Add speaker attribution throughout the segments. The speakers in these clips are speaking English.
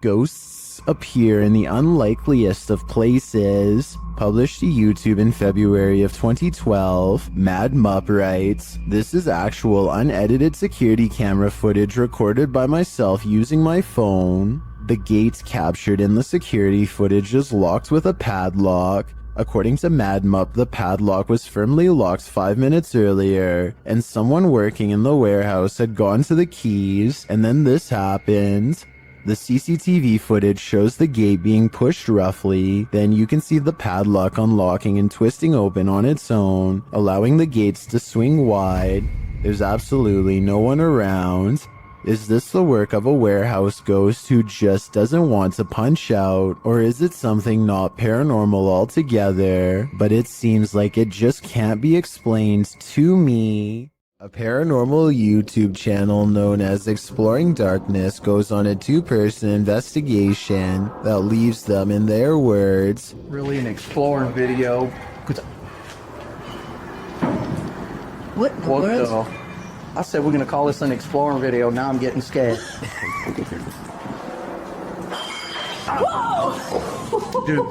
Speaker 1: Ghosts appear in the unlikeliest of places. Published to YouTube in February of 2012, Mad Mupp writes, "This is actual unedited security camera footage recorded by myself using my phone. The gate captured in the security footage is locked with a padlock. According to Mad Mupp, the padlock was firmly locked 5 minutes earlier, and someone working in the warehouse had gone to the keys, and then this happened. The CCTV footage shows the gate being pushed roughly, then you can see the padlock unlocking and twisting open on its own, allowing the gates to swing wide. There's absolutely no one around. Is this the work of a warehouse ghost who just doesn't want to punch out, or is it something not paranormal altogether, but it seems like it just can't be explained to me?" A paranormal YouTube channel known as Exploring Darkness goes on a 2-person investigation that leaves them, in their words,
Speaker 2: really an exploring video.
Speaker 3: What
Speaker 2: the? I said we're gonna call this an exploring video. Now I'm getting scared. Dude,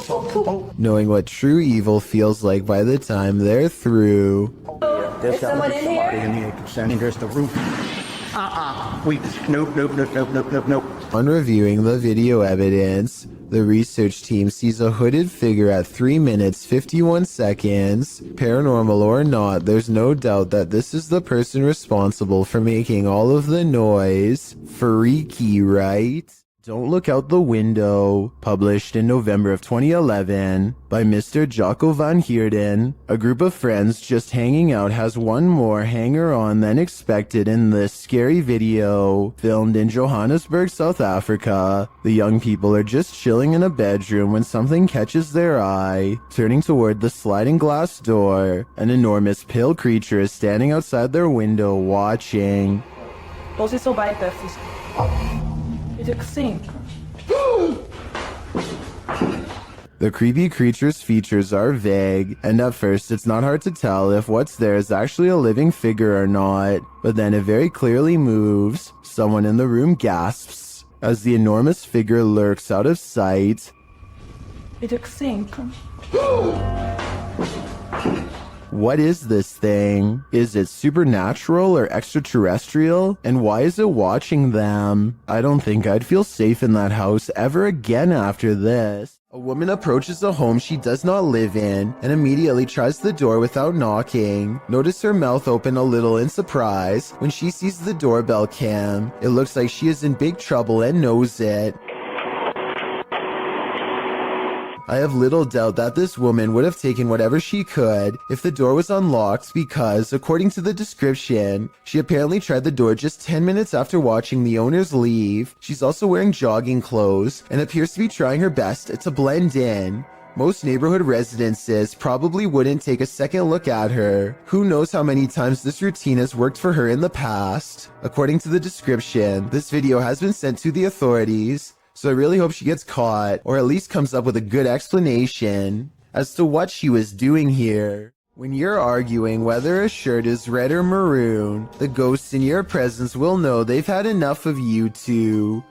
Speaker 1: knowing what true evil feels like by the time they're through.
Speaker 2: There's
Speaker 3: someone in here?
Speaker 2: in here. There's the roof. Nope.
Speaker 1: On reviewing the video evidence, the research team sees a hooded figure at 3 minutes 51 seconds. Paranormal or not, there's no doubt that this is the person responsible for making all of the noise. Freaky, right? Don't Look Out the Window, published in November of 2011 by Mr. Jocko van Heerden. A group of friends just hanging out has one more hanger-on than expected in this scary video, filmed in Johannesburg, South Africa. The young people are just chilling in a bedroom when something catches their eye. Turning toward the sliding glass door, an enormous pale creature is standing outside their window watching.
Speaker 4: Você só vai ter sim.
Speaker 1: The creepy creature's features are vague, and at first it's not hard to tell if what's there is actually a living figure or not, but then it very clearly moves. Someone in the room gasps as the enormous figure lurks out of sight. What is this thing? Is it supernatural or extraterrestrial? And why is it watching them? I don't think I'd feel safe in that house ever again after this. A woman approaches a home she does not live in and immediately tries the door without knocking. Notice her mouth open a little in surprise when she sees the doorbell cam. It looks like she is in big trouble and knows it. I have little doubt that this woman would have taken whatever she could if the door was unlocked because, according to the description, she apparently tried the door just 10 minutes after watching the owners leave. She's also wearing jogging clothes and appears to be trying her best to blend in. Most neighborhood residences probably wouldn't take a second look at her. Who knows how many times this routine has worked for her in the past. According to the description, this video has been sent to the authorities, so I really hope she gets caught, or at least comes up with a good explanation as to what she was doing here. When you're arguing whether a shirt is red or maroon, the ghosts in your presence will know they've had enough of you two.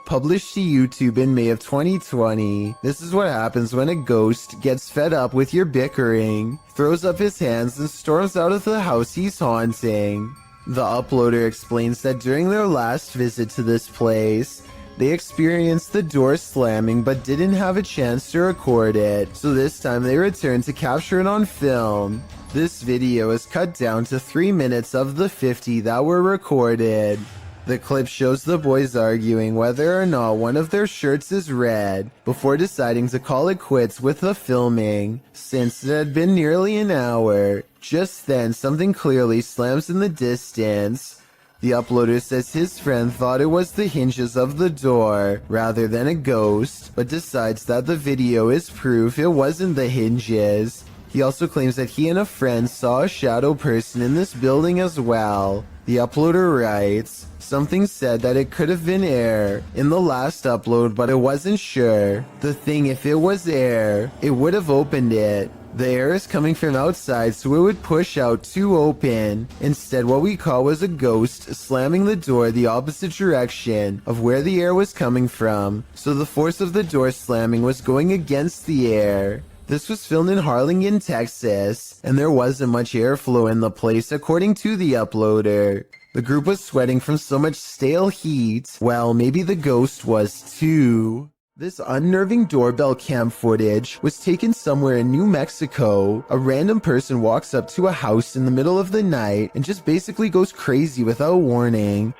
Speaker 1: Published to YouTube in May of 2020, this is what happens when a ghost gets fed up with your bickering, throws up his hands and storms out of the house he's haunting. The uploader explains that during their last visit to this place, they experienced the door slamming but didn't have a chance to record it, so this time they returned to capture it on film. This video is cut down to 3 minutes of the 50 that were recorded. The clip shows the boys arguing whether or not one of their shirts is red, before deciding to call it quits with the filming, since it had been nearly an hour. Just then, something clearly slams in the distance. The uploader says his friend thought it was the hinges of the door rather than a ghost, but decides that the video is proof it wasn't the hinges. He also claims that he and a friend saw a shadow person in this building as well. The uploader writes, "Something said that it could have been air in the last upload, but it wasn't sure. The thing, if it was air, it would have opened it. The air is coming from outside, so it would push out to open. Instead, what we caught was a ghost slamming the door the opposite direction of where the air was coming from, so the force of the door slamming was going against the air. This was filmed in Harlingen, Texas, and there wasn't much airflow in the place according to the uploader. The group was sweating from so much stale heat. Well, maybe the ghost was too. This unnerving doorbell cam footage was taken somewhere in New Mexico. A random person walks up to a house in the middle of the night and just basically goes crazy without warning.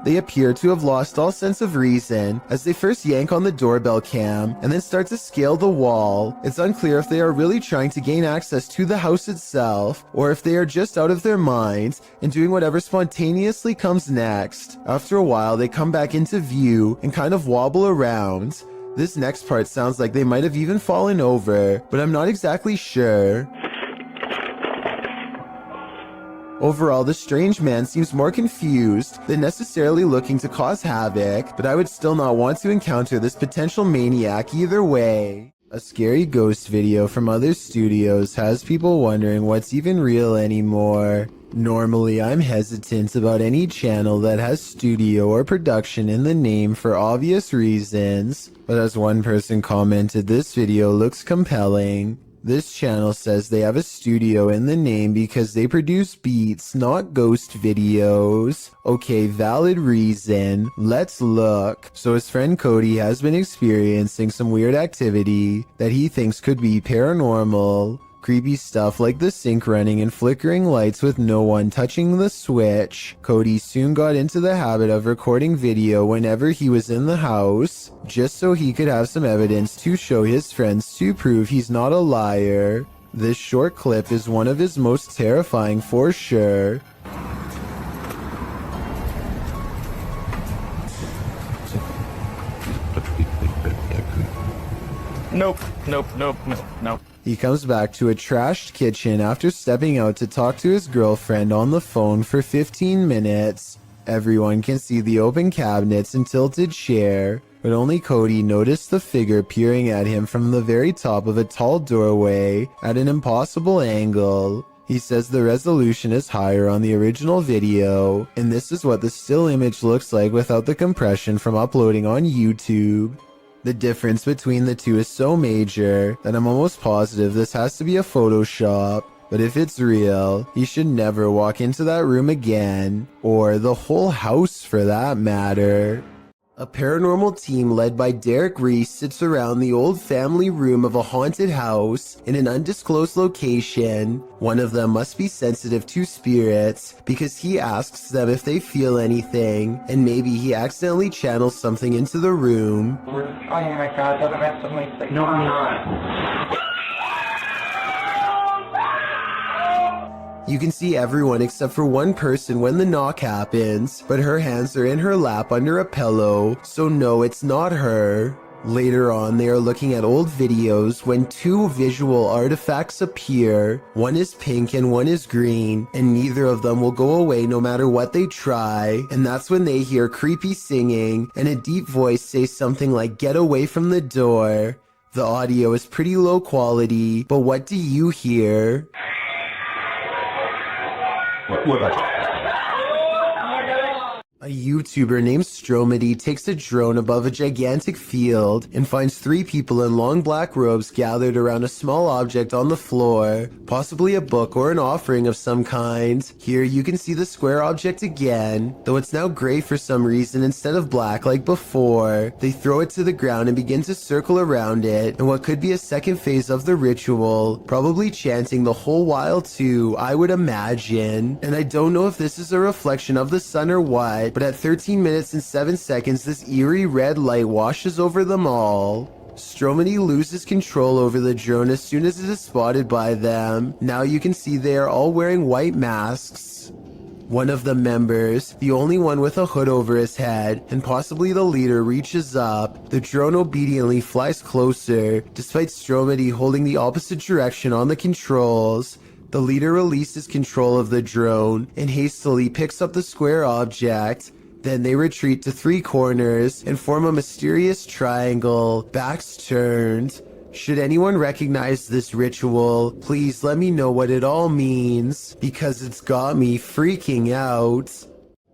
Speaker 1: They appear to have lost all sense of reason as they first yank on the doorbell cam and then start to scale the wall. It's unclear if they are really trying to gain access to the house itself or if they are just out of their minds and doing whatever spontaneously comes next. After a while, they come back into view and kind of wobble around. This next part sounds like they might have even fallen over, but I'm not exactly sure. Overall, the strange man seems more confused than necessarily looking to cause havoc, but I would still not want to encounter this potential maniac either way. A scary ghost video from other studios has people wondering what's even real anymore. Normally, I'm hesitant about any channel that has studio or production in the name for obvious reasons, but as one person commented, this video looks compelling. This channel says they have a studio in the name because they produce beats, not ghost videos. Okay, valid reason. Let's look. So his friend Cody has been experiencing some weird activity that he thinks could be paranormal. Creepy stuff like the sink running and flickering lights with no one touching the switch. Cody soon got into the habit of recording video whenever he was in the house, just so he could have some evidence to show his friends to prove he's not a liar. This short clip is one of his most terrifying for sure.
Speaker 2: Nope.
Speaker 1: He comes back to a trashed kitchen after stepping out to talk to his girlfriend on the phone for 15 minutes. Everyone can see the open cabinets and tilted chair, but only Cody noticed the figure peering at him from the very top of a tall doorway at an impossible angle. He says the resolution is higher on the original video, and this is what the still image looks like without the compression from uploading on YouTube. The difference between the two is so major that I'm almost positive this has to be a Photoshop. But if it's real, he should never walk into that room again, or the whole house for that matter. A paranormal team led by Derek Reese sits around the old family room of a haunted house in an undisclosed location. One of them must be sensitive to spirits because he asks them if they feel anything, and maybe he accidentally channels something into the room.
Speaker 2: Oh my god, don't mess with my sick. No, I'm not.
Speaker 1: You can see everyone except for one person when the knock happens, but her hands are in her lap under a pillow, so no, it's not her. Later on, they are looking at old videos when two visual artifacts appear. One is pink and one is green, and neither of them will go away no matter what they try. And that's when they hear creepy singing and a deep voice say something like, "Get away from the door." The audio is pretty low quality, but what do you hear?
Speaker 2: What about you?
Speaker 1: A YouTuber named Stromedy takes a drone above a gigantic field and finds three people in long black robes gathered around a small object on the floor, possibly a book or an offering of some kind. Here you can see the square object again, though it's now gray for some reason instead of black like before. They throw it to the ground and begin to circle around it in what could be a second phase of the ritual, probably chanting the whole while too, I would imagine. And I don't know if this is a reflection of the sun or what, but at 13 minutes and 7 seconds, this eerie red light washes over them all. Stromedy loses control over the drone as soon as it is spotted by them. Now you can see they are all wearing white masks. One of the members, the only one with a hood over his head, and possibly the leader, reaches up. The drone obediently flies closer, despite Stromedy holding the opposite direction on the controls. The leader releases control of the drone and hastily picks up the square object. Then they retreat to 3 corners and form a mysterious triangle, backs turned. Should anyone recognize this ritual, please let me know what it all means, because it's got me freaking out.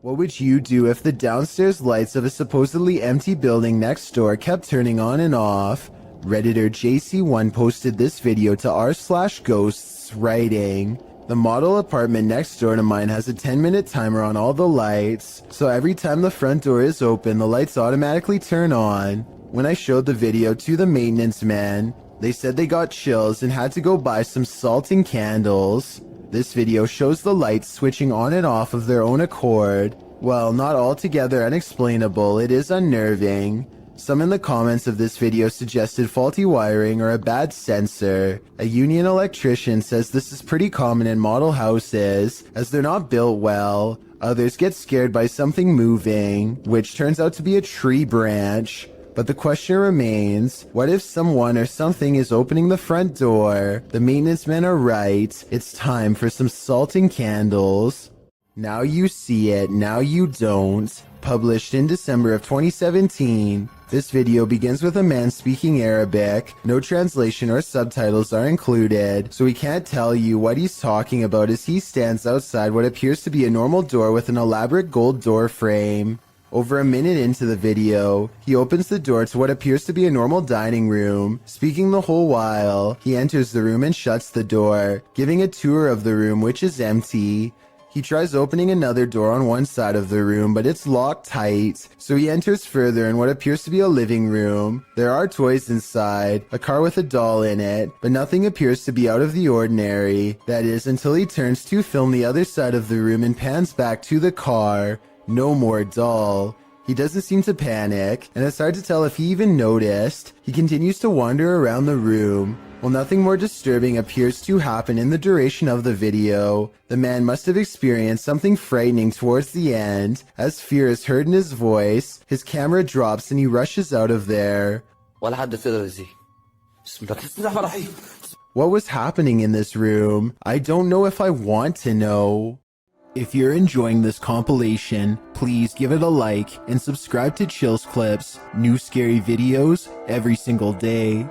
Speaker 1: What would you do if the downstairs lights of a supposedly empty building next door kept turning on and off? Redditor JC1 posted this video to r/ghosts, writing, "The model apartment next door to mine has a 10-minute timer on all the lights, so every time the front door is open, the lights automatically turn on. When I showed the video to the maintenance men, they said they got chills and had to go buy some salt and candles." This video shows the lights switching on and off of their own accord. Well, not altogether unexplainable, it is unnerving. Some in the comments of this video suggested faulty wiring or a bad sensor. A union electrician says this is pretty common in model houses, as they're not built well. Others get scared by something moving, which turns out to be a tree branch. But the question remains, what if someone or something is opening the front door? The maintenance men are right, it's time for some salt and candles. Now you see it, now you don't. Published in December of 2017. This video begins with a man speaking Arabic. No translation or subtitles are included, so we can't tell you what he's talking about as he stands outside what appears to be a normal door with an elaborate gold door frame. Over a minute into the video, he opens the door to what appears to be a normal dining room. Speaking the whole while, he enters the room and shuts the door, giving a tour of the room, which is empty. He tries opening another door on one side of the room, but it's locked tight, so he enters further in what appears to be a living room. There are toys inside, a car with a doll in it, but nothing appears to be out of the ordinary. That is, until he turns to film the other side of the room and pans back to the car. No more doll. He doesn't seem to panic, and it's hard to tell if he even noticed. He continues to wander around the room. While nothing more disturbing appears to happen in the duration of the video, the man must have experienced something frightening towards the end. As fear is heard in his voice, his camera drops and he rushes out of there. What was happening in this room? I don't know if I want to know. If you're enjoying this compilation, please give it a like and subscribe to Chills Clips, new scary videos every single day.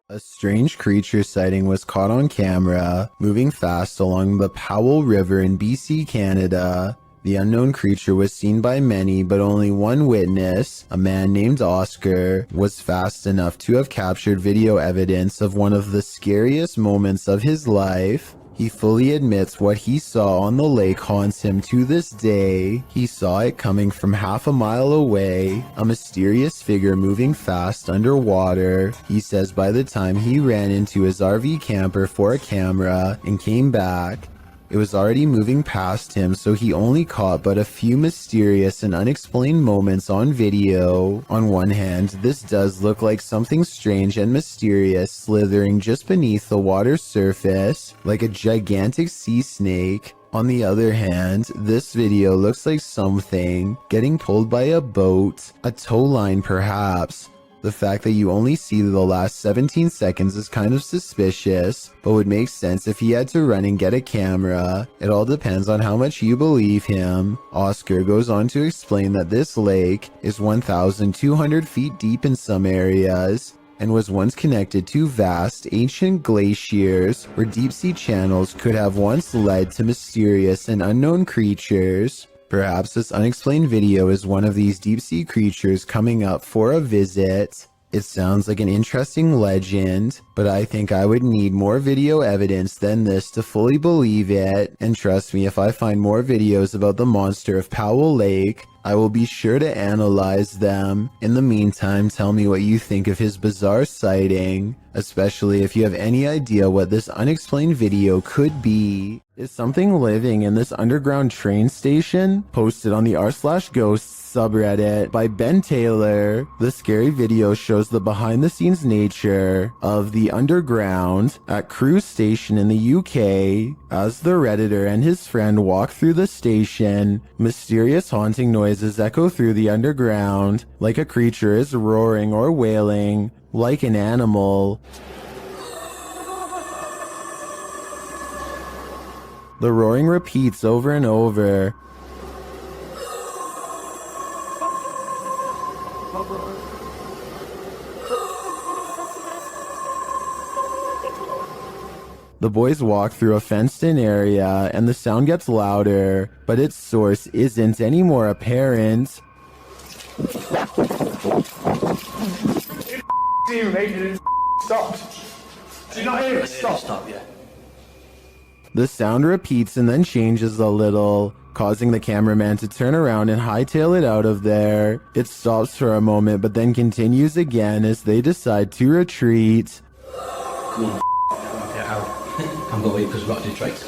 Speaker 1: A strange creature sighting was caught on camera, moving fast along the Powell River in BC, Canada. The unknown creature was seen by many, but only one witness, a man named Oscar, was fast enough to have captured video evidence of one of the scariest moments of his life. He fully admits what he saw on the lake haunts him to this day. He saw it coming from half a mile away, a mysterious figure moving fast underwater. He says by the time he ran into his RV camper for a camera and came back, it was already moving past him, so he only caught but a few mysterious and unexplained moments on video. On one hand, this does look like something strange and mysterious slithering just beneath the water's surface, like a gigantic sea snake. On the other hand, this video looks like something getting pulled by a boat, a tow line perhaps. The fact that you only see the last 17 seconds is kind of suspicious, but would make sense if he had to run and get a camera. It all depends on how much you believe him. Oscar goes on to explain that this lake is 1,200 feet deep in some areas, and was once connected to vast ancient glaciers where deep-sea channels could have once led to mysterious and unknown creatures. Perhaps this unexplained video is one of these deep-sea creatures coming up for a visit. It sounds like an interesting legend, but I think I would need more video evidence than this to fully believe it. And trust me, if I find more videos about the monster of Powell Lake, I will be sure to analyze them. In the meantime, tell me what you think of his bizarre sighting, especially if you have any idea what this unexplained video could be. Is something living in this underground train station? Posted on the r/ghosts subreddit by Ben Taylor. The scary video shows the behind-the-scenes nature of the underground at Crewe Station in the UK. As the Redditor and his friend walk through the station, mysterious haunting noises echo through the underground, like a creature is roaring or wailing, like an animal. The roaring repeats over and over. The boys walk through a fenced-in area, and the sound gets louder, but its source isn't any more apparent.
Speaker 5: You mate, it stopped. Do you not hear it? Stop.
Speaker 2: Yeah.
Speaker 1: The sound repeats and then changes a little, causing the cameraman to turn around and hightail it out of there. It stops for a moment, but then continues again as they decide to retreat.
Speaker 6: Come on, get out. I'm going because we've got to do tricks.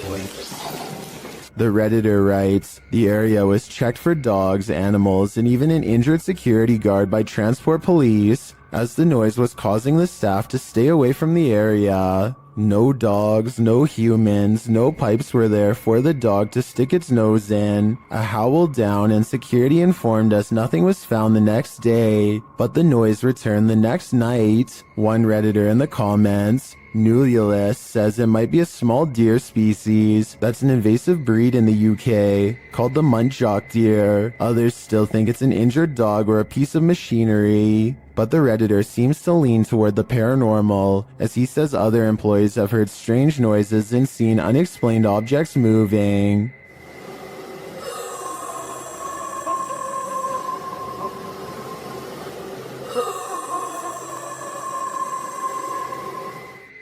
Speaker 1: The Redditor writes, the area was checked for dogs, animals, and even an injured security guard by transport police, as the noise was causing the staff to stay away from the area. No dogs, no humans, no pipes were there for the dog to stick its nose in. A howl down, and security informed us nothing was found the next day, but the noise returned the next night. One Redditor in the comments, Nululus, says it might be a small deer species that's an invasive breed in the UK called the muntjac deer. Others still think it's an injured dog or a piece of machinery. But the Redditor seems to lean toward the paranormal, as he says other employees have heard strange noises and seen unexplained objects moving.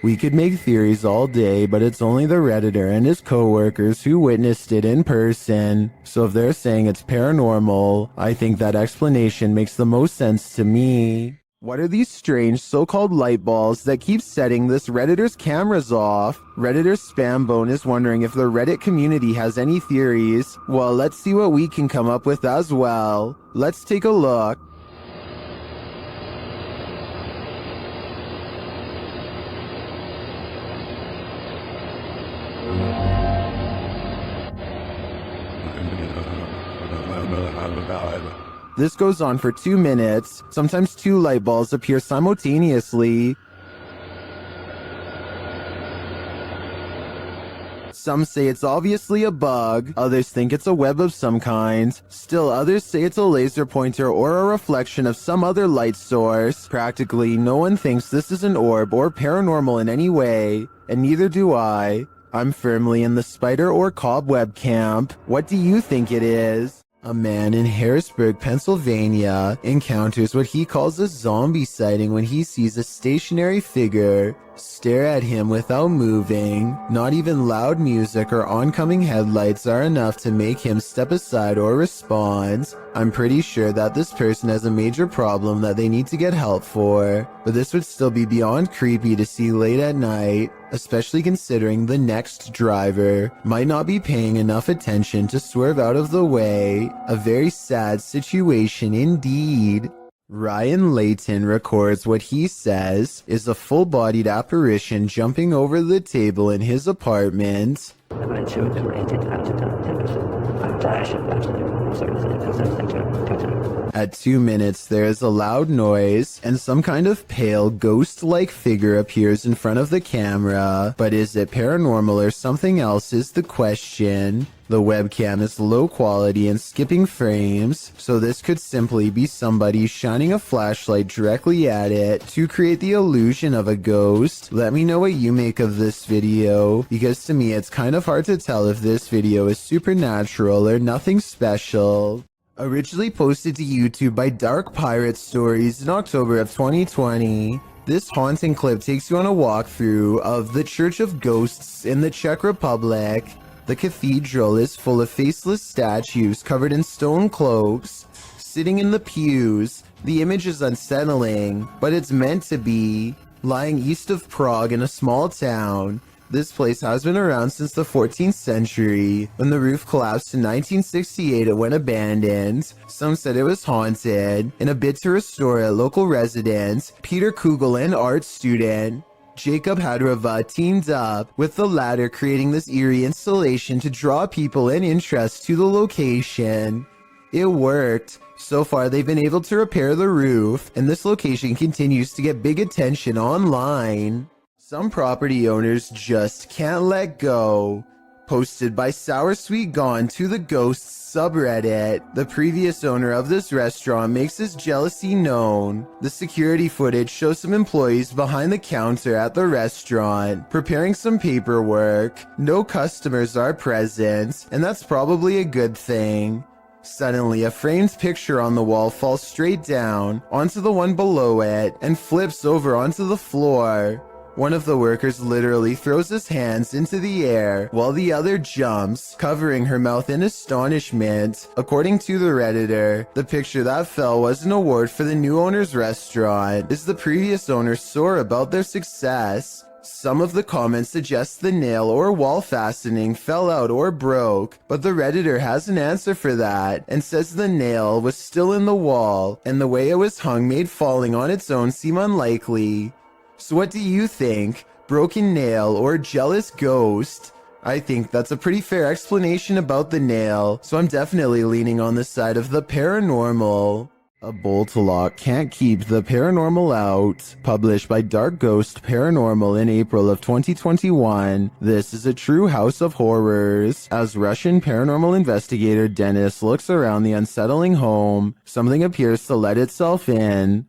Speaker 1: We could make theories all day, but it's only the Redditor and his coworkers who witnessed it in person. So if they're saying it's paranormal, I think that explanation makes the most sense to me. What are these strange so-called light balls that keep setting this Redditor's cameras off? Redditor Spambone is wondering if the Reddit community has any theories. Well, let's see what we can come up with as well. Let's take a look. This goes on for 2 minutes. Sometimes 2 light balls appear simultaneously. Some say it's obviously a bug, others think it's a web of some kind. Still others say it's a laser pointer or a reflection of some other light source. Practically no one thinks this is an orb or paranormal in any way, and neither do I. I'm firmly in the spider or cobweb camp. What do you think it is? A man in Harrisburg, Pennsylvania, encounters what he calls a zombie sighting when he sees a stationary figure stare at him without moving. Not even loud music or oncoming headlights are enough to make him step aside or respond. I'm pretty sure that this person has a major problem that they need to get help for, but this would still be beyond creepy to see late at night, especially considering the next driver might not be paying enough attention to swerve out of the way. A very sad situation indeed. Ryan Layton records what he says is a full-bodied apparition jumping over the table in his apartment. At 2 minutes, there is a loud noise, and some kind of pale, ghost-like figure appears in front of the camera. But is it paranormal or something else is the question. The webcam is low quality and skipping frames, so this could simply be somebody shining a flashlight directly at it to create the illusion of a ghost. Let me know what you make of this video, because to me it's kind of hard to tell if this video is supernatural or nothing special. Originally posted to YouTube by Dark Pirate Stories in October of 2020. This haunting clip takes you on a walkthrough of the Church of Ghosts in the Czech Republic. The cathedral is full of faceless statues covered in stone cloaks, sitting in the pews. The image is unsettling, but it's meant to be. Lying east of Prague in a small town, this place has been around since the 14th century. When the roof collapsed in 1968, it went abandoned. Some said it was haunted. In a bid to restore it, local residents, Peter Kugel and art student Jacob Hadrava teamed up with the latter, creating this eerie installation to draw people and interest to the location. It worked. So far, they've been able to repair the roof, and this location continues to get big attention online. Some property owners just can't let go. Posted by Sour Sweet Gone to the Ghosts subreddit. The previous owner of this restaurant makes his jealousy known. The security footage shows some employees behind the counter at the restaurant, preparing some paperwork. No customers are present, and that's probably a good thing. Suddenly, a framed picture on the wall falls straight down onto the one below it and flips over onto the floor. One of the workers literally throws his hands into the air while the other jumps, covering her mouth in astonishment. According to the Redditor, the picture that fell was an award for the new owner's restaurant, as the previous owner sore about their success. Some of the comments suggest the nail or wall fastening fell out or broke, but the Redditor has an answer for that and says the nail was still in the wall and the way it was hung made falling on its own seem unlikely. So what do you think? Broken nail or jealous ghost? I think that's a pretty fair explanation about the nail, so I'm definitely leaning on the side of the paranormal. A bolt lock can't keep the paranormal out. Published by Dark Ghost Paranormal in April of 2021. This is a true house of horrors. As Russian paranormal investigator Dennis looks around the unsettling home, something appears to let itself in.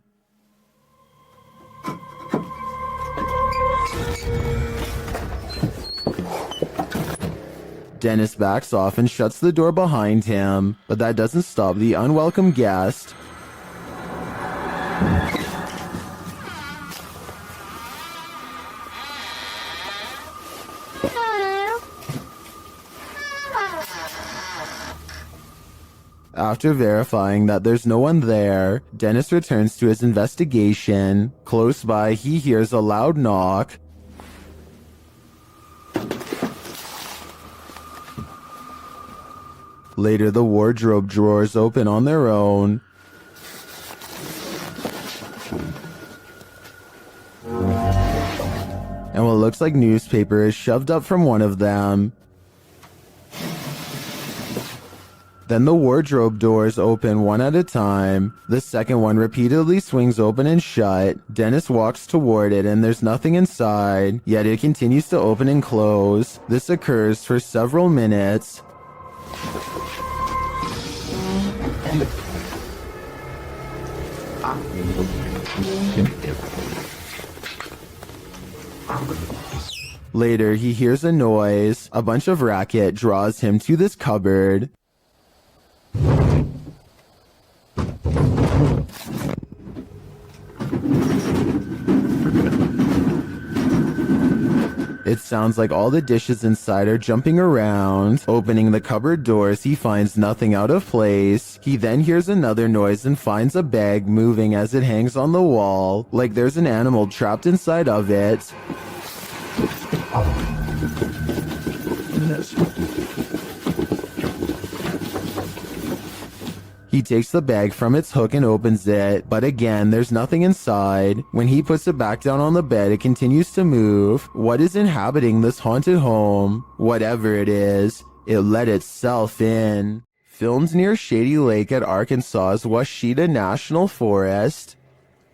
Speaker 1: Dennis backs off and shuts the door behind him, but that doesn't stop the unwelcome guest. After verifying that there's no one there, Dennis returns to his investigation. Close by, he hears a loud knock. Later, the wardrobe drawers open on their own. And what looks like newspaper is shoved up from one of them. Then the wardrobe doors open one at a time. The second one repeatedly swings open and shut. Dennis walks toward it and there's nothing inside, yet it continues to open and close. This occurs for several minutes. Later, he hears a noise. A bunch of racket draws him to this cupboard. It sounds like all the dishes inside are jumping around. Opening the cupboard doors, he finds nothing out of place. He then hears another noise and finds a bag moving as it hangs on the wall, like there's an animal trapped inside of it. He takes the bag from its hook and opens it, but again, there's nothing inside. When he puts it back down on the bed, it continues to move. What is inhabiting this haunted home? Whatever it is, it let itself in. Filmed near Shady Lake at Arkansas's Washita National Forest.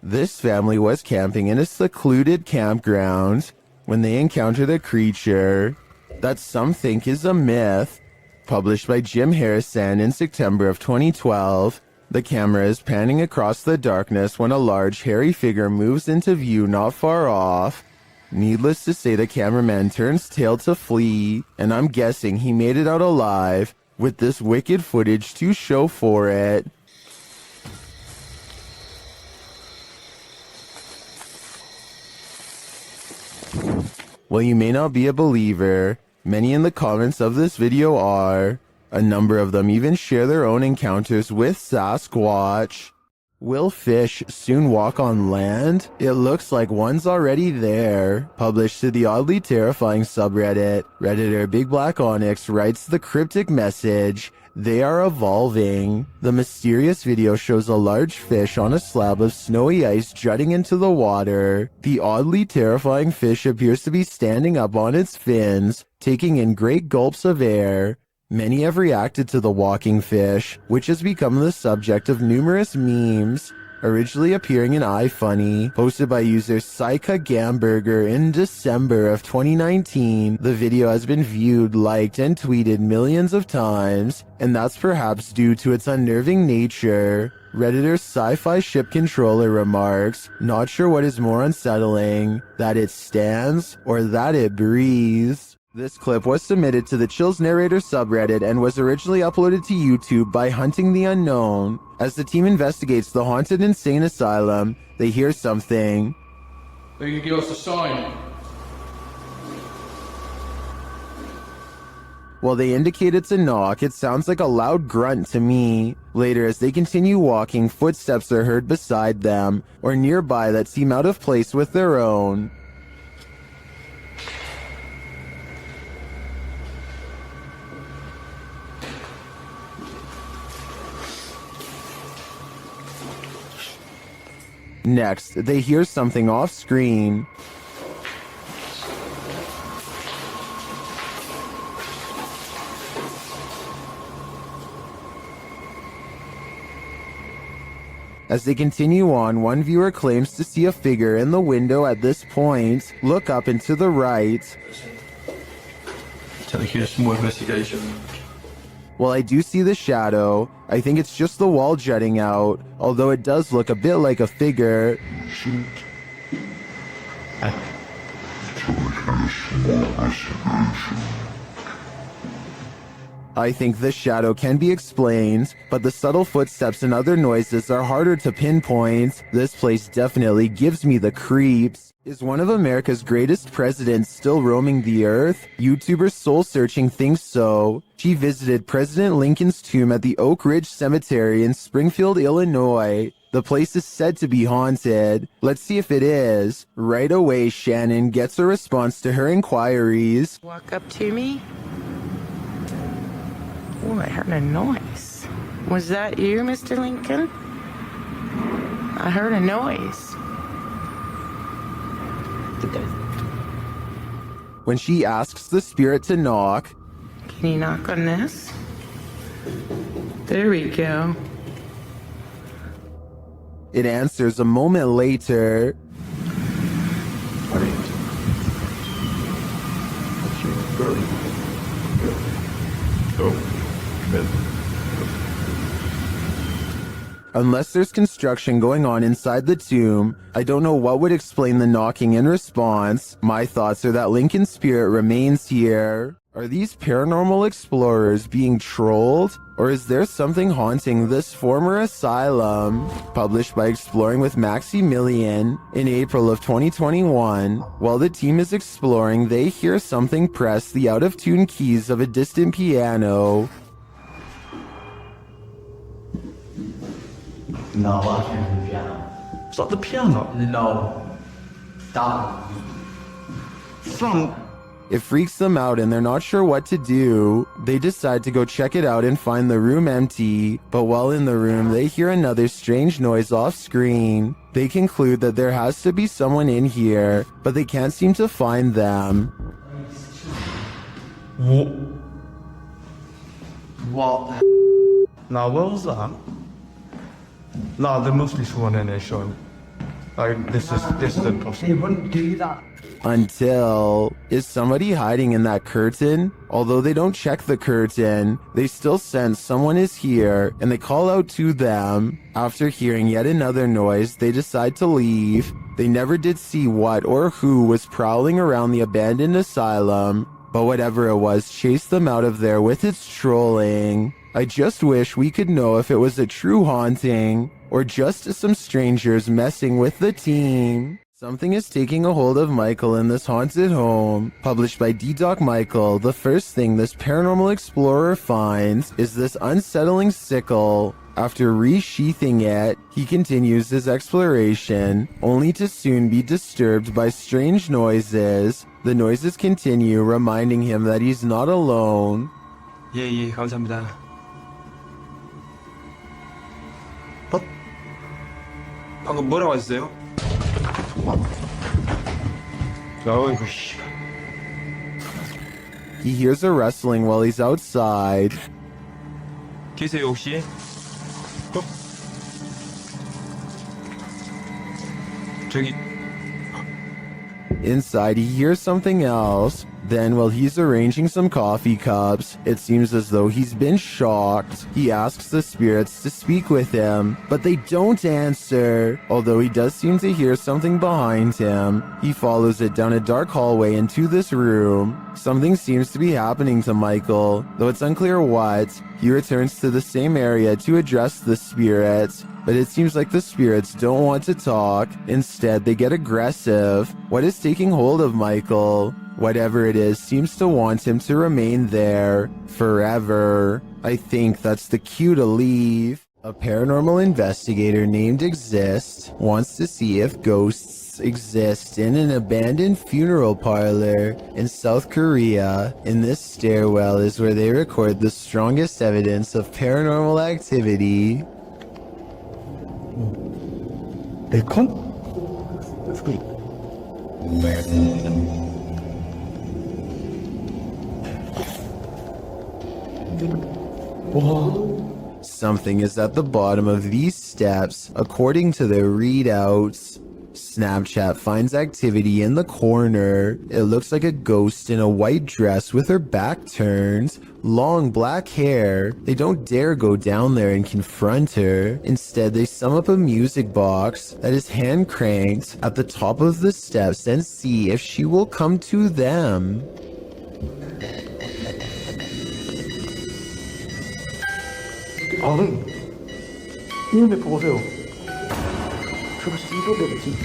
Speaker 1: This family was camping in a secluded campground when they encountered a creature that some think is a myth. Published by Jim Harrison in September of 2012. The camera is panning across the darkness when a large hairy figure moves into view not far off. Needless to say, the cameraman turns tail to flee, and I'm guessing he made it out alive with this wicked footage to show for it. Well, you may not be a believer. Many in the comments of this video are. A number of them even share their own encounters with Sasquatch. Will fish soon walk on land? It looks like one's already there. Published to the oddly terrifying subreddit, Redditor Big Black Onyx writes the cryptic message, "They are evolving." The mysterious video shows a large fish on a slab of snowy ice jutting into the water. The oddly terrifying fish appears to be standing up on its fins, taking in great gulps of air. Many have reacted to the walking fish, which has become the subject of numerous memes. originally appearing in iFunny, posted by user Saika Gamberger in December of 2019. The video has been viewed, liked, and tweeted millions of times, and that's perhaps due to its unnerving nature. Redditor Sci-Fi Ship Controller remarks, "Not sure what is more unsettling, that it stands or that it breathes." This clip was submitted to the Chills Narrator subreddit and was originally uploaded to YouTube by Hunting the Unknown. As the team investigates the haunted insane asylum, they hear something.
Speaker 5: They can give us a sign.
Speaker 1: While they indicate it's a knock, it sounds like a loud grunt to me. Later, as they continue walking, footsteps are heard beside them or nearby that seem out of place with their own. Next, they hear something off screen. As they continue on, one viewer claims to see a figure in the window at this point. Look up and to the right.
Speaker 5: Take a small investigation.
Speaker 1: While I do see the shadow, I think it's just the wall jutting out, although it does look a bit like a figure. I think this shadow can be explained, but the subtle footsteps and other noises are harder to pinpoint. This place definitely gives me the creeps. Is one of America's greatest presidents still roaming the earth? YouTuber Soul Searching thinks so. She visited President Lincoln's tomb at the Oak Ridge Cemetery in Springfield, Illinois. The place is said to be haunted. Let's see if it is. Right away, Shannon gets a response to her inquiries.
Speaker 7: Walk up to me. Oh, I heard a noise. Was that you, Mr. Lincoln? I heard a noise.
Speaker 1: When she asks the spirit to knock,
Speaker 7: Can you knock on this? There we go.
Speaker 1: it answers a moment later. Unless there's construction going on inside the tomb, I don't know what would explain the knocking in response. My thoughts are that Lincoln's spirit remains here. Are these paranormal explorers being trolled? Or is there something haunting this former asylum? Published by Exploring with Maximilian in April of 2021. While the team is exploring, they hear something press the out-of-tune keys of a distant piano.
Speaker 6: No, I can't do the piano.
Speaker 2: It's like the piano.
Speaker 6: No. Stop.
Speaker 2: From
Speaker 1: It freaks them out and they're not sure what to do. They decide to go check it out and find the room empty, but while in the room, they hear another strange noise off screen. They conclude that there has to be someone in here, but they can't seem to find them.
Speaker 2: what?
Speaker 5: Now, what was that? No, there must be someone in here, Sean. Like, this is impossible.
Speaker 2: He wouldn't do that.
Speaker 1: Until, is somebody hiding in that curtain? Although they don't check the curtain, they still sense someone is here and they call out to them. After hearing yet another noise, they decide to leave. They never did see what or who was prowling around the abandoned asylum, but whatever it was chased them out of there with its trolling. I just wish we could know if it was a true haunting or just some strangers messing with the team. Something is taking a hold of Michael in this haunted home. Published by D-Doc Michael, the first thing this paranormal explorer finds is this unsettling sickle. After resheathing it, he continues his exploration, only to soon be disturbed by strange noises. The noises continue, reminding him that he's not alone.
Speaker 5: 예, 감사합니다. 방금 뭐라고 하셨어요? 어이구, 씨.
Speaker 1: He hears a rustling while he's outside.
Speaker 5: 계세요, 혹시? 저기
Speaker 1: Inside, he hears something else. Then, while he's arranging some coffee cups, it seems as though he's been shocked. He asks the spirits to speak with him, but they don't answer. Although he does seem to hear something behind him, he follows it down a dark hallway into this room. Something seems to be happening to Michael, though it's unclear what. He returns to the same area to address the spirits, but it seems like the spirits don't want to talk. Instead, they get aggressive. What is taking hold of Michael? Whatever it is seems to want him to remain there forever. I think that's the cue to leave. A paranormal investigator named Exist wants to see if ghosts exist in an abandoned funeral parlor in South Korea. In this stairwell is where they record the strongest evidence of paranormal activity.
Speaker 5: 에컨?
Speaker 1: Something is at the bottom of these steps, according to their readouts. Snapchat finds activity in the corner. It looks like a ghost in a white dress with her back turned, long black hair. They don't dare go down there and confront her. Instead, they sum up a music box that is hand cranked at the top of the steps and see if she will come to them.
Speaker 5: 아는 이놈의 보세요.
Speaker 2: 저거 씨도되지.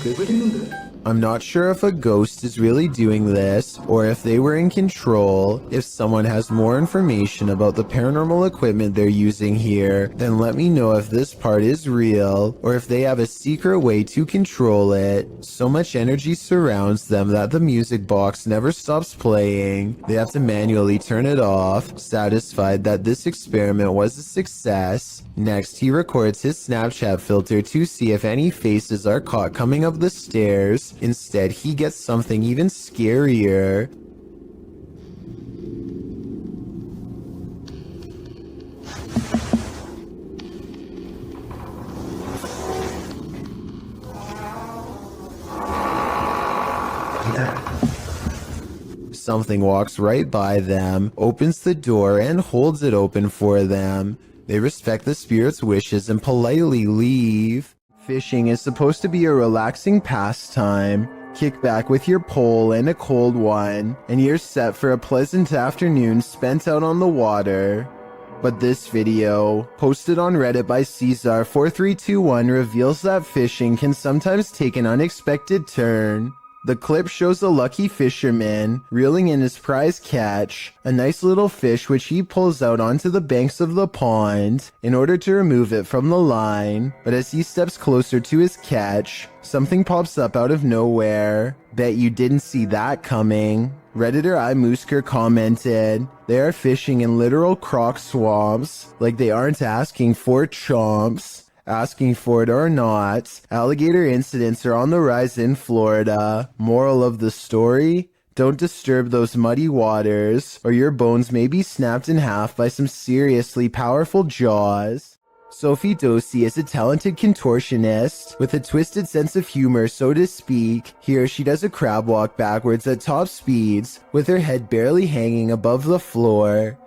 Speaker 5: 꽤 있는데?
Speaker 1: I'm not sure if a ghost is really doing this or if they were in control. If someone has more information about the paranormal equipment they're using here, then let me know if this part is real or if they have a secret way to control it. So much energy surrounds them that the music box never stops playing. They have to manually turn it off, satisfied that this experiment was a success. Next, he records his Snapchat filter to see if any faces are caught coming up the stairs. Instead, he gets something even scarier. Something walks right by them, opens the door, and holds it open for them. They respect the spirit's wishes and politely leave. Fishing is supposed to be a relaxing pastime. Kick back with your pole and a cold one, and you're set for a pleasant afternoon spent out on the water. But this video, posted on Reddit by Caesar4321, reveals that fishing can sometimes take an unexpected turn. The clip shows a lucky fisherman reeling in his prize catch, a nice little fish which he pulls out onto the banks of the pond in order to remove it from the line. But as he steps closer to his catch, something pops up out of nowhere. Bet you didn't see that coming. Redditor iMoosker commented, "They are fishing in literal croc swamps, like they aren't asking for chomps." Asking for it or not, alligator incidents are on the rise in Florida. Moral of the story? Don't disturb those muddy waters, or your bones may be snapped in half by some seriously powerful jaws. Sophie Dosey is a talented contortionist with a twisted sense of humor, so to speak. Here she does a crab walk backwards at top speeds, with her head barely hanging above the floor.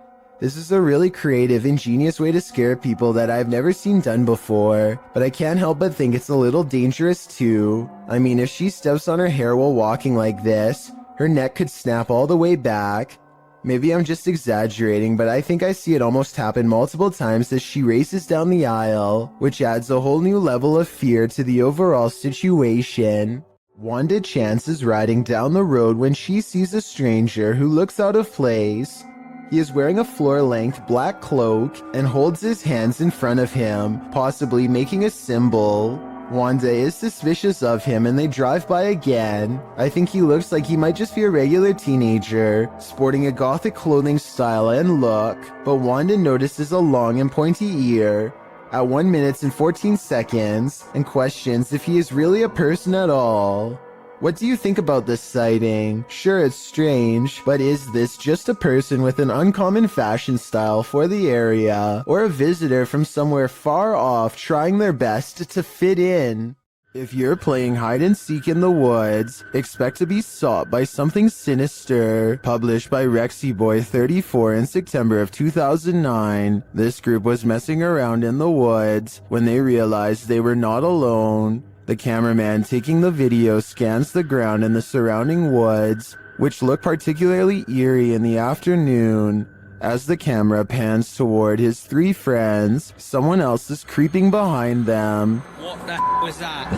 Speaker 1: This is a really creative, ingenious way to scare people that I've never seen done before, but I can't help but think it's a little dangerous too. I mean, if she steps on her hair while walking like this, her neck could snap all the way back. Maybe I'm just exaggerating, but I think I see it almost happen multiple times as she races down the aisle, which adds a whole new level of fear to the overall situation. Wanda Chance is riding down the road when she sees a stranger who looks out of place. He is wearing a floor-length black cloak and holds his hands in front of him, possibly making a symbol. Wanda is suspicious of him and they drive by again. I think he looks like he might just be a regular teenager, sporting a gothic clothing style and look, but Wanda notices a long and pointy ear at 1 minute and 14 seconds and questions if he is really a person at all. What do you think about this sighting? Sure, it's strange, but is this just a person with an uncommon fashion style for the area, or a visitor from somewhere far off trying their best to fit in? If you're playing hide and seek in the woods, expect to be sought by something sinister. Published by RexyBoy34 in September of 2009, this group was messing around in the woods when they realized they were not alone. The cameraman taking the video scans the ground in the surrounding woods, which look particularly eerie in the afternoon. As the camera pans toward his three friends, someone else is creeping behind them.
Speaker 8: What the was that?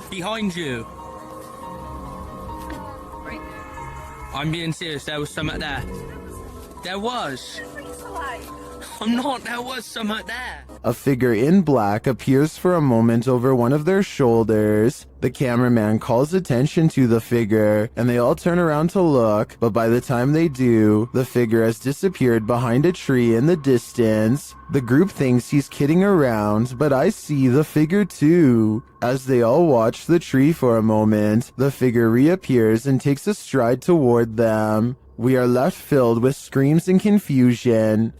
Speaker 8: Behind you. I'm being serious, there was something there. There was. I'm not, there was something there.
Speaker 1: A figure in black appears for a moment over one of their shoulders. The cameraman calls attention to the figure, and they all turn around to look, but by the time they do, the figure has disappeared behind a tree in the distance. The group thinks he's kidding around, but I see the figure too. As they all watch the tree for a moment, the figure reappears and takes a stride toward them. We are left filled with screams and confusion.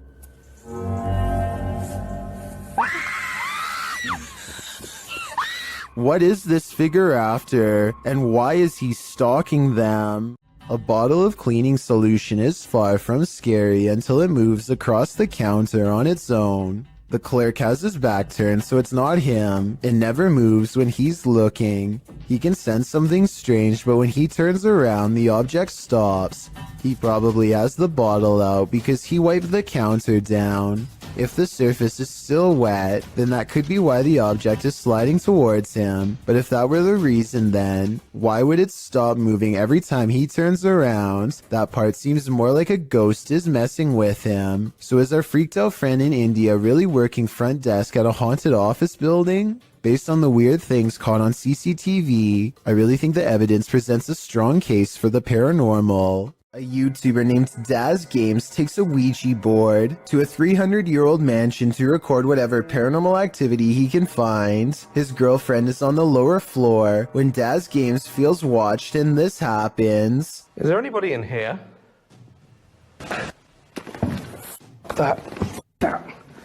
Speaker 1: What is this figure after, and why is he stalking them? A bottle of cleaning solution is far from scary until it moves across the counter on its own. The clerk has his back turned, so it's not him. It never moves when he's looking. He can sense something strange, but when he turns around, the object stops. He probably has the bottle out because he wiped the counter down. If the surface is still wet, then that could be why the object is sliding towards him. But if that were the reason, then why would it stop moving every time he turns around? That part seems more like a ghost is messing with him. So is our freaked out friend in India really working front desk at a haunted office building? Based on the weird things caught on CCTV, I really think the evidence presents a strong case for the paranormal. A YouTuber named Daz Games takes a Ouija board to a 300-year-old mansion to record whatever paranormal activity he can find. His girlfriend is on the lower floor when Daz Games feels watched, and this happens.
Speaker 5: Is there anybody in here?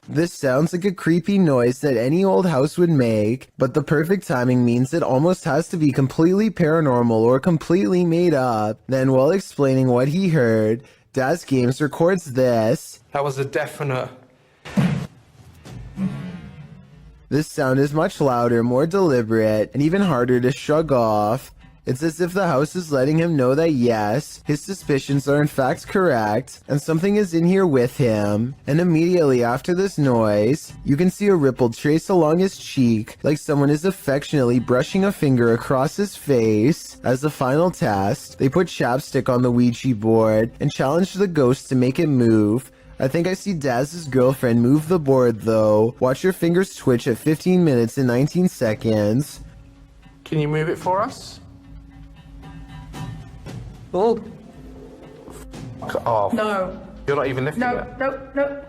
Speaker 1: This sounds like a creepy noise that any old house would make, but the perfect timing means it almost has to be completely paranormal or completely made up. Then, while explaining what he heard, Daz Games records this.
Speaker 5: That was a definite...
Speaker 1: This sound is much louder, more deliberate, and even harder to shrug off. It's as if the house is letting him know that yes, his suspicions are in fact correct, and something is in here with him. And immediately after this noise, you can see a ripple trace along his cheek, like someone is affectionately brushing a finger across his face. As a final test, they put chapstick on the Ouija board and challenge the ghost to make it move. I think I see Daz's girlfriend move the board though. Watch your fingers twitch at 15 minutes and 19 seconds.
Speaker 5: Can you move it for us? Oh. Oh.
Speaker 4: No.
Speaker 5: You're not even lifting it.
Speaker 4: No.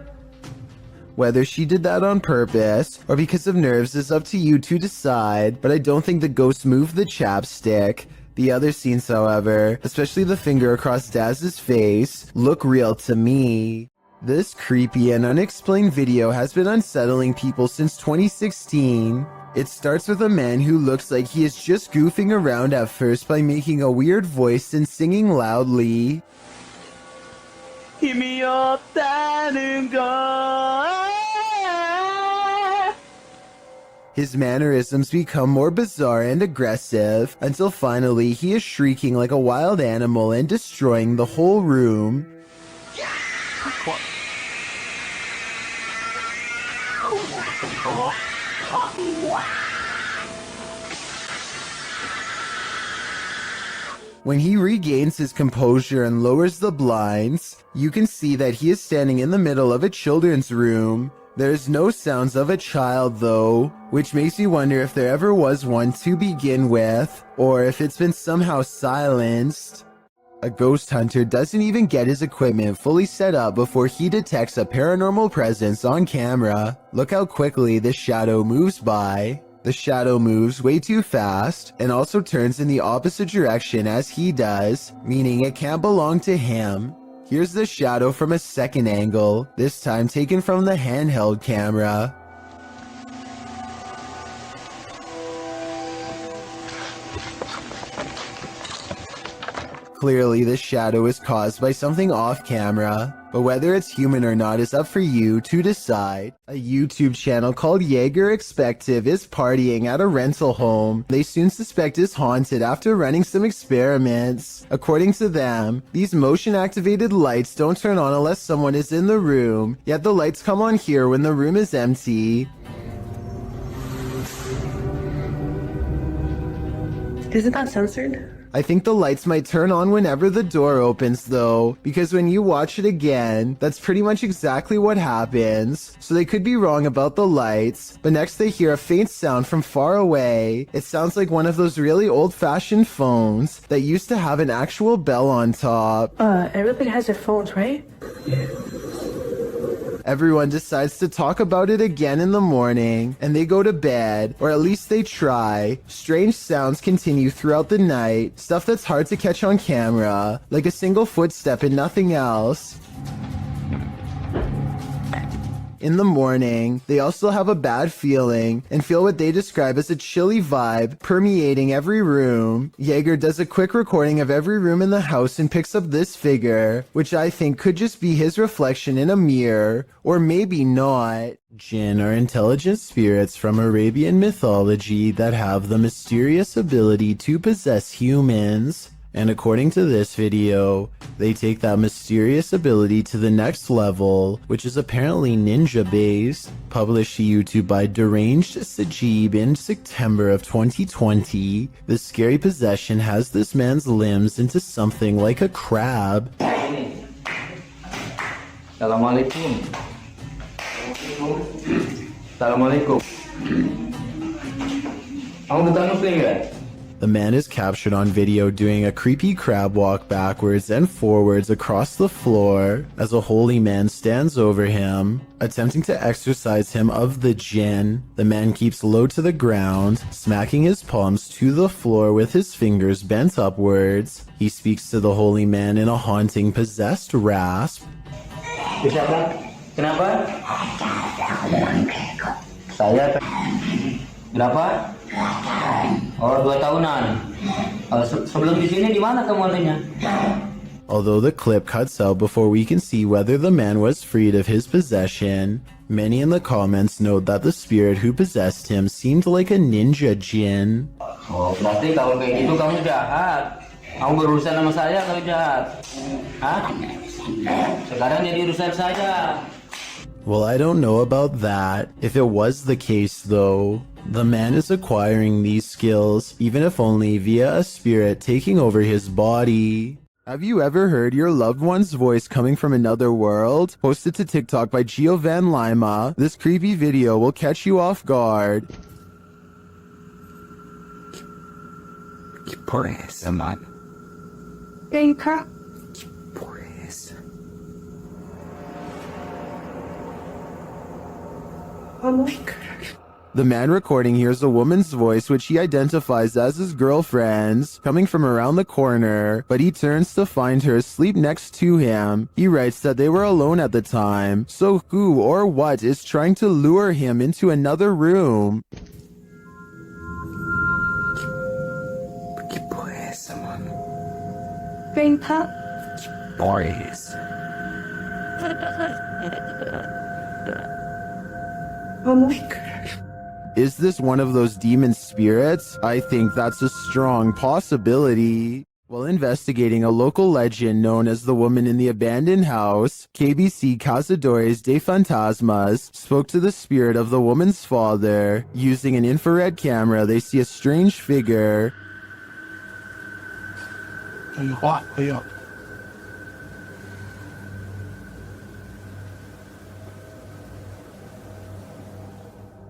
Speaker 1: Whether she did that on purpose or because of nerves is up to you to decide, but I don't think the ghost moved the chapstick. The other scenes, however, especially the finger across Daz's face, look real to me. This creepy and unexplained video has been unsettling people since 2016. It starts with a man who looks like he is just goofing around at first by making a weird voice and singing loudly.
Speaker 2: 힘이 없다는 걸.
Speaker 1: His mannerisms become more bizarre and aggressive until finally he is shrieking like a wild animal and destroying the whole room. When he regains his composure and lowers the blinds, you can see that he is standing in the middle of a children's room. There's no sounds of a child though, which makes me wonder if there ever was one to begin with, or if it's been somehow silenced. A ghost hunter doesn't even get his equipment fully set up before he detects a paranormal presence on camera. Look how quickly this shadow moves by. The shadow moves way too fast and also turns in the opposite direction as he does, meaning it can't belong to him. Here's the shadow from a second angle, this time taken from the handheld camera. Clearly, this shadow is caused by something off camera, but whether it's human or not is up for you to decide. A YouTube channel called Jaeger Expective is partying at a rental home. They soon suspect is haunted after running some experiments. According to them, these motion-activated lights don't turn on unless someone is in the room, yet the lights come on here when the room is empty.
Speaker 4: Isn't that censored?
Speaker 1: I think the lights might turn on whenever the door opens though, because when you watch it again, that's pretty much exactly what happens. So they could be wrong about the lights, but next they hear a faint sound from far away. It sounds like one of those really old-fashioned phones that used to have an actual bell on top.
Speaker 4: Everybody has their phones, right?
Speaker 1: Everyone decides to talk about it again in the morning, and they go to bed, or at least they try. Strange sounds continue throughout the night, stuff that's hard to catch on camera, like a single footstep and nothing else. In the morning, they also have a bad feeling and feel what they describe as a chilly vibe permeating every room. Jaeger does a quick recording of every room in the house and picks up this figure, which I think could just be his reflection in a mirror, or maybe not. Jinn are intelligent spirits from Arabian mythology that have the mysterious ability to possess humans. And according to this video, they take that mysterious ability to the next level, which is apparently ninja based. Published to YouTube by Deranged Sajib in September of 2020, the scary possession has this man's limbs into something like a crab.
Speaker 6: Assalamualaikum. Assalamualaikum. Kamu betul Muslim kan?
Speaker 1: The man is captured on video doing a creepy crab walk backwards and forwards across the floor as a holy man stands over him, attempting to exorcise him of the jinn. The man keeps low to the ground, smacking his palms to the floor with his fingers bent upwards. He speaks to the holy man in a haunting, possessed rasp.
Speaker 6: Kenapa? Saya. Berapa? Oh, 2 tahunan. Sebelum di sini di mana kamu adanya?
Speaker 1: Although the clip cuts out before we can see whether the man was freed of his possession, many in the comments note that the spirit who possessed him seemed like a ninja jinn.
Speaker 6: Oh, berarti kalau kayak gitu kamu jahat. Kamu berurusan sama saya kalau jahat. Hah? Sekarang jadi urusan saya.
Speaker 1: Well, I don't know about that. If it was the case though, the man is acquiring these skills, even if only via a spirit taking over his body. Have you ever heard your loved one's voice coming from another world? Posted to TikTok by Gio Van Lima, this creepy video will catch you off guard.
Speaker 9: Por eso, man.
Speaker 3: Baker.
Speaker 9: Por eso.
Speaker 3: Oh my God.
Speaker 1: The man recording hears a woman's voice which he identifies as his girlfriend's, coming from around the corner, but he turns to find her asleep next to him. He writes that they were alone at the time, so who or what is trying to lure him into another room?
Speaker 9: ¿Qué por eso, man?
Speaker 3: Baker.
Speaker 9: Por eso.
Speaker 3: Oh my God.
Speaker 1: Is this one of those demon spirits? I think that's a strong possibility. While investigating a local legend known as the woman in the abandoned house, KBC Cazadores de Fantasmas spoke to the spirit of the woman's father. Using an infrared camera, they see a strange figure.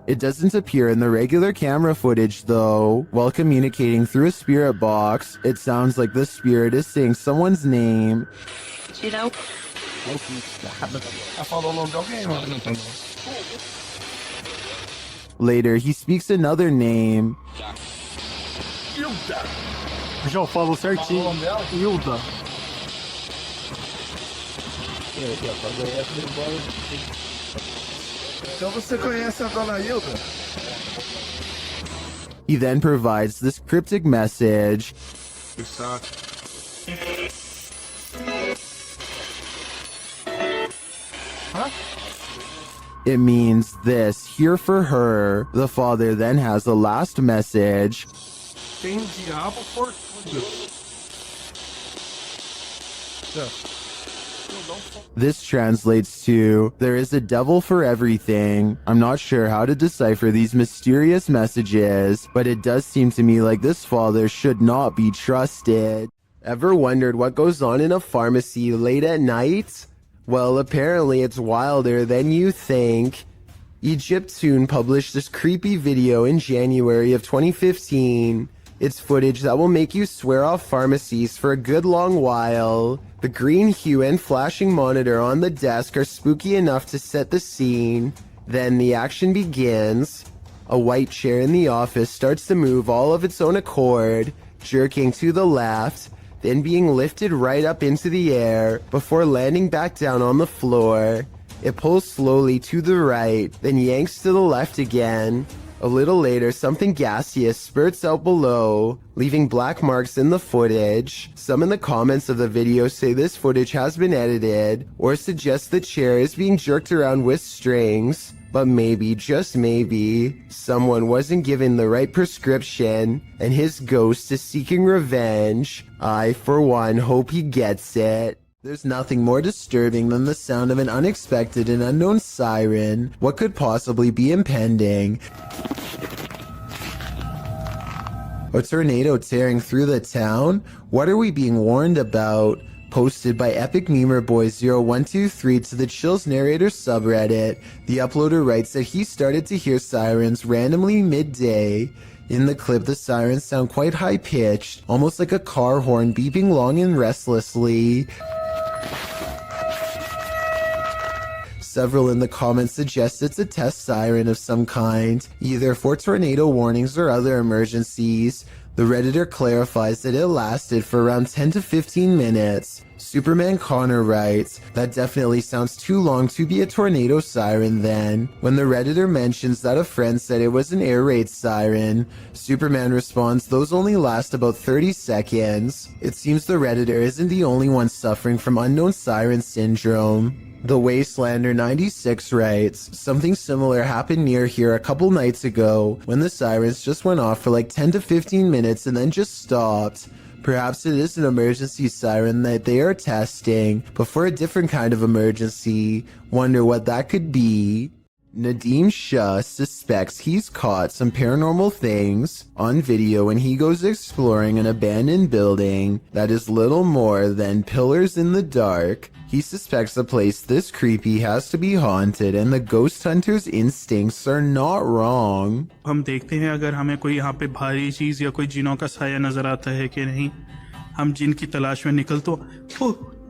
Speaker 1: It doesn't appear in the regular camera footage though. While communicating through a spirit box, it sounds like the spirit is saying someone's name.
Speaker 7: You know?
Speaker 1: Later, he speaks another name.
Speaker 5: Já falo certinho. Hilda. Então você conhece a dona Hilda?
Speaker 1: He then provides this cryptic message. It means this, here for her. The father then has the last message.
Speaker 5: Tem diabo por tudo.
Speaker 1: This translates to, there is a devil for everything. I'm not sure how to decipher these mysterious messages, but it does seem to me like this father should not be trusted. Ever wondered what goes on in a pharmacy late at night? Well, apparently it's wilder than you think. Egyptune published this creepy video in January of 2015. It's footage that will make you swear off pharmacies for a good long while. The green hue and flashing monitor on the desk are spooky enough to set the scene. Then the action begins. A white chair in the office starts to move all of its own accord, jerking to the left, then being lifted right up into the air before landing back down on the floor. It pulls slowly to the right, then yanks to the left again. A little later, something gaseous spurts out below, leaving black marks in the footage. Some in the comments of the video say this footage has been edited, or suggest the chair is being jerked around with strings. But maybe, just maybe, someone wasn't given the right prescription, and his ghost is seeking revenge. I, for one, hope he gets it. There's nothing more disturbing than the sound of an unexpected and unknown siren. What could possibly be impending? A tornado tearing through the town? What are we being warned about? Posted by Epic Memer Boy 0123 to the Chills Narrator subreddit, the uploader writes that he started to hear sirens randomly midday. In the clip, the sirens sound quite high-pitched, almost like a car horn beeping long and restlessly. Several in the comments suggest it's a test siren of some kind, either for tornado warnings or other emergencies. The Redditor clarifies that it lasted for around 10 to 15 minutes. Superman Connor writes, that definitely sounds too long to be a tornado siren then. When the Redditor mentions that a friend said it was an air raid siren, Superman responds those only last about 30 seconds. It seems the Redditor isn't the only one suffering from unknown siren syndrome. The Wastelander 96 writes, something similar happened near here a couple nights ago when the sirens just went off for like 10 to 15 minutes and then just stopped. Perhaps it is an emergency siren that they are testing, but for a different kind of emergency. Wonder what that could be. Nadeem Shah suspects he's caught some paranormal things on video when he goes exploring an abandoned building that is little more than pillars in the dark. He suspects a place this creepy has to be haunted, and the ghost hunter's instincts are not wrong.
Speaker 10: हम देखते हैं अगर हमें कोई यहाँ पे भारी चीज या कोई जिनों का साया नजर आता है कि नहीं। हम जिन की तलाश में निकल तो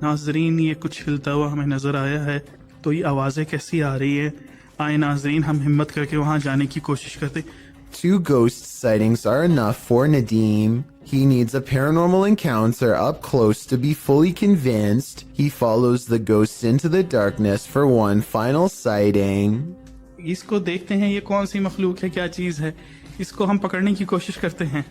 Speaker 10: नाजरीन ये कुछ हिलता हुआ हमें नजर आया है, तो ये आवाजें कैसी आ रही है। आए नाजरीन हम हिम्मत करके वहां जाने की कोशिश करते।
Speaker 1: Two ghost sightings are enough for Nadeem. He needs a paranormal encounter up close to be fully convinced. He follows the ghosts into the darkness for one final sighting.
Speaker 10: इसको देखते हैं ये कौन सी मखलूक है, क्या चीज है। इसको हम पकड़ने की कोशिश करते हैं।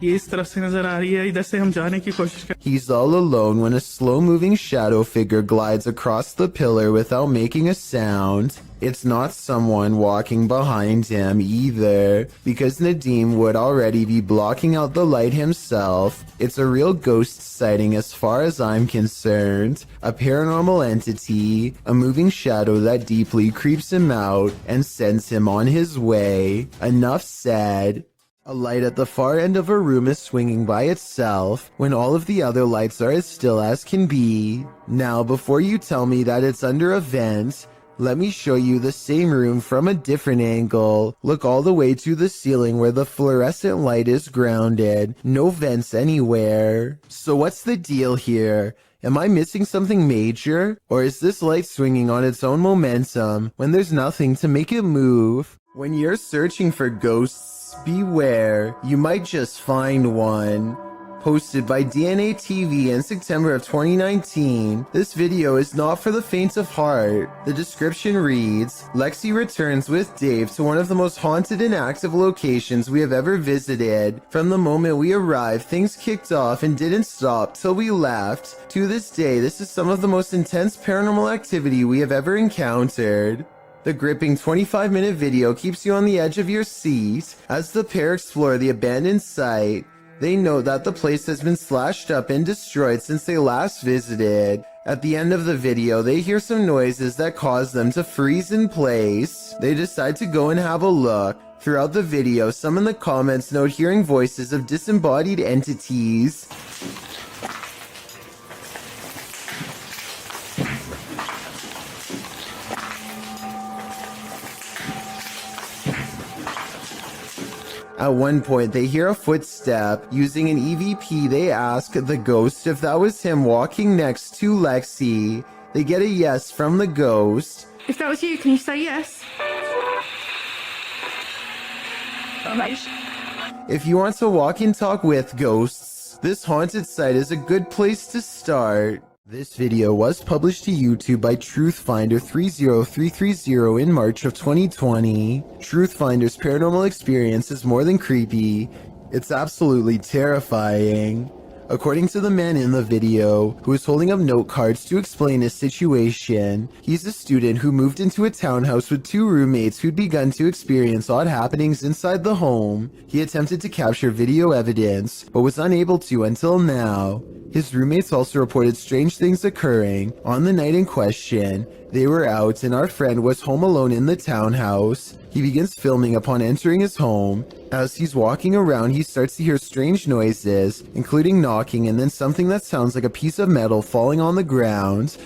Speaker 10: ये इस तरफ से नजर आ रही है, इधर से हम जाने की कोशिश करते हैं।
Speaker 1: He's all alone when a slow-moving shadow figure glides across the pillar without making a sound. It's not someone walking behind him either, because Nadeem would already be blocking out the light himself. It's a real ghost sighting as far as I'm concerned. A paranormal entity, a moving shadow that deeply creeps him out and sends him on his way. Enough said. A light at the far end of a room is swinging by itself when all of the other lights are as still as can be. Now, before you tell me that it's under a vent, let me show you the same room from a different angle. Look all the way to the ceiling where the fluorescent light is grounded. No vents anywhere. So what's the deal here? Am I missing something major? Or is this light swinging on its own momentum when there's nothing to make it move? When you're searching for ghosts, beware, you might just find one. Posted by DNA TV in September of 2019, this video is not for the faint of heart. The description reads, Lexi returns with Dave to one of the most haunted and active locations we have ever visited. From the moment we arrived, things kicked off and didn't stop till we left. To this day, this is some of the most intense paranormal activity we have ever encountered. The gripping 25-minute video keeps you on the edge of your seat as the pair explore the abandoned site. They note that the place has been slashed up and destroyed since they last visited. At the end of the video, they hear some noises that cause them to freeze in place. They decide to go and have a look. Throughout the video, some in the comments note hearing voices of disembodied entities. At one point, they hear a footstep. Using an EVP, they ask the ghost if that was him walking next to Lexi. They get a yes from the ghost.
Speaker 3: If that was you, can you say yes?
Speaker 1: If you want to walk and talk with ghosts, this haunted site is a good place to start. This video was published to YouTube by Truthfinder30330 in March of 2020. Truthfinder's paranormal experience is more than creepy. It's absolutely terrifying. According to the man in the video, who is holding up note cards to explain his situation, he's a student who moved into a townhouse with two roommates who'd begun to experience odd happenings inside the home. He attempted to capture video evidence, but was unable to until now. His roommates also reported strange things occurring. On the night in question, they were out and our friend was home alone in the townhouse. He begins filming upon entering his home. As he's walking around, he starts to hear strange noises, including knocking and then something that sounds like a piece of metal falling on the ground.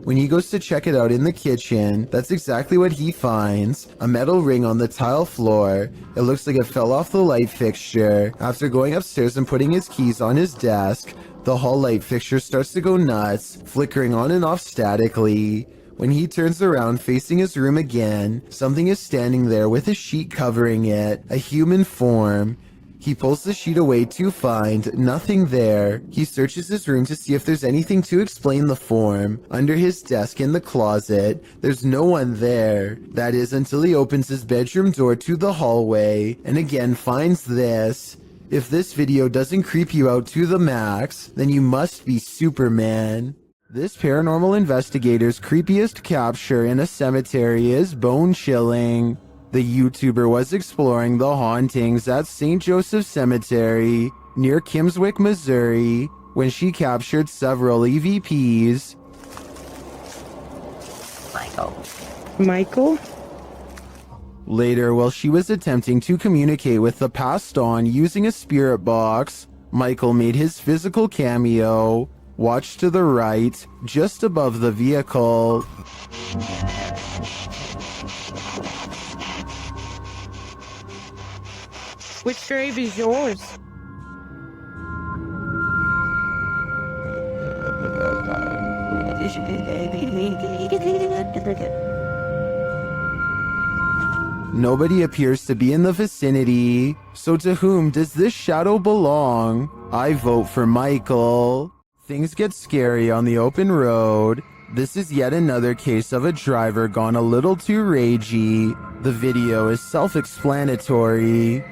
Speaker 1: When he goes to check it out in the kitchen, that's exactly what he finds. A metal ring on the tile floor. It looks like it fell off the light fixture. After going upstairs and putting his keys on his desk, the hall light fixture starts to go nuts, flickering on and off statically. When he turns around facing his room again, something is standing there with a sheet covering it, a human form. He pulls the sheet away to find nothing there. He searches his room to see if there's anything to explain the form. Under his desk in the closet, there's no one there. That is until he opens his bedroom door to the hallway and again finds this. If this video doesn't creep you out to the max, then you must be Superman. This paranormal investigator's creepiest capture in a cemetery is bone-chilling. The YouTuber was exploring the hauntings at St. Joseph Cemetery near Kimswick, Missouri, when she captured several EVPs.
Speaker 7: Michael?
Speaker 1: Later, while she was attempting to communicate with the passed on using a spirit box, Michael made his physical cameo. Watch to the right, just above the vehicle.
Speaker 7: Which grave is yours?
Speaker 1: Nobody appears to be in the vicinity, so to whom does this shadow belong? I vote for Michael. Things get scary on the open road. This is yet another case of a driver gone a little too ragey. The video is self-explanatory.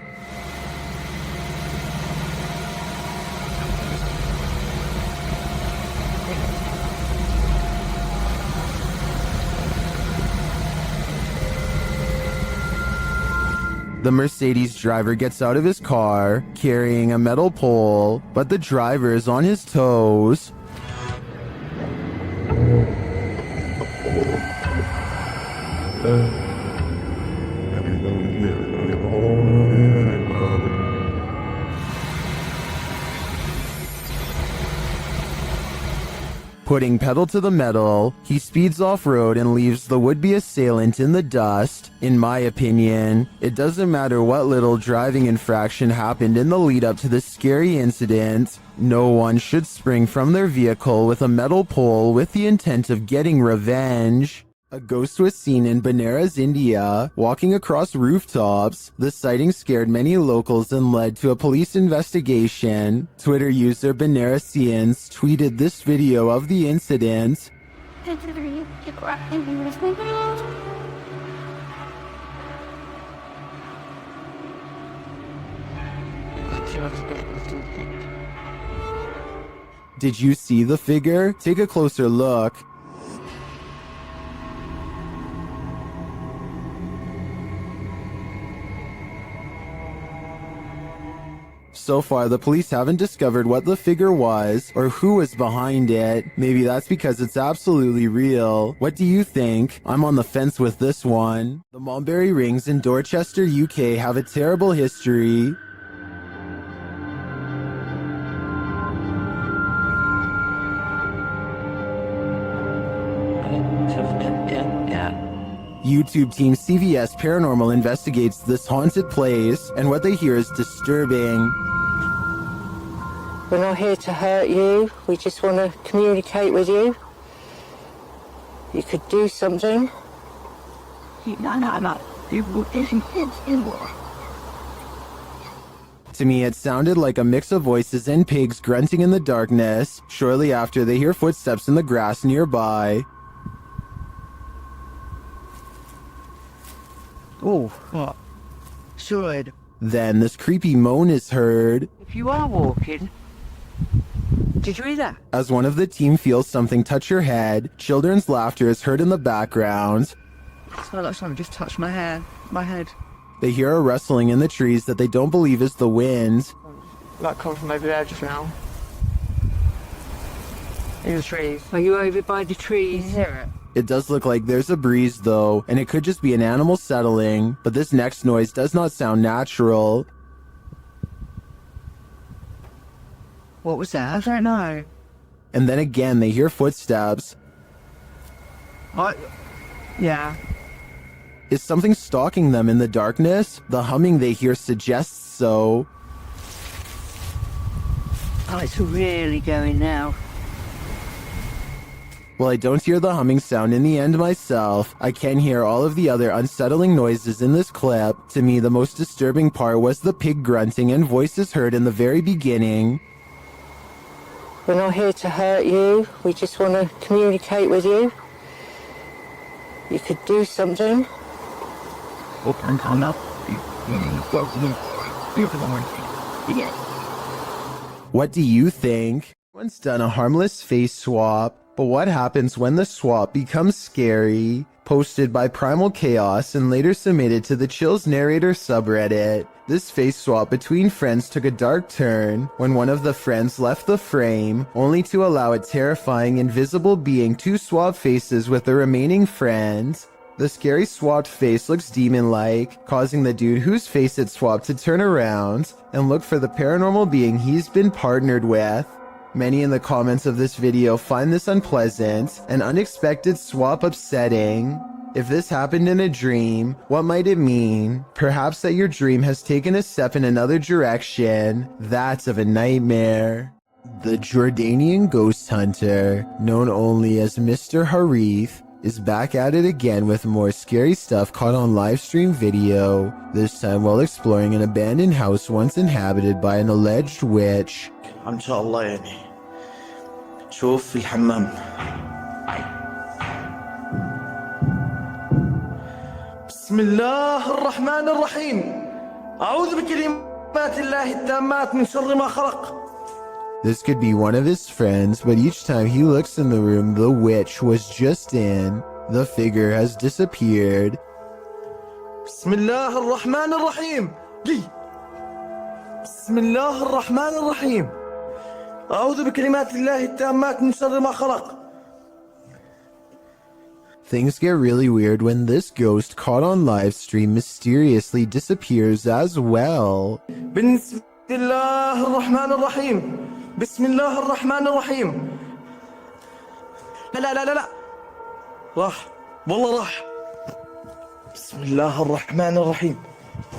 Speaker 1: The Mercedes driver gets out of his car, carrying a metal pole, but the driver is on his toes. Putting pedal to the metal, he speeds off-road and leaves the would-be assailant in the dust. In my opinion, it doesn't matter what little driving infraction happened in the lead-up to this scary incident. No one should spring from their vehicle with a metal pole with the intent of getting revenge. A ghost was seen in Benares, India, walking across rooftops. The sighting scared many locals and led to a police investigation. Twitter user Benaresians tweeted this video of the incident. Did you see the figure? Take a closer look. So far, the police haven't discovered what the figure was or who was behind it. Maybe that's because it's absolutely real. What do you think? I'm on the fence with this one. The Mulberry Rings in Dorchester, UK have a terrible history. YouTube team CVS Paranormal investigates this haunted place, and what they hear is disturbing.
Speaker 7: We're not here to hurt you. We just want to communicate with you. You could do something.
Speaker 1: To me, it sounded like a mix of voices and pigs grunting in the darkness. Shortly after, they hear footsteps in the grass nearby.
Speaker 7: Oh, what? Should.
Speaker 1: Then this creepy moan is heard.
Speaker 7: If you are walking, did you hear that?
Speaker 1: As one of the team feels something touch your head, children's laughter is heard in the background.
Speaker 7: It's not like someone just touched my head.
Speaker 1: They hear a rustling in the trees that they don't believe is the wind.
Speaker 7: Like come from over there just now. In the trees. Are you over by the trees? You hear it?
Speaker 1: It does look like there's a breeze though, and it could just be an animal settling, but this next noise does not sound natural.
Speaker 7: What was that? I don't know.
Speaker 1: And then again, they hear footsteps.
Speaker 7: What? Yeah.
Speaker 1: Is something stalking them in the darkness? The humming they hear suggests so.
Speaker 7: Oh, it's really going now.
Speaker 1: While I don't hear the humming sound in the end myself, I can hear all of the other unsettling noises in this clip. To me, the most disturbing part was the pig grunting and voices heard in the very beginning.
Speaker 7: We're not here to hurt you. We just want to communicate with you. You could do something.
Speaker 1: What do you think? Once done a harmless face swap, but what happens when the swap becomes scary? Posted by Primal Chaos and later submitted to the Chills Narrator subreddit. This face swap between friends took a dark turn when one of the friends left the frame, only to allow a terrifying invisible being to swap faces with the remaining friend. The scary swapped face looks demon-like, causing the dude whose face it swapped to turn around and look for the paranormal being he's been partnered with. Many in the comments of this video find this unpleasant and unexpected swap upsetting. If this happened in a dream, what might it mean? Perhaps that your dream has taken a step in another direction. That's of a nightmare. The Jordanian ghost hunter, known only as Mr. Harith, is back at it again with more scary stuff caught on livestream video, this time while exploring an abandoned house once inhabited by an alleged witch.
Speaker 11: ان شاء الله يعني شوف في الحمام. بسم الله الرحمن الرحيم أعوذ بكلمات الله التامات من شر ما خلق.
Speaker 1: This could be one of his friends, but each time he looks in the room the witch was just in, the figure has disappeared.
Speaker 11: بسم الله الرحمن الرحيم. بسم الله الرحمن الرحيم أعوذ بكلمات الله التامات من شر ما خلق.
Speaker 1: Things get really weird when this ghost caught on live stream mysteriously disappears as well.
Speaker 11: بسم الله الرحمن الرحيم. بسم الله الرحمن الرحيم لا لا لا لا لا راح والله راح. بسم الله الرحمن الرحيم.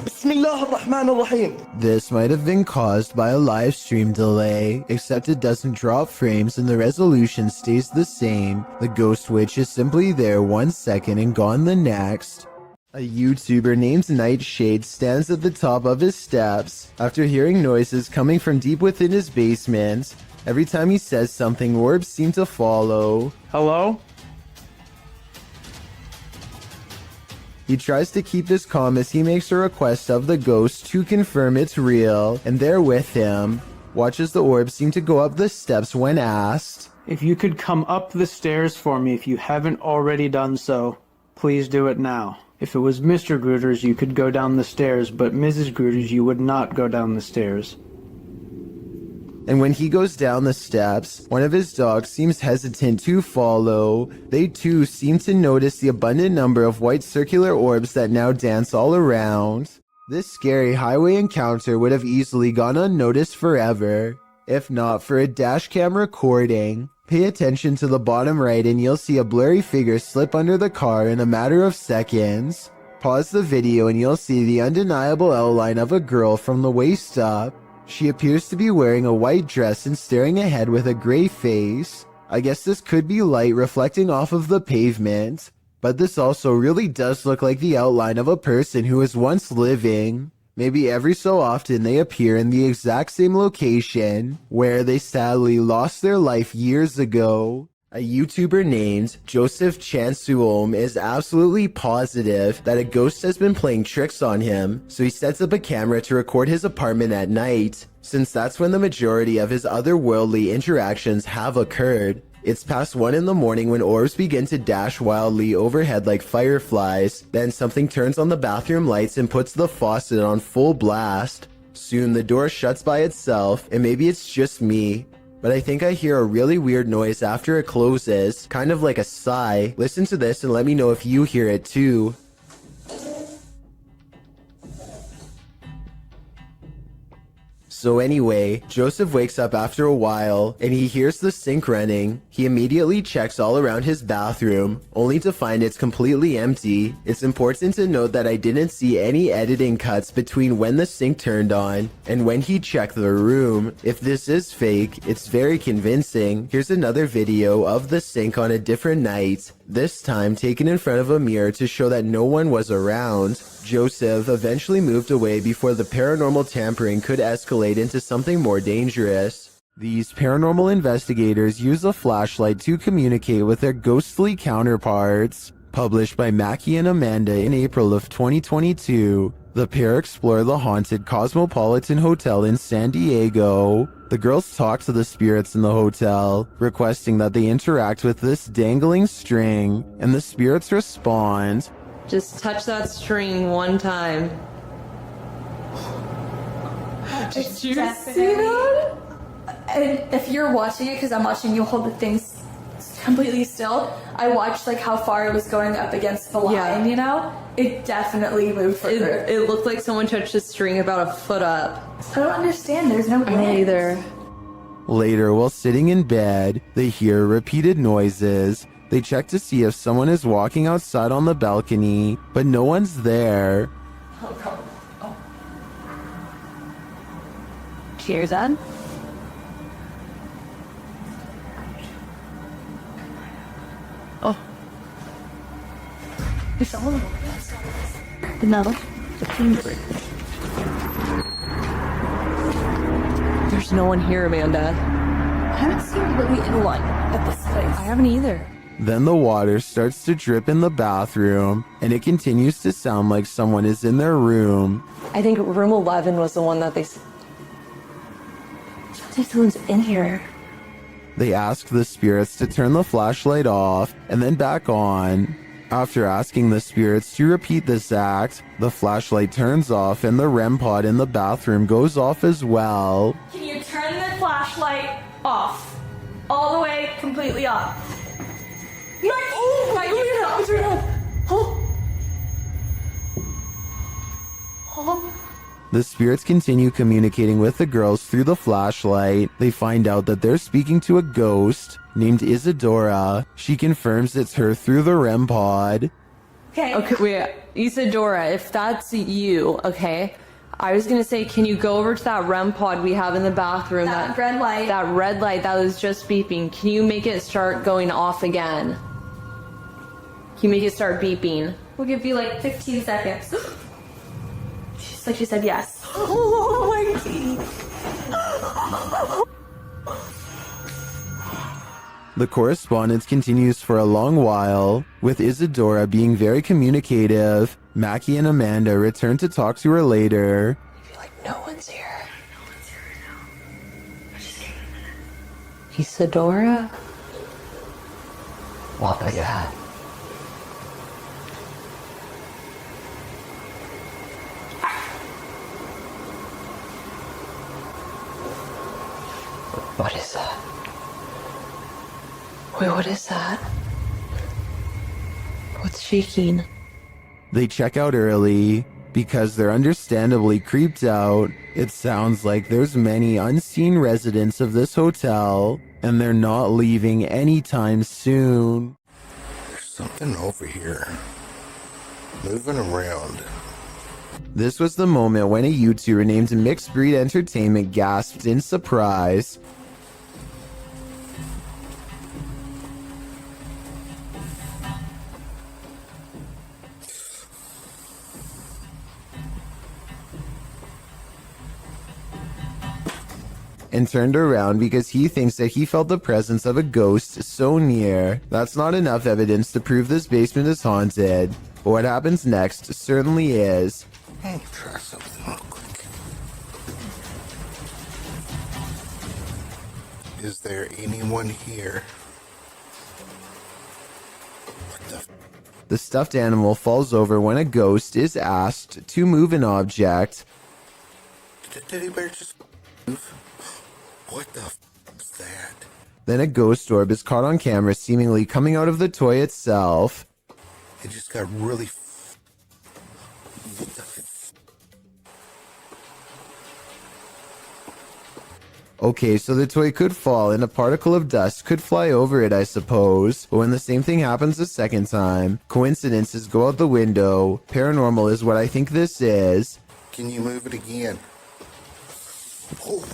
Speaker 11: بسم الله الرحمن الرحيم.
Speaker 1: This might have been caused by a live stream delay, except it doesn't drop frames and the resolution stays the same. The ghost witch is simply there 1 second and gone the next. A YouTuber named Nightshade stands at the top of his steps after hearing noises coming from deep within his basement. Every time he says something, orbs seem to follow.
Speaker 2: Hello?
Speaker 1: He tries to keep his calm as he makes a request of the ghost to confirm it's real, and they're with him. Watch as the orbs seem to go up the steps when asked.
Speaker 2: If you could come up the stairs for me if you haven't already done so, please do it now. If it was Mr. Grooters, you could go down the stairs, but Mrs. Grooters, you would not go down the stairs.
Speaker 1: And when he goes down the steps, one of his dogs seems hesitant to follow. They too seem to notice the abundant number of white circular orbs that now dance all around. This scary highway encounter would have easily gone unnoticed forever, if not for a dashcam recording. Pay attention to the bottom right and you'll see a blurry figure slip under the car in a matter of seconds. Pause the video and you'll see the undeniable outline of a girl from the waist up. She appears to be wearing a white dress and staring ahead with a gray face. I guess this could be light reflecting off of the pavement, but this also really does look like the outline of a person who was once living. Maybe every so often they appear in the exact same location where they sadly lost their life years ago. A YouTuber named Joseph Chansuom is absolutely positive that a ghost has been playing tricks on him, so he sets up a camera to record his apartment at night, since that's when the majority of his otherworldly interactions have occurred. It's past 1 in the morning when orbs begin to dash wildly overhead like fireflies. Then something turns on the bathroom lights and puts the faucet on full blast. Soon the door shuts by itself, and maybe it's just me, but I think I hear a really weird noise after it closes, kind of like a sigh. Listen to this and let me know if you hear it too. So anyway, Joseph wakes up after a while, and he hears the sink running. He immediately checks all around his bathroom, only to find it's completely empty. It's important to note that I didn't see any editing cuts between when the sink turned on and when he checked the room. If this is fake, it's very convincing. Here's another video of the sink on a different night, this time taken in front of a mirror to show that no one was around. Joseph eventually moved away before the paranormal tampering could escalate into something more dangerous. These paranormal investigators use a flashlight to communicate with their ghostly counterparts. Published by Mackie and Amanda in April of 2022, the pair explore the haunted Cosmopolitan Hotel in San Diego. The girls talk to the spirits in the hotel, requesting that they interact with this dangling string, and the spirits respond.
Speaker 12: Just touch that string one time.
Speaker 13: Did you see that? And if you're watching it, because I'm watching you hold the things completely still, I watched like how far it was going up against the line, you know? It definitely moved further.
Speaker 12: It looked like someone touched the string about a foot up.
Speaker 13: I don't understand, there's no way.
Speaker 12: Me either.
Speaker 1: Later, while sitting in bed, they hear repeated noises. They check to see if someone is walking outside on the balcony, but no one's there.
Speaker 13: Oh, God. Oh.
Speaker 12: Cheers, Ed.
Speaker 13: Oh. There's someone. No.
Speaker 12: There's no one here, Amanda.
Speaker 13: I haven't seen really anyone at this place.
Speaker 12: I haven't either.
Speaker 1: Then the water starts to drip in the bathroom, and it continues to sound like someone is in their room.
Speaker 12: I think room 11 was the one that they...
Speaker 13: Someone's in here.
Speaker 1: They ask the spirits to turn the flashlight off and then back on. After asking the spirits to repeat this act, the flashlight turns off and the REM pod in the bathroom goes off as well.
Speaker 13: Can you turn the flashlight off? All the way, completely off.
Speaker 1: The spirits continue communicating with the girls through the flashlight. They find out that they're speaking to a ghost named Isadora. She confirms it's her through the REM pod.
Speaker 12: Okay, wait. Isadora, if that's you, okay, I was gonna say, can you go over to that REM pod we have in the bathroom?
Speaker 13: That red light.
Speaker 12: That red light that was just beeping. Can you make it start going off again? Can you make it start beeping?
Speaker 13: We'll give you like 15 seconds. She said yes.
Speaker 12: Oh my God.
Speaker 1: The correspondence continues for a long while, with Isadora being very communicative. Mackie and Amanda return to talk to her later.
Speaker 12: I feel like no one's here. Isadora?
Speaker 9: What was that? What is that?
Speaker 12: Wait, what is that? What's shaking?
Speaker 1: They check out early because they're understandably creeped out. It sounds like there's many unseen residents of this hotel, and they're not leaving anytime soon.
Speaker 14: There's something over here, moving around.
Speaker 1: This was the moment when a YouTuber named Mixed Breed Entertainment gasped in surprise. And turned around because he thinks that he felt the presence of a ghost so near. That's not enough evidence to prove this basement is haunted, but what happens next certainly is.
Speaker 14: Let me try something real quick. Is there anyone here?
Speaker 1: The stuffed animal falls over when a ghost is asked to move an object.
Speaker 14: Did the teddy bear just move? What the is that?
Speaker 1: Then a ghost orb is caught on camera seemingly coming out of the toy itself.
Speaker 14: It just got really...
Speaker 1: Okay, so the toy could fall and a particle of dust could fly over it, I suppose. But when the same thing happens a second time, coincidences go out the window. Paranormal is what I think this is.
Speaker 14: Can you move it again? Oh.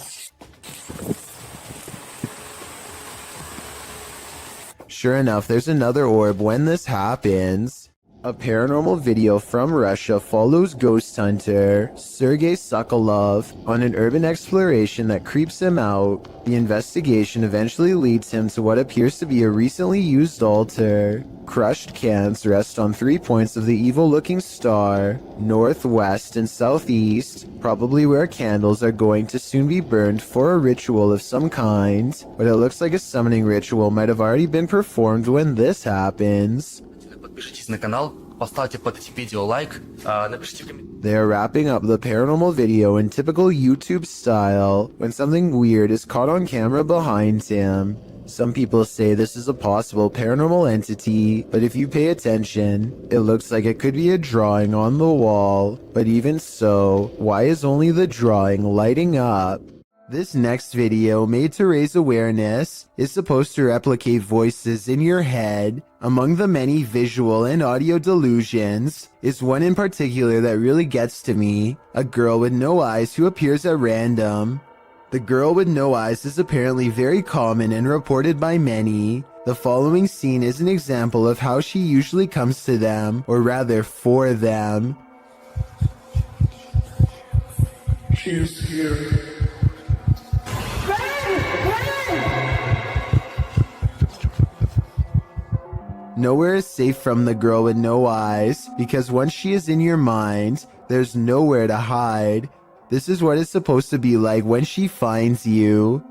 Speaker 1: Sure enough, there's another orb when this happens. A paranormal video from Russia follows ghost hunter Sergei Sokolov on an urban exploration that creeps him out. The investigation eventually leads him to what appears to be a recently used altar. Crushed cans rest on 3 points of the evil-looking star, northwest and southeast, probably where candles are going to soon be burned for a ritual of some kind. But it looks like a summoning ritual might have already been performed when this happens.
Speaker 11: Подпишитесь на канал, поставьте под этим видео лайк, напишите в комментариях.
Speaker 1: They are wrapping up the paranormal video in typical YouTube style when something weird is caught on camera behind him. Some people say this is a possible paranormal entity, but if you pay attention, it looks like it could be a drawing on the wall. But even so, why is only the drawing lighting up? This next video, made to raise awareness, is supposed to replicate voices in your head. Among the many visual and audio delusions is one in particular that really gets to me. A girl with no eyes who appears at random. The girl with no eyes is apparently very common and reported by many. The following scene is an example of how she usually comes to them, or rather for them.
Speaker 14: She is here.
Speaker 1: Nowhere is safe from the girl with no eyes, because once she is in your mind, there's nowhere to hide. This is what it's supposed to be like when she finds you.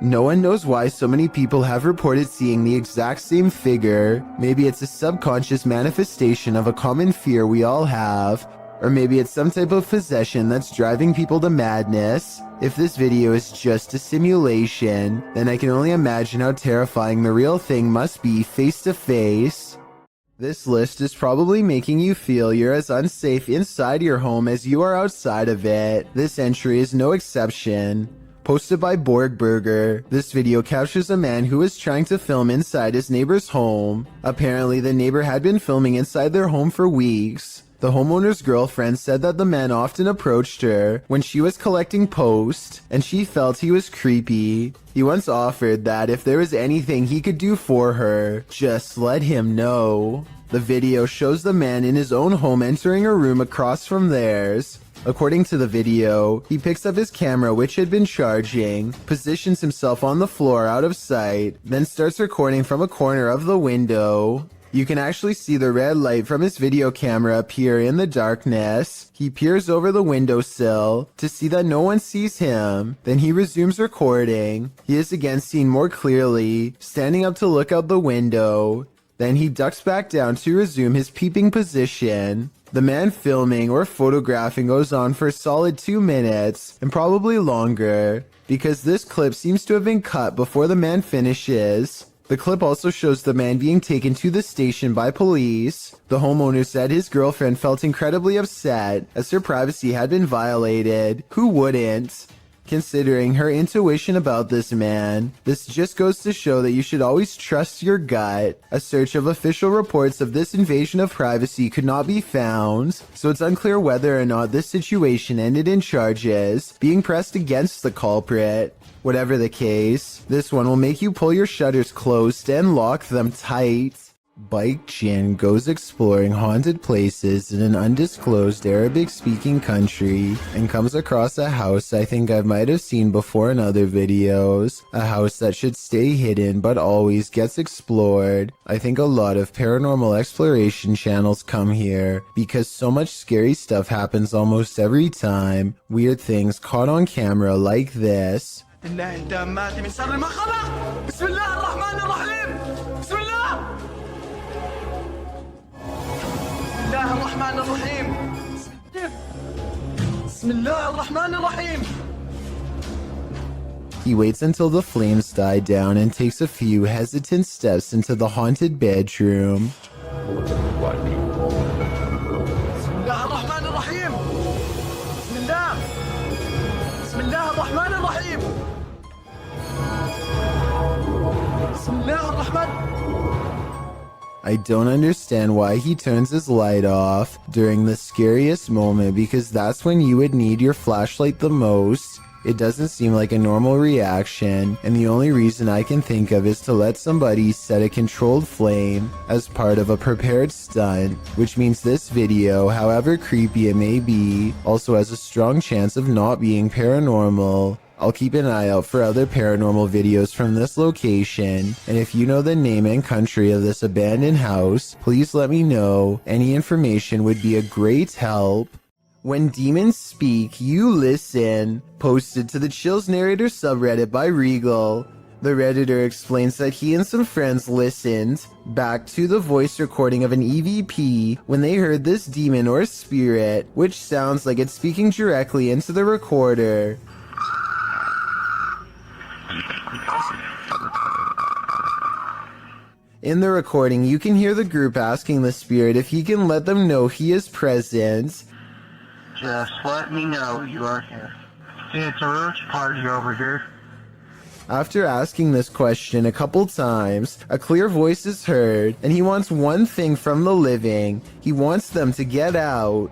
Speaker 1: No one knows why so many people have reported seeing the exact same figure. Maybe it's a subconscious manifestation of a common fear we all have. Or maybe it's some type of possession that's driving people to madness. If this video is just a simulation, then I can only imagine how terrifying the real thing must be face to face. This list is probably making you feel you're as unsafe inside your home as you are outside of it. This entry is no exception. Posted by Borgburger, this video captures a man who was trying to film inside his neighbor's home. Apparently, the neighbor had been filming inside their home for weeks. The homeowner's girlfriend said that the man often approached her when she was collecting post, and she felt he was creepy. He once offered that if there was anything he could do for her, just let him know. The video shows the man in his own home entering a room across from theirs. According to the video, he picks up his camera, which had been charging, positions himself on the floor out of sight, then starts recording from a corner of the window. You can actually see the red light from his video camera appear in the darkness. He peers over the windowsill to see that no one sees him. Then he resumes recording. He is again seen more clearly, standing up to look out the window. Then he ducks back down to resume his peeping position. The man filming or photographing goes on for a solid 2 minutes, and probably longer, because this clip seems to have been cut before the man finishes. The clip also shows the man being taken to the station by police. The homeowner said his girlfriend felt incredibly upset as her privacy had been violated. Who wouldn't? Considering her intuition about this man, this just goes to show that you should always trust your gut. A search of official reports of this invasion of privacy could not be found, so it's unclear whether or not this situation ended in charges being pressed against the culprit. Whatever the case, this one will make you pull your shutters closed and lock them tight. Bike Jin goes exploring haunted places in an undisclosed Arabic-speaking country and comes across a house I think I might have seen before in other videos. A house that should stay hidden but always gets explored. I think a lot of paranormal exploration channels come here because so much scary stuff happens almost every time. Weird things caught on camera like this. He waits until the flames die down and takes a few hesitant steps into the haunted bedroom. I don't understand why he turns his light off during the scariest moment, because that's when you would need your flashlight the most. It doesn't seem like a normal reaction, and the only reason I can think of is to let somebody set a controlled flame as part of a prepared stunt, which means this video, however creepy it may be, also has a strong chance of not being paranormal. I'll keep an eye out for other paranormal videos from this location, and if you know the name and country of this abandoned house, please let me know. Any information would be a great help. When demons speak, you listen. Posted to the Chills Narrator subreddit by Regal. The Redditor explains that he and some friends listened back to the voice recording of an EVP when they heard this demon or spirit, which sounds like it's speaking directly into the recorder. In the recording, you can hear the group asking the spirit if he can let them know he is present.
Speaker 15: Just let me know you are here. It's a roach party over here.
Speaker 1: After asking this question a couple times, a clear voice is heard, and he wants one thing from the living. He wants them to get out.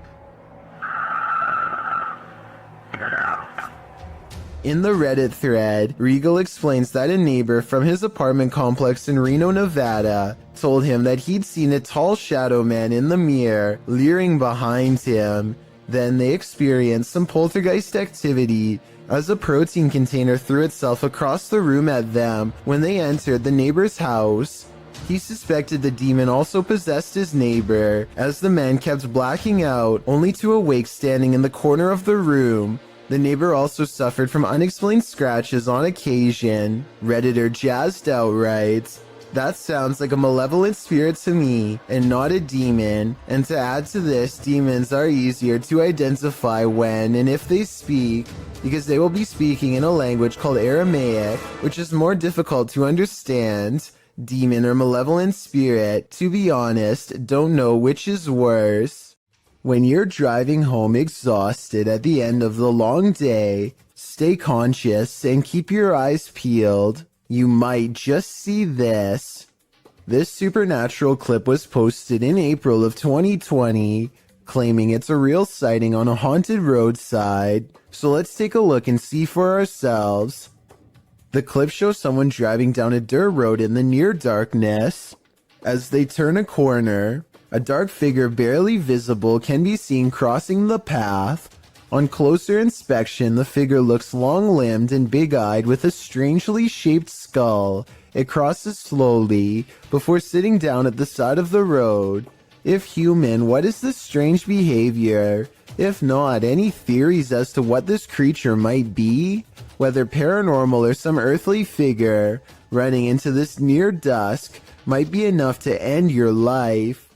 Speaker 1: In the Reddit thread, Regal explains that a neighbor from his apartment complex in Reno, Nevada, told him that he'd seen a tall shadow man in the mirror, leering behind him. Then they experienced some poltergeist activity as a protein container threw itself across the room at them when they entered the neighbor's house. He suspected the demon also possessed his neighbor, as the man kept blacking out, only to awake standing in the corner of the room. The neighbor also suffered from unexplained scratches on occasion. Redditor Jazzed Out writes, That sounds like a malevolent spirit to me and not a demon. And to add to this, demons are easier to identify when and if they speak, because they will be speaking in a language called Aramaic, which is more difficult to understand. Demon or malevolent spirit, to be honest, don't know which is worse. When you're driving home exhausted at the end of the long day, stay conscious and keep your eyes peeled. You might just see this. This supernatural clip was posted in April of 2020, claiming it's a real sighting on a haunted roadside. So let's take a look and see for ourselves. The clip shows someone driving down a dirt road in the near darkness. As they turn a corner, a dark figure barely visible can be seen crossing the path. On closer inspection, the figure looks long-limbed and big-eyed with a strangely shaped skull. It crosses slowly before sitting down at the side of the road. If human, what is this strange behavior? If not, any theories as to what this creature might be? Whether paranormal or some earthly figure running into this near dusk might be enough to end your life.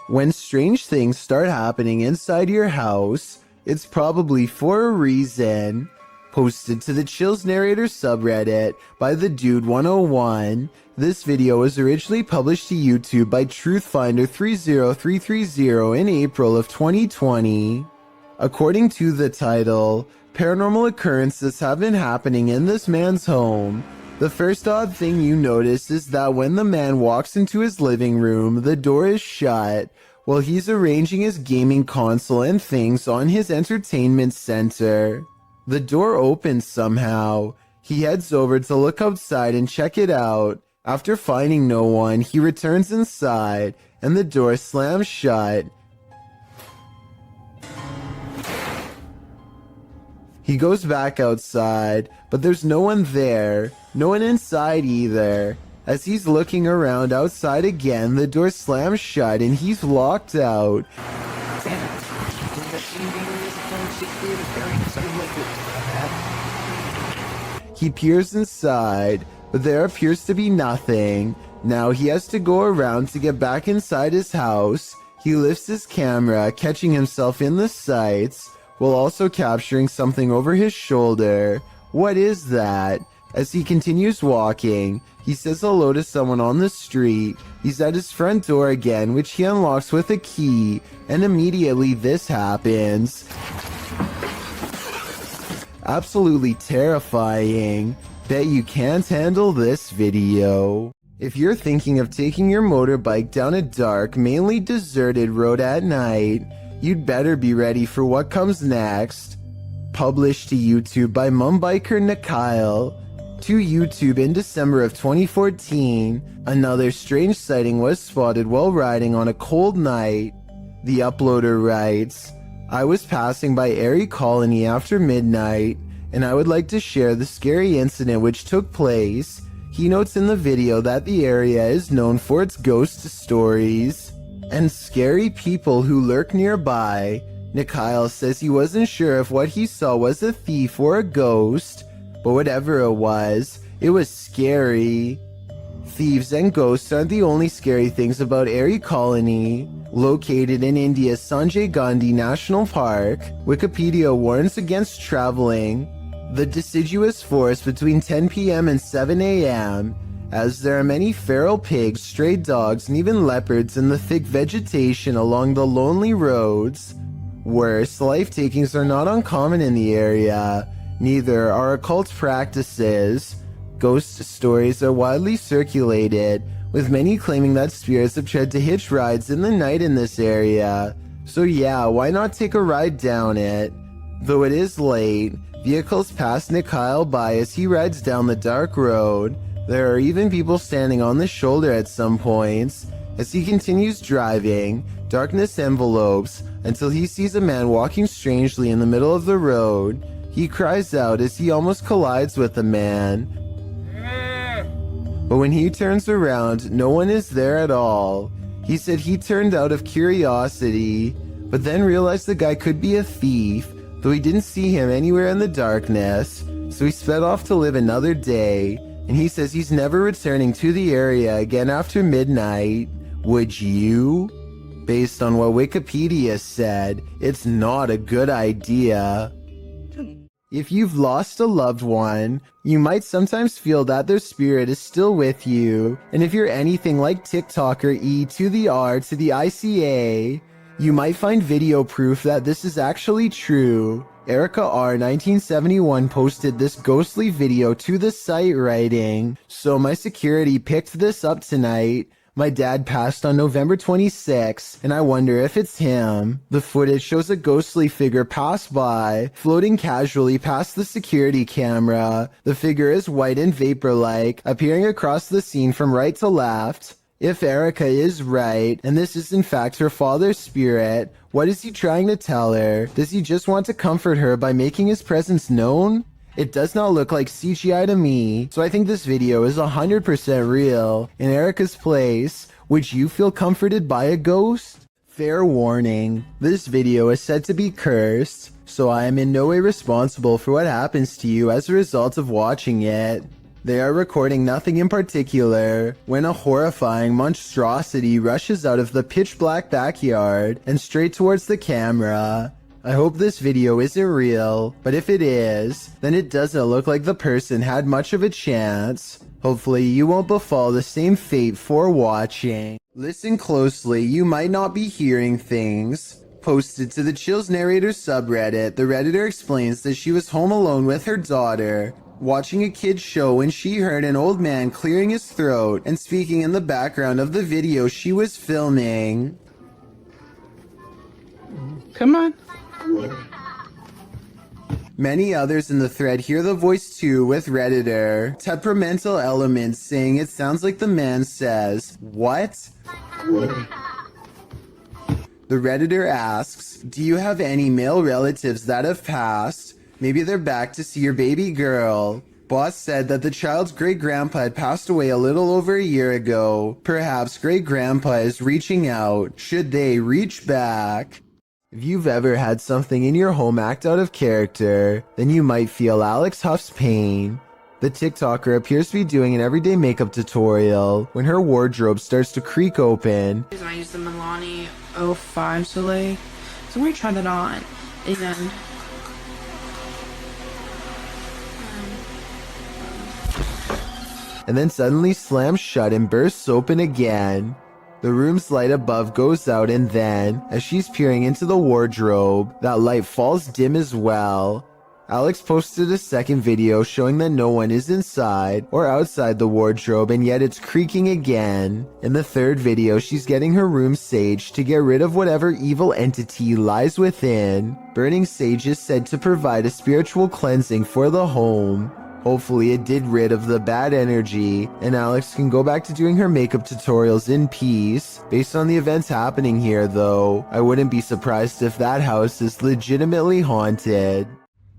Speaker 1: When strange things start happening inside your house, it's probably for a reason. Posted to the Chills Narrator subreddit by the Dude 101, this video was originally published to YouTube by Truthfinder30330 in April of 2020. According to the title, paranormal occurrences have been happening in this man's home. The first odd thing you notice is that when the man walks into his living room, the door is shut while he's arranging his gaming console and things on his entertainment center. The door opens somehow. He heads over to look outside and check it out. After finding no one, he returns inside and the door slams shut. He goes back outside, but there's no one there, no one inside either. As he's looking around outside again, the door slams shut and he's locked out. He peers inside, but there appears to be nothing. Now he has to go around to get back inside his house. He lifts his camera, catching himself in the sights, while also capturing something over his shoulder. What is that? As he continues walking, he says hello to someone on the street. He's at his front door again, which he unlocks with a key, and immediately this happens. Absolutely terrifying. Bet you can't handle this video. If you're thinking of taking your motorbike down a dark, mainly deserted road at night, you'd better be ready for what comes next. Published to YouTube by Mumbiker Nikyle. To YouTube in December of 2014, another strange sighting was spotted while riding on a cold night. The uploader writes, I was passing by Erie Colony after midnight, and I would like to share the scary incident which took place. He notes in the video that the area is known for its ghost stories and scary people who lurk nearby. Nikyle says he wasn't sure if what he saw was a thief or a ghost, but whatever it was scary. Thieves and ghosts aren't the only scary things about Erie Colony. Located in India's Sanjay Gandhi National Park, Wikipedia warns against traveling the deciduous forest between 10 p.m. and 7 a.m., as there are many feral pigs, stray dogs, and even leopards in the thick vegetation along the lonely roads. Worse, life takings are not uncommon in the area. Neither are occult practices. Ghost stories are widely circulated, with many claiming that spirits have tried to hitch rides in the night in this area. So yeah, why not take a ride down it? Though it is late, vehicles pass Nikyle by as he rides down the dark road. There are even people standing on the shoulder at some points. As he continues driving, darkness envelopes until he sees a man walking strangely in the middle of the road. He cries out as he almost collides with the man. But when he turns around, no one is there at all. He said he turned out of curiosity, but then realized the guy could be a thief, though he didn't see him anywhere in the darkness, so he sped off to live another day. and he says he's never returning to the area again after midnight. Would you? Based on what Wikipedia said, it's not a good idea. If you've lost a loved one, you might sometimes feel that their spirit is still with you. And if you're anything like TikToker E to the R to the ICA, you might find video proof that this is actually true. Erica R 1971 posted this ghostly video to the site writing, "So my security picked this up tonight. My dad passed on November 26, and I wonder if it's him." The footage shows a ghostly figure pass by, floating casually past the security camera. The figure is white and vapor-like, appearing across the scene from right to left. If Erica is right, and this is in fact her father's spirit, what is he trying to tell her? Does he just want to comfort her by making his presence known? It does not look like CGI to me, so I think this video is 100% real. In Erica's place, would you feel comforted by a ghost? Fair warning, this video is said to be cursed, so I am in no way responsible for what happens to you as a result of watching it. They are recording nothing in particular when a horrifying monstrosity rushes out of the pitch black backyard and straight towards the camera. I hope this video isn't real, but if it is, then it doesn't look like the person had much of a chance. Hopefully you won't befall the same fate for watching. Listen closely, you might not be hearing things. Posted to the Chills Narrator subreddit, the Redditor explains that she was home alone with her daughter, watching a kid's show when she heard an old man clearing his throat and speaking in the background of the video she was filming.
Speaker 16: Come on.
Speaker 1: Many others in the thread hear the voice too, with Redditor temperamental elements saying it sounds like the man says, "What?" The Redditor asks, "Do you have any male relatives that have passed? Maybe they're back to see your baby girl." Boss said that the child's great-grandpa had passed away a little over a year ago. Perhaps great-grandpa is reaching out. Should they reach back? If you've ever had something in your home act out of character, then you might feel Alex Huff's pain. The TikToker appears to be doing an everyday makeup tutorial when her wardrobe starts to creak open.
Speaker 3: I use the Milani 05 Soleil. So we're gonna try that on. And then
Speaker 1: and then suddenly slams shut and bursts open again. The room's light above goes out, and then, as she's peering into the wardrobe, that light falls dim as well. Alex posted a second video showing that no one is inside or outside the wardrobe, and yet it's creaking again. In the third video, she's getting her room saged to get rid of whatever evil entity lies within. Burning sage is said to provide a spiritual cleansing for the home. Hopefully it did rid of the bad energy, and Alex can go back to doing her makeup tutorials in peace. Based on the events happening here though, I wouldn't be surprised if that house is legitimately haunted.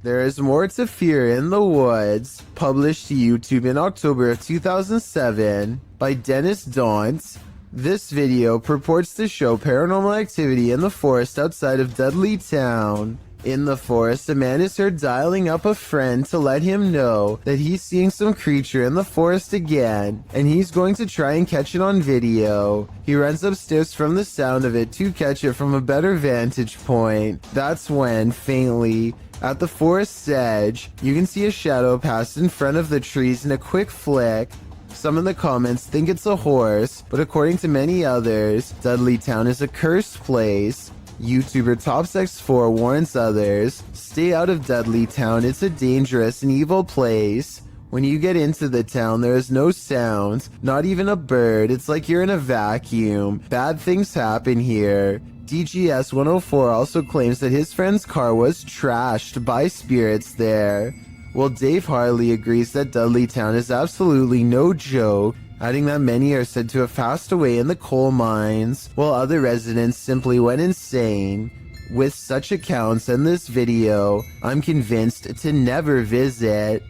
Speaker 1: There is more to fear in the woods, published to YouTube in October of 2007 by Dennis Daunt. This video purports to show paranormal activity in the forest outside of Dudley Town. In the forest, a man is heard dialing up a friend to let him know that he's seeing some creature in the forest again, and he's going to try and catch it on video. He runs upstairs from the sound of it to catch it from a better vantage point. That's when, faintly, at the forest's edge, you can see a shadow pass in front of the trees in a quick flick. Some in the comments think it's a horse, but according to many others, Dudley Town is a cursed place. YouTuber TopsX4 warns others, stay out of Dudley Town, it's a dangerous and evil place. When you get into the town, there is no sound, not even a bird, it's like you're in a vacuum. Bad things happen here. DGS 104 also claims that his friend's car was trashed by spirits there. Well, Dave Harley agrees that Dudley Town is absolutely no joke, adding that many are said to have passed away in the coal mines, while other residents simply went insane. With such accounts and this video, I'm convinced to never visit.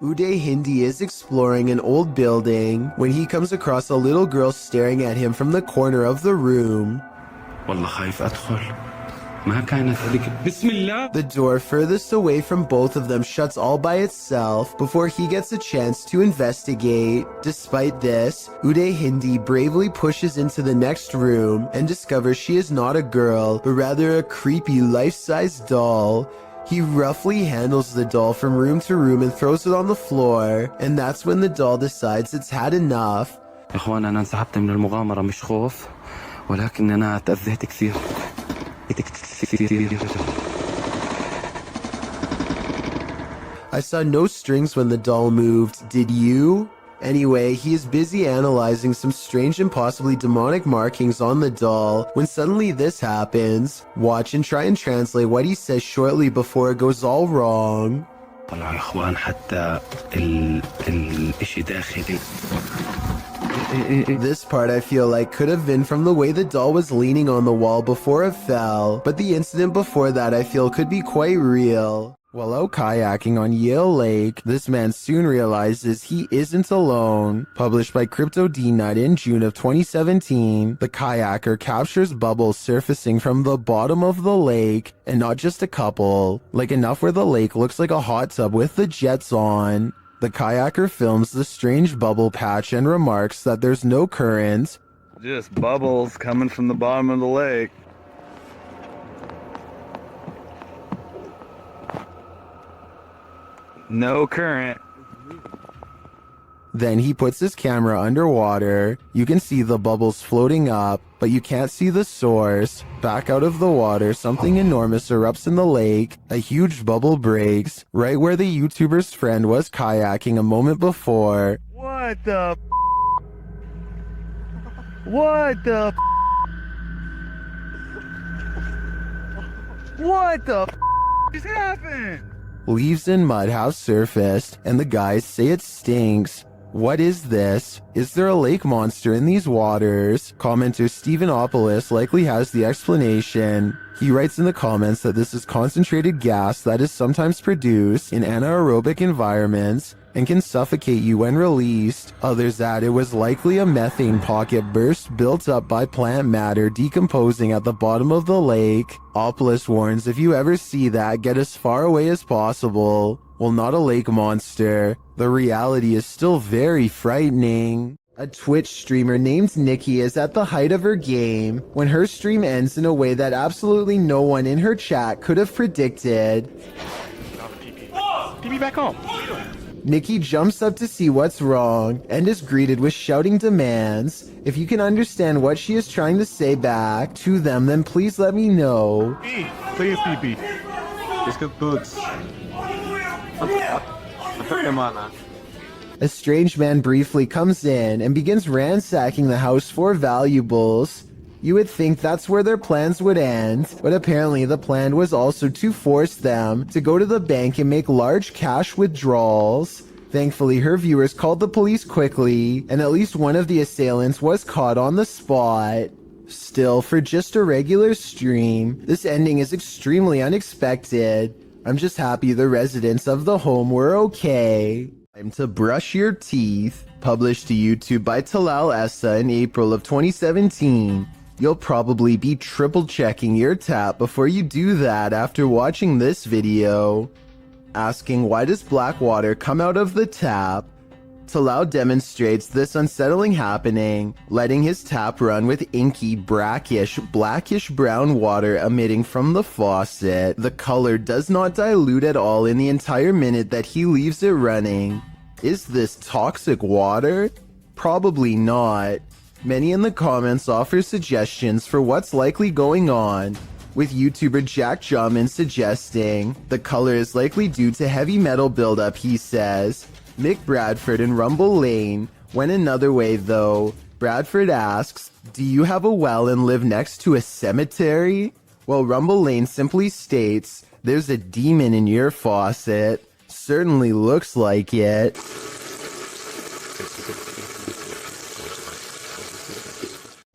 Speaker 1: Uday Hindi is exploring an old building when he comes across a little girl staring at him from the corner of the room.
Speaker 9: والله خايف أدخل
Speaker 1: The door furthest away from both of them shuts all by itself before he gets a chance to investigate. Despite this, Uday Hindi bravely pushes into the next room and discovers she is not a girl, but rather a creepy life-size doll. He roughly handles the doll from room to room and throws it on the floor, and that's when the doll decides it's had enough.
Speaker 9: إخوان أنا انسحبت من المغامرة مش خوف ولكن أنا تأذيت كثير.
Speaker 1: I saw no strings when the doll moved, did you? Anyway, he is busy analyzing some strange and possibly demonic markings on the doll when suddenly this happens. Watch and try and translate what he says shortly before it goes all wrong.
Speaker 9: طلعوا يا إخوان حتى الإشي داخلي.
Speaker 1: This part I feel like could have been from the way the doll was leaning on the wall before it fell, but the incident before that I feel could be quite real. While out kayaking on Yale Lake, this man soon realizes he isn't alone. Published by Crypto D-Nut in June of 2017, the kayaker captures bubbles surfacing from the bottom of the lake, and not just a couple, like enough where the lake looks like a hot tub with the jets on. The kayaker films the strange bubble patch and remarks that there's no current.
Speaker 5: Just bubbles coming from the bottom of the lake. No current.
Speaker 1: Then he puts his camera underwater. You can see the bubbles floating up, but you can't see the source. Back out of the water, something enormous erupts in the lake. A huge bubble breaks, right where the YouTuber's friend was kayaking a moment before.
Speaker 5: What the What the What the just happened?
Speaker 1: Leaves and mud have surfaced, and the guys say it stinks. What is this? Is there a lake monster in these waters? Commenter Stephenopoulos likely has the explanation. He writes in the comments that this is concentrated gas that is sometimes produced in anaerobic environments and can suffocate you when released. Others add it was likely a methane pocket burst built up by plant matter decomposing at the bottom of the lake. Opoulos warns if you ever see that, get as far away as possible. Well, not a lake monster. The reality is still very frightening. A Twitch streamer named Nikki is at the height of her game when her stream ends in a way that absolutely no one in her chat could have predicted.
Speaker 5: PP back home.
Speaker 1: Nikki jumps up to see what's wrong and is greeted with shouting demands. If you can understand what she is trying to say back to them, then please let me know.
Speaker 5: Please, PP. Let's get goods.
Speaker 1: A strange man briefly comes in and begins ransacking the house for valuables. You would think that's where their plans would end, but apparently the plan was also to force them to go to the bank and make large cash withdrawals. Thankfully, her viewers called the police quickly, and at least one of the assailants was caught on the spot. Still, for just a regular stream, this ending is extremely unexpected. I'm just happy the residents of the home were okay. Time to brush your teeth. Published to YouTube by Talal Essa in April of 2017. You'll probably be triple checking your tap before you do that after watching this video. Asking why does black water come out of the tap? Talal demonstrates this unsettling happening, letting his tap run with inky, brackish, blackish brown water emitting from the faucet. The color does not dilute at all in the entire minute that he leaves it running. Is this toxic water? Probably not. Many in the comments offer suggestions for what's likely going on, with YouTuber Jack Jumpman suggesting the color is likely due to heavy metal buildup, he says. Mick Bradford and Rumble Lane went another way though. Bradford asks, do you have a well and live next to a cemetery? Well, Rumble Lane simply states, there's a demon in your faucet. Certainly looks like it.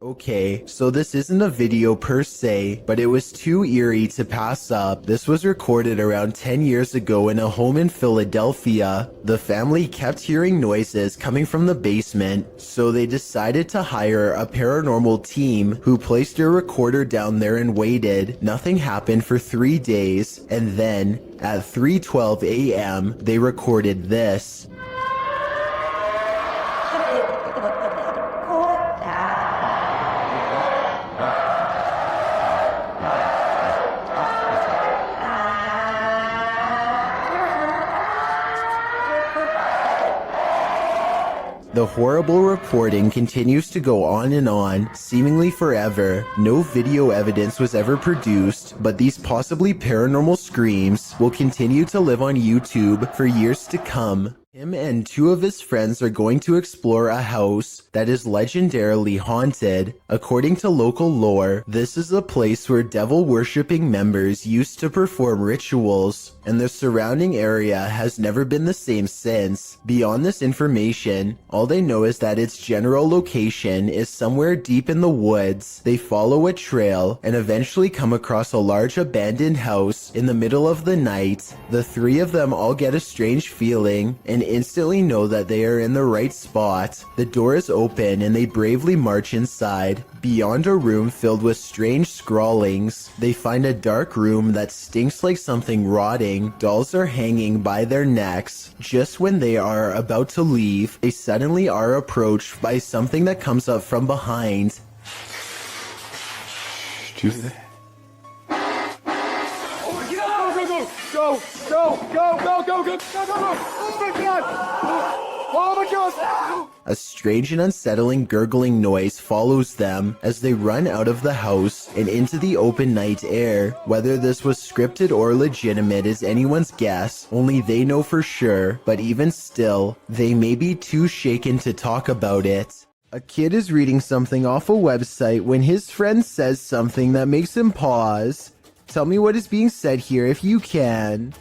Speaker 1: Okay, so this isn't a video per se, but it was too eerie to pass up. This was recorded around 10 years ago in a home in Philadelphia. The family kept hearing noises coming from the basement, so they decided to hire a paranormal team who placed a recorder down there and waited. Nothing happened for 3 days, and then at 3:12 a.m., they recorded this. The horrible recording continues to go on and on, seemingly forever. No video evidence was ever produced, but these possibly paranormal screams will continue to live on YouTube for years to come. Him and 2 of his friends are going to explore a house that is legendarily haunted. According to local lore, this is a place where devil-worshipping members used to perform rituals, and the surrounding area has never been the same since. Beyond this information, all they know is that its general location is somewhere deep in the woods. They follow a trail and eventually come across a large abandoned house in the middle of the night. The 3 of them all get a strange feeling and instantly know that they are in the right spot. The door is open and they bravely march inside. Beyond a room filled with strange scrawlings, they find a dark room that stinks like something rotting. Dolls are hanging by their necks. Just when they are about to leave, they suddenly are approached by something that comes up from behind.
Speaker 14: Do that.
Speaker 16: Go! Oh my god! Oh my god!
Speaker 1: A strange and unsettling gurgling noise follows them as they run out of the house and into the open night air. Whether this was scripted or legitimate is anyone's guess, only they know for sure, but even still, they may be too shaken to talk about it. A kid is reading something off a website when his friend says something that makes him pause. Tell me what is being said here if you can.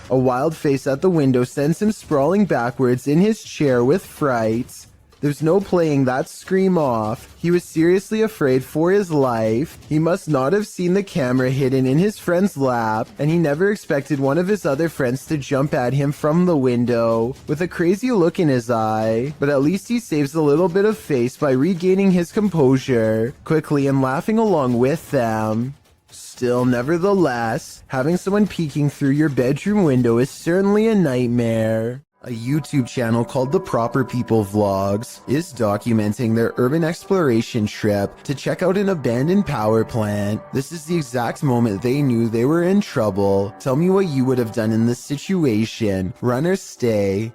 Speaker 1: A wild face at the window sends him sprawling backwards in his chair with fright. There's no playing that scream off. He was seriously afraid for his life. He must not have seen the camera hidden in his friend's lap, and he never expected one of his other friends to jump at him from the window with a crazy look in his eye. But at least he saves a little bit of face by regaining his composure quickly and laughing along with them. Still, nevertheless, having someone peeking through your bedroom window is certainly a nightmare. A YouTube channel called The Proper People Vlogs is documenting their urban exploration trip to check out an abandoned power plant. This is the exact moment they knew they were in trouble. Tell me what you would have done in this situation. Run or stay.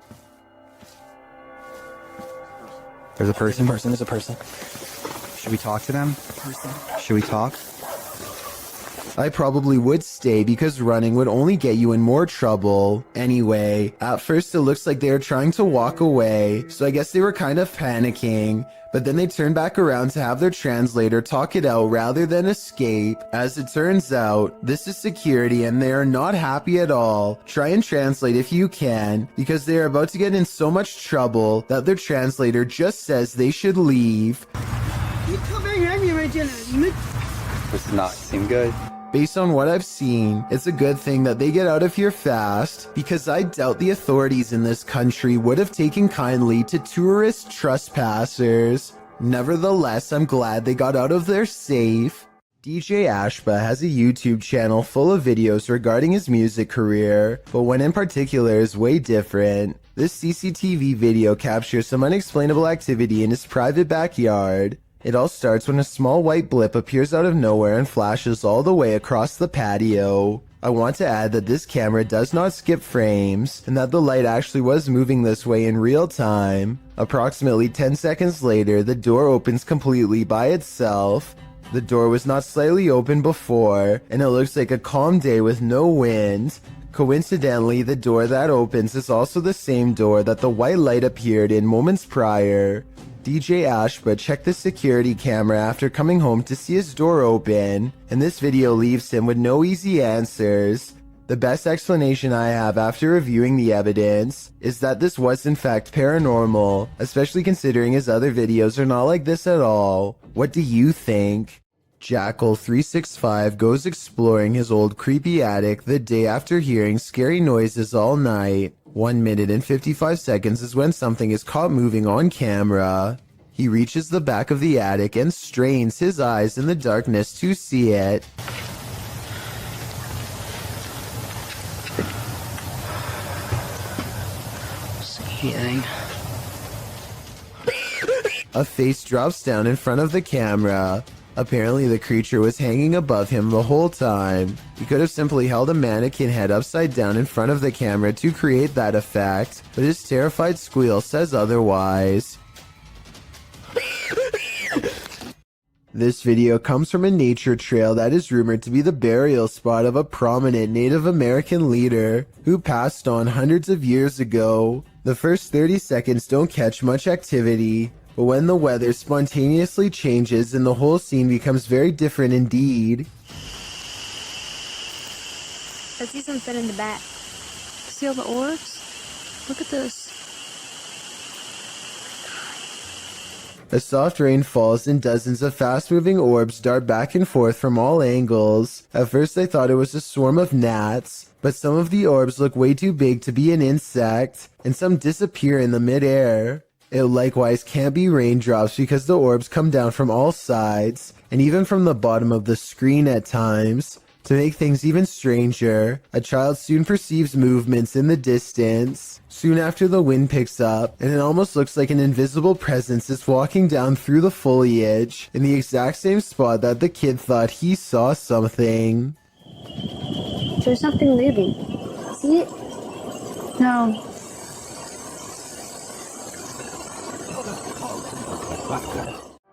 Speaker 17: There's a person. There's a person. Should we talk to them? Should we talk?
Speaker 1: I probably would stay because running would only get you in more trouble. Anyway, at first it looks like they were trying to walk away, so I guess they were kind of panicking. But then they turned back around to have their translator talk it out rather than escape. As it turns out, this is security and they are not happy at all. Try and translate if you can, because they are about to get in so much trouble that their translator just says they should leave.
Speaker 17: This does not seem good.
Speaker 1: Based on what I've seen, it's a good thing that they get out of here fast, because I doubt the authorities in this country would have taken kindly to tourist trespassers. Nevertheless, I'm glad they got out of there safe. DJ Ashba has a YouTube channel full of videos regarding his music career, but one in particular is way different. This CCTV video captures some unexplainable activity in his private backyard. It all starts when a small white blip appears out of nowhere and flashes all the way across the patio. I want to add that this camera does not skip frames, and that the light actually was moving this way in real time. Approximately 10 seconds later, the door opens completely by itself. The door was not slightly open before, and it looks like a calm day with no wind. Coincidentally, the door that opens is also the same door that the white light appeared in moments prior. DJ Ashba checked the security camera after coming home to see his door open, and this video leaves him with no easy answers. The best explanation I have after reviewing the evidence is that this was in fact paranormal, especially considering his other videos are not like this at all. What do you think? Jackal365 goes exploring his old creepy attic the day after hearing scary noises all night. 1 minute and 55 seconds is when something is caught moving on camera. He reaches the back of the attic and strains his eyes in the darkness to see it. A face drops down in front of the camera. Apparently the creature was hanging above him the whole time. He could have simply held a mannequin head upside down in front of the camera to create that effect, but his terrified squeal says otherwise. This video comes from a nature trail that is rumored to be the burial spot of a prominent Native American leader who passed on hundreds of years ago. The first 30 seconds don't catch much activity, but when the weather spontaneously changes and the whole scene becomes very different indeed.
Speaker 18: I see something in the back. See all the orbs? Look at this.
Speaker 1: A soft rain falls and dozens of fast-moving orbs dart back and forth from all angles. At first I thought it was a swarm of gnats, but some of the orbs look way too big to be an insect, and some disappear in the mid-air. It likewise can't be raindrops because the orbs come down from all sides, and even from the bottom of the screen at times. To make things even stranger, a child soon perceives movements in the distance. Soon after the wind picks up, and it almost looks like an invisible presence is walking down through the foliage, in the exact same spot that the kid thought he saw something.
Speaker 18: There's something moving. See it? No.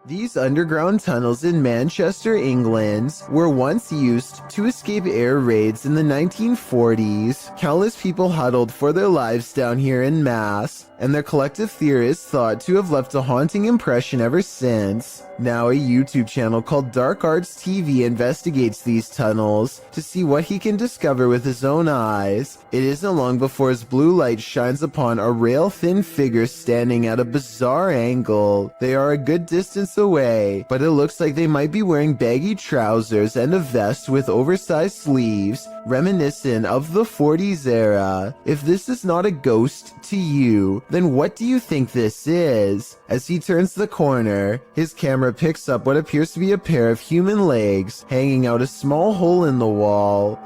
Speaker 1: These underground tunnels in Manchester, England, were once used to escape air raids in the 1940s. Countless people huddled for their lives down here en masse, and their collective theory is thought to have left a haunting impression ever since. Now a YouTube channel called Dark Arts TV investigates these tunnels to see what he can discover with his own eyes. It isn't long before his blue light shines upon a rail-thin figure standing at a bizarre angle. They are a good distance away, but it looks like they might be wearing baggy trousers and a vest with oversized sleeves, reminiscent of the 40s era. If this is not a ghost to you, then what do you think this is? As he turns the corner, his camera picks up what appears to be a pair of human legs hanging out a small hole in the wall.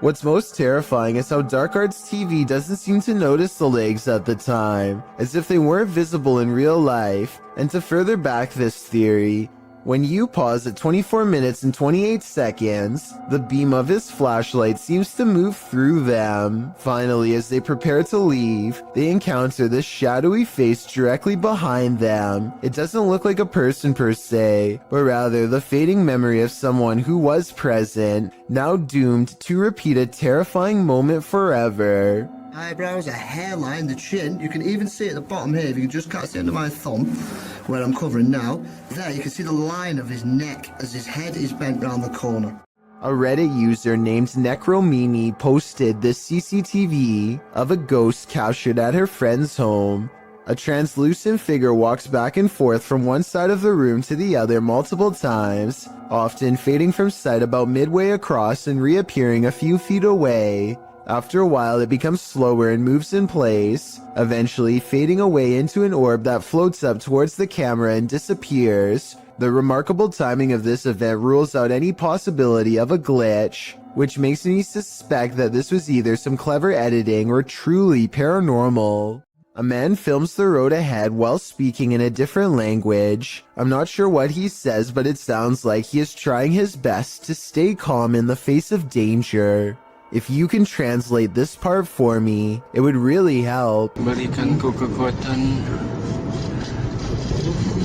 Speaker 1: What's most terrifying is how Dark Arts TV doesn't seem to notice the legs at the time, as if they weren't visible in real life. And to further back this theory, when you pause at 24 minutes and 28 seconds, the beam of his flashlight seems to move through them. Finally, as they prepare to leave, they encounter this shadowy face directly behind them. It doesn't look like a person per se, but rather the fading memory of someone who was present, now doomed to repeat a terrifying moment forever.
Speaker 19: Eyebrows, a hairline, the chin. You can even see at the bottom here, if you can just catch the end of my thumb, where I'm covering now, there you can see the line of his neck as his head is bent round the corner.
Speaker 1: A Reddit user named Necromimi posted this CCTV of a ghost captured at her friend's home. A translucent figure walks back and forth from one side of the room to the other multiple times, often fading from sight about midway across and reappearing a few feet away. After a while, it becomes slower and moves in place, eventually fading away into an orb that floats up towards the camera and disappears. The remarkable timing of this event rules out any possibility of a glitch, which makes me suspect that this was either some clever editing or truly paranormal. A man films the road ahead while speaking in a different language. I'm not sure what he says, but it sounds like he is trying his best to stay calm in the face of danger. If you can translate this part for me, it would really help.
Speaker 8: Berikan ku kekuatan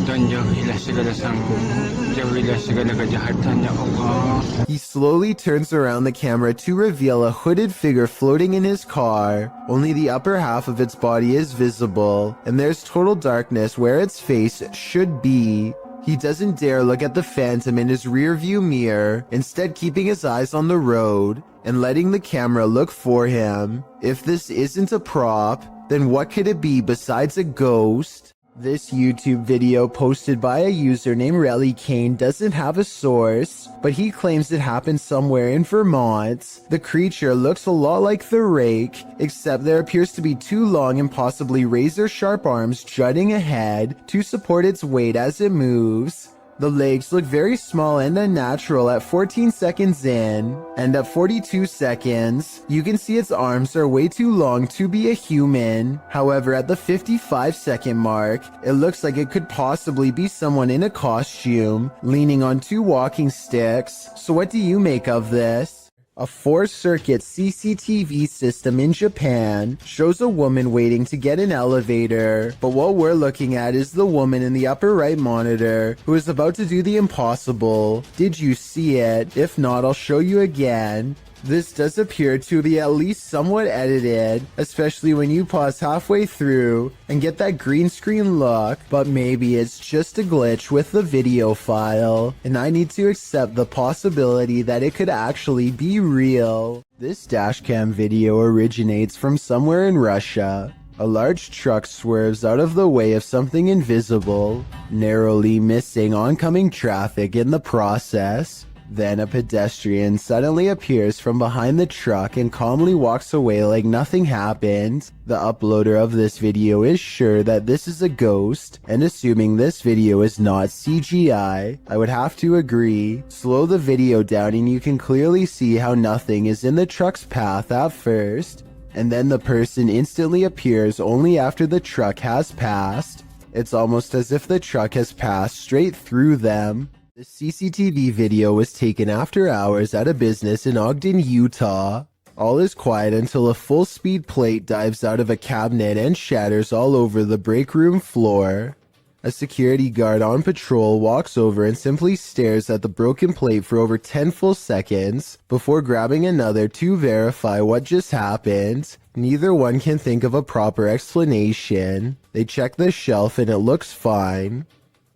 Speaker 8: dan jauhilah segala jauhilah segala kejahatan ya Allah.
Speaker 1: He slowly turns around the camera to reveal a hooded figure floating in his car. Only the upper half of its body is visible, and there's total darkness where its face should be. He doesn't dare look at the phantom in his rearview mirror, instead keeping his eyes on the road and letting the camera look for him. If this isn't a prop, then what could it be besides a ghost? This YouTube video posted by a user named Relly Kane doesn't have a source, but he claims it happened somewhere in Vermont. The creature looks a lot like the rake, except there appears to be two long and possibly razor-sharp arms jutting ahead to support its weight as it moves. The legs look very small and unnatural at 14 seconds in, and at 42 seconds, you can see its arms are way too long to be a human. However, at the 55-second mark, it looks like it could possibly be someone in a costume, leaning on two walking sticks. So what do you make of this? A 4-circuit CCTV system in Japan shows a woman waiting to get an elevator, but what we're looking at is the woman in the upper right monitor who is about to do the impossible. Did you see it? If not, I'll show you again. This does appear to be at least somewhat edited, especially when you pause halfway through and get that green screen look, but maybe it's just a glitch with the video file, and I need to accept the possibility that it could actually be real. This dashcam video originates from somewhere in Russia. A large truck swerves out of the way of something invisible, narrowly missing oncoming traffic in the process. Then a pedestrian suddenly appears from behind the truck and calmly walks away like nothing happened. The uploader of this video is sure that this is a ghost, and assuming this video is not CGI, I would have to agree. Slow the video down and you can clearly see how nothing is in the truck's path at first, and then the person instantly appears only after the truck has passed. It's almost as if the truck has passed straight through them. The CCTV video was taken after hours at a business in Ogden, Utah. All is quiet until a full-speed plate dives out of a cabinet and shatters all over the break room floor. A security guard on patrol walks over and simply stares at the broken plate for over 10 full seconds before grabbing another to verify what just happened. Neither one can think of a proper explanation. They check the shelf and it looks fine.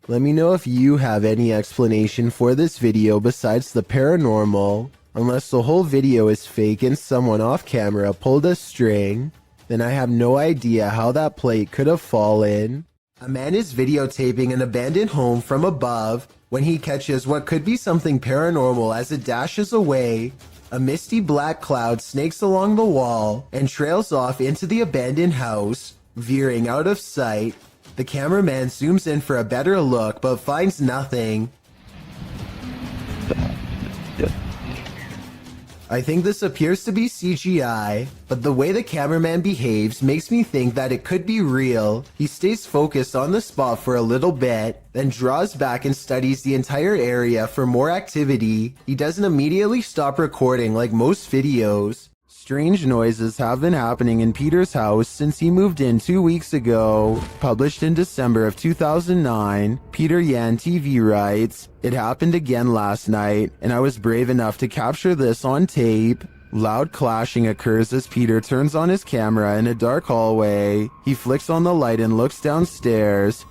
Speaker 1: Let me know if you have any explanation for this video besides the paranormal. Unless the whole video is fake and someone off camera pulled a string, then I have no idea how that plate could have fallen. A man is videotaping an abandoned home from above when he catches what could be something paranormal as it dashes away. A misty black cloud snakes along the wall and trails off into the abandoned house, veering out of sight. The cameraman zooms in for a better look, but finds nothing. I think this appears to be CGI, but the way the cameraman behaves makes me think that it could be real. He stays focused on the spot for a little bit, then draws back and studies the entire area for more activity. He doesn't immediately stop recording like most videos. Strange noises have been happening in Peter's house since he moved in 2 weeks ago. Published in December of 2009, Peter Yan TV writes, "It happened again last night, and I was brave enough to capture this on tape." Loud clashing occurs as Peter turns on his camera in a dark hallway. He flicks on the light and looks downstairs.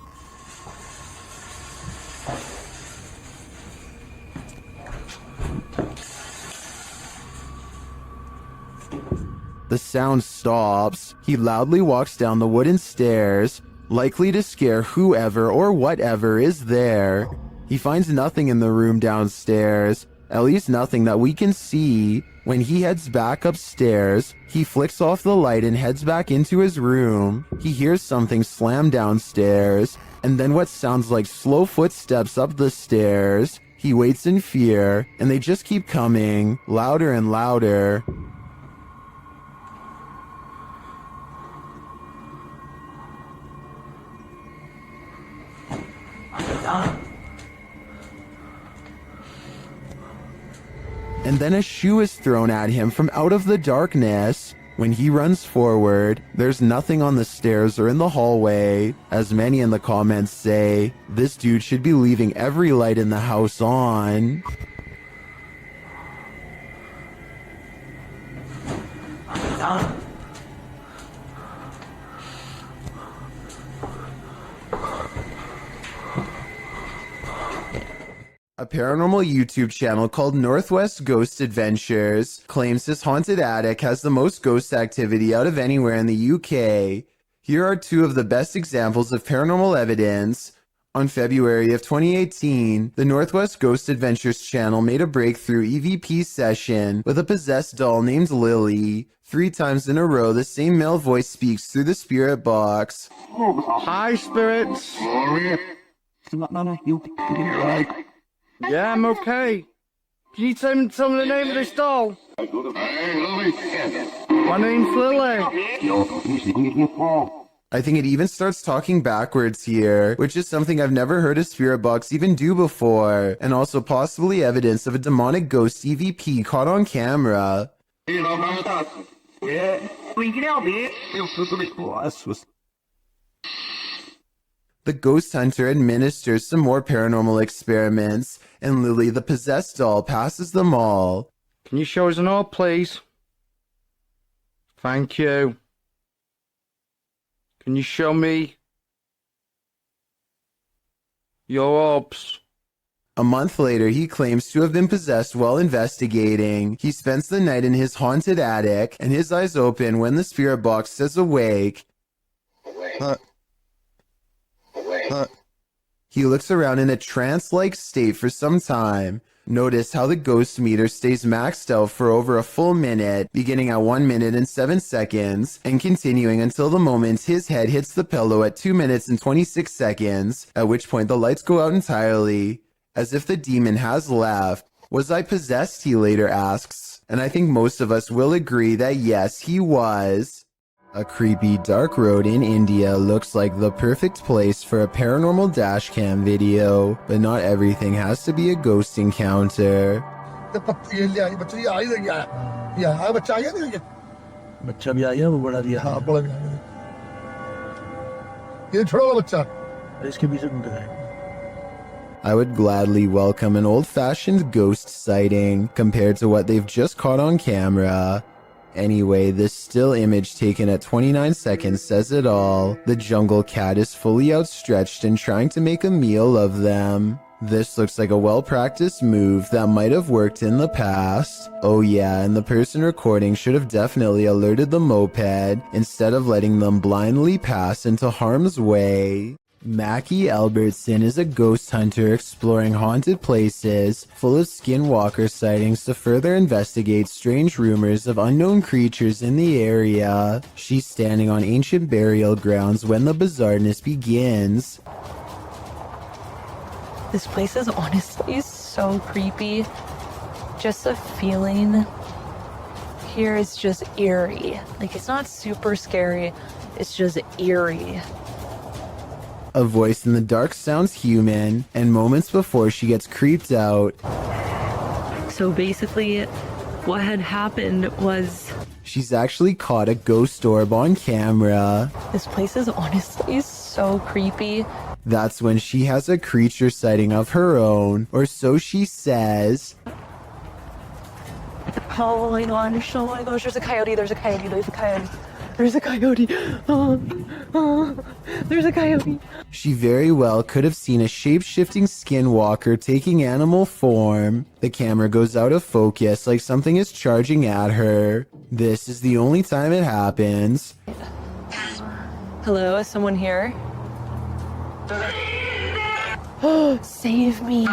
Speaker 1: The sound stops. He loudly walks down the wooden stairs, likely to scare whoever or whatever is there. He finds nothing in the room downstairs, at least nothing that we can see. When he heads back upstairs, he flicks off the light and heads back into his room. He hears something slam downstairs, and then what sounds like slow footsteps up the stairs. He waits in fear, and they just keep coming, louder and louder. And then a shoe is thrown at him from out of the darkness. When he runs forward, there's nothing on the stairs or in the hallway. As many in the comments say, this dude should be leaving every light in the house on. A paranormal YouTube channel called Northwest Ghost Adventures claims his haunted attic has the most ghost activity out of anywhere in the UK. Here are two of the best examples of paranormal evidence. On February of 2018, the Northwest Ghost Adventures channel made a breakthrough EVP session with a possessed doll named Lily. 3 times in a row, the same male voice speaks through the spirit box.
Speaker 16: Hi, spirits. Yeah, I'm okay. Can you tell me the name of this doll? My name's Lily.
Speaker 1: I think it even starts talking backwards here, which is something I've never heard a spirit box even do before, and also possibly evidence of a demonic ghost EVP caught on camera. The ghost hunter administers some more paranormal experiments, and Lily the possessed doll passes them all.
Speaker 16: Can you show us an orb, please? Thank you. Can you show me your orbs?
Speaker 1: A month later, he claims to have been possessed while investigating. He spends the night in his haunted attic, and his eyes open when the spirit box says awake. He looks around in a trance-like state for some time. Notice how the ghost meter stays maxed out for over a full minute, beginning at 1 minute and 7 seconds, and continuing until the moment his head hits the pillow at 2 minutes and 26 seconds, at which point the lights go out entirely. As if the demon has left. Was I possessed, he later asks, and I think most of us will agree that yes, he was. A creepy dark road in India looks like the perfect place for a paranormal dashcam video, but not everything has to be a ghost encounter. I would gladly welcome an old-fashioned ghost sighting compared to what they've just caught on camera. Anyway, this still image taken at 29 seconds says it all. The jungle cat is fully outstretched and trying to make a meal of them. This looks like a well-practiced move that might have worked in the past. Oh yeah, and the person recording should have definitely alerted the moped instead of letting them blindly pass into harm's way. Mackie Albertson is a ghost hunter exploring haunted places full of skinwalker sightings to further investigate strange rumors of unknown creatures in the area. She's standing on ancient burial grounds when the bizarreness begins.
Speaker 20: This place is honestly so creepy. Just the feeling here is just eerie. Like, it's not super scary, it's just eerie.
Speaker 1: A voice in the dark sounds human, and moments before she gets creeped out.
Speaker 20: So basically, what had happened was...
Speaker 1: She's actually caught a ghost orb on camera.
Speaker 20: This place is honestly so creepy.
Speaker 1: That's when she has a creature sighting of her own, or so she says.
Speaker 20: Oh my gosh, there's a coyote, there's a coyote, there's a coyote. There's a coyote. There's a coyote.
Speaker 1: She very well could have seen a shape-shifting skinwalker taking animal form. The camera goes out of focus like something is charging at her. This is the only time it happens.
Speaker 20: Hello, is someone here? Save me.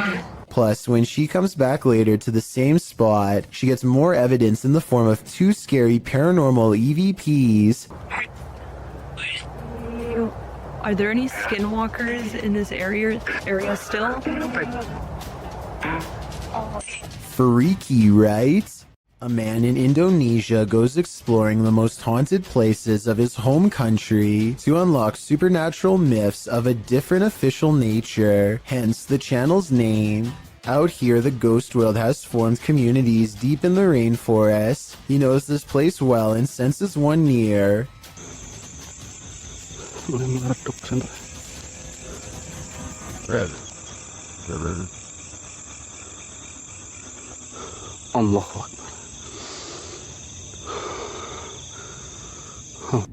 Speaker 1: Plus, when she comes back later to the same spot, she gets more evidence in the form of 2 scary paranormal EVPs.
Speaker 20: Are there any skinwalkers in this area still?
Speaker 1: Freaky, right? A man in Indonesia goes exploring the most haunted places of his home country to unlock supernatural myths of a different official nature, hence the channel's name. Out here, the ghost world has formed communities deep in the rainforest. He knows this place well and senses one near.
Speaker 9: Allahu Akbar.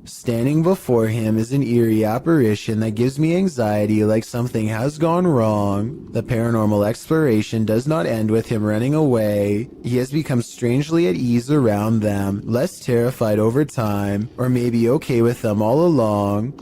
Speaker 1: Standing before him is an eerie apparition that gives me anxiety, like something has gone wrong. The paranormal exploration does not end with him running away. He has become strangely at ease around them, less terrified over time, or maybe okay with them all along.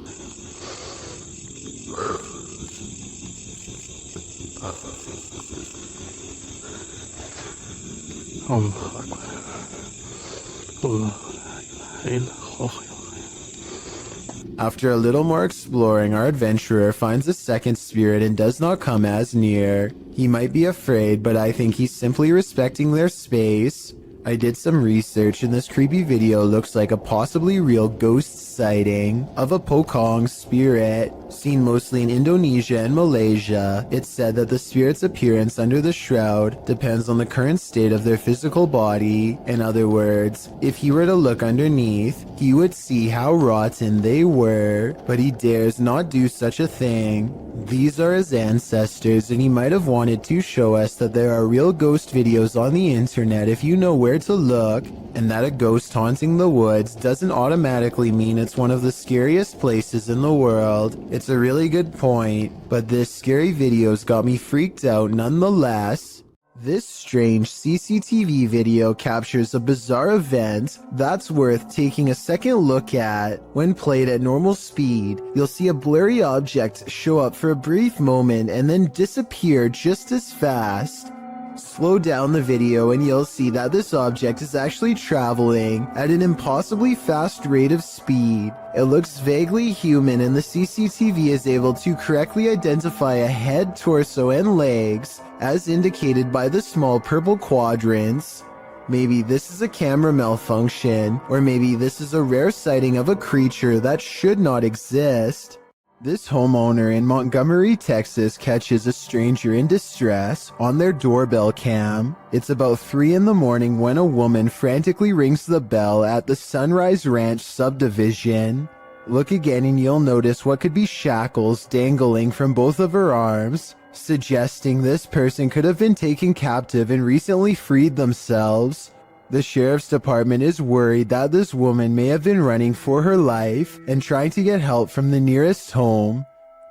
Speaker 1: After a little more exploring, our adventurer finds a second spirit and does not come as near. He might be afraid, but I think he's simply respecting their space. I did some research and this creepy video looks like a possibly real ghost sighting of a Pocong spirit, seen mostly in Indonesia and Malaysia. It's said that the spirit's appearance under the shroud depends on the current state of their physical body. In other words, if he were to look underneath, he would see how rotten they were, but he dares not do such a thing. These are his ancestors, and he might have wanted to show us that there are real ghost videos on the internet if you know where to look, and that a ghost haunting the woods doesn't automatically mean it's one of the scariest places in the world. It's a really good point, but this scary video's got me freaked out nonetheless. This strange CCTV video captures a bizarre event that's worth taking a second look at. When played at normal speed, you'll see a blurry object show up for a brief moment and then disappear just as fast. Slow down the video and you'll see that this object is actually traveling at an impossibly fast rate of speed. It looks vaguely human and the CCTV is able to correctly identify a head, torso, and legs as indicated by the small purple quadrants. Maybe this is a camera malfunction, or maybe this is a rare sighting of a creature that should not exist. This homeowner in Montgomery, Texas catches a stranger in distress on their doorbell cam. It's about 3 in the morning when a woman frantically rings the bell at the Sunrise Ranch subdivision. Look again and you'll notice what could be shackles dangling from both of her arms, suggesting this person could have been taken captive and recently freed themselves. The sheriff's department is worried that this woman may have been running for her life and trying to get help from the nearest home.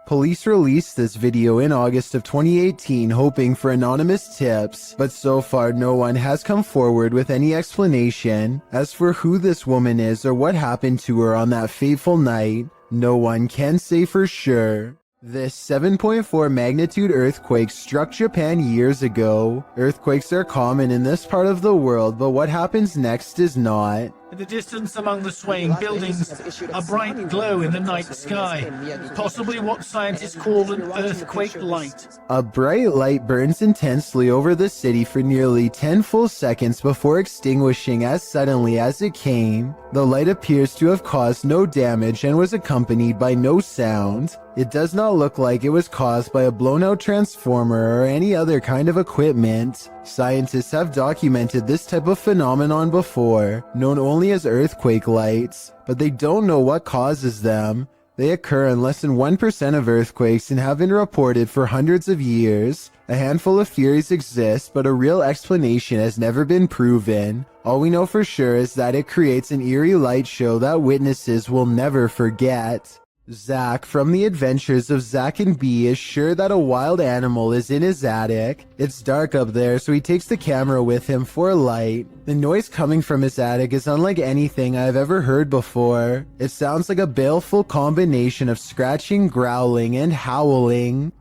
Speaker 1: Police released this video in August of 2018 hoping for anonymous tips, but so far no one has come forward with any explanation. As for who this woman is or what happened to her on that fateful night, no one can say for sure. This 7.4 magnitude earthquake struck Japan years ago. Earthquakes are common in this part of the world, but what happens next is not.
Speaker 21: In the distance among the swaying buildings, a bright glow in the night sky, possibly what scientists call an earthquake light.
Speaker 1: A bright light burns intensely over the city for nearly 10 full seconds before extinguishing as suddenly as it came. The light appears to have caused no damage and was accompanied by no sound. It does not look like it was caused by a blown-out transformer or any other kind of equipment. Scientists have documented this type of phenomenon before, known only as earthquake lights, but they don't know what causes them. They occur in less than 1% of earthquakes and have been reported for hundreds of years. A handful of theories exist, but a real explanation has never been proven. All we know for sure is that it creates an eerie light show that witnesses will never forget. Zach from the Adventures of Zach and Bee is sure that a wild animal is in his attic. It's dark up there, so he takes the camera with him for a light. The noise coming from his attic is unlike anything I've ever heard before. It sounds like a baleful combination of scratching, growling, and howling.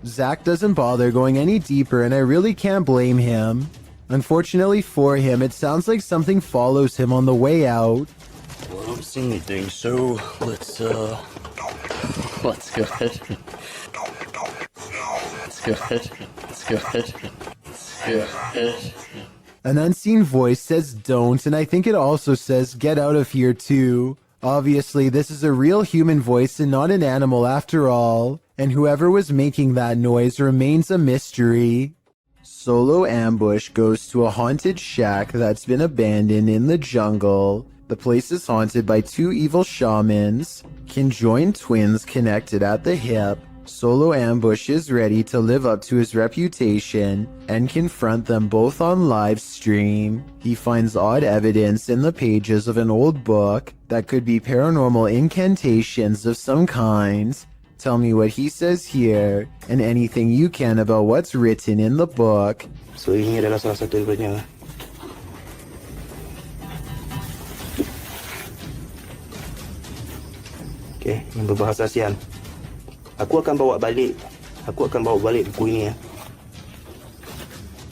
Speaker 1: Zach doesn't bother going any deeper and I really can't blame him. Unfortunately for him, it sounds like something follows him on the way out.
Speaker 9: Well, I don't see anything, so let's go ahead. Let's go ahead. Let's go ahead.
Speaker 1: An unseen voice says don't, and I think it also says get out of here too. Obviously, this is a real human voice and not an animal after all, and whoever was making that noise remains a mystery. Solo Ambush goes to a haunted shack that's been abandoned in the jungle. The The place is haunted by two evil shamans, conjoined twins connected at the hip. Solo ambushes ready to live up to his reputation and confront them both on live stream. He finds odd evidence in the pages of an old book that could be paranormal incantations of some kind. Tell me what he says here and anything you can about what's written in the book.
Speaker 4: So ini adalah salah satu daripadanya. Okey, yang berbahasa ASEAN. Aku akan bawa balik buku ini ya.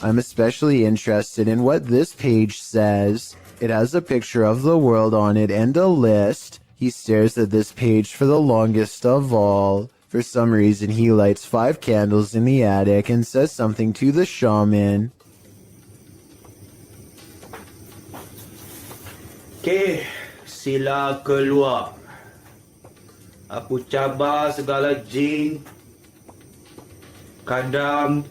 Speaker 1: I'm especially interested in what this page says. It has a picture of the world on it and a list. He stares at this page for the longest of all. For some reason, he lights 5 candles in the attic and says something to the shaman.
Speaker 5: Okay, sila keluar. Aku cabar segala jin, kadam,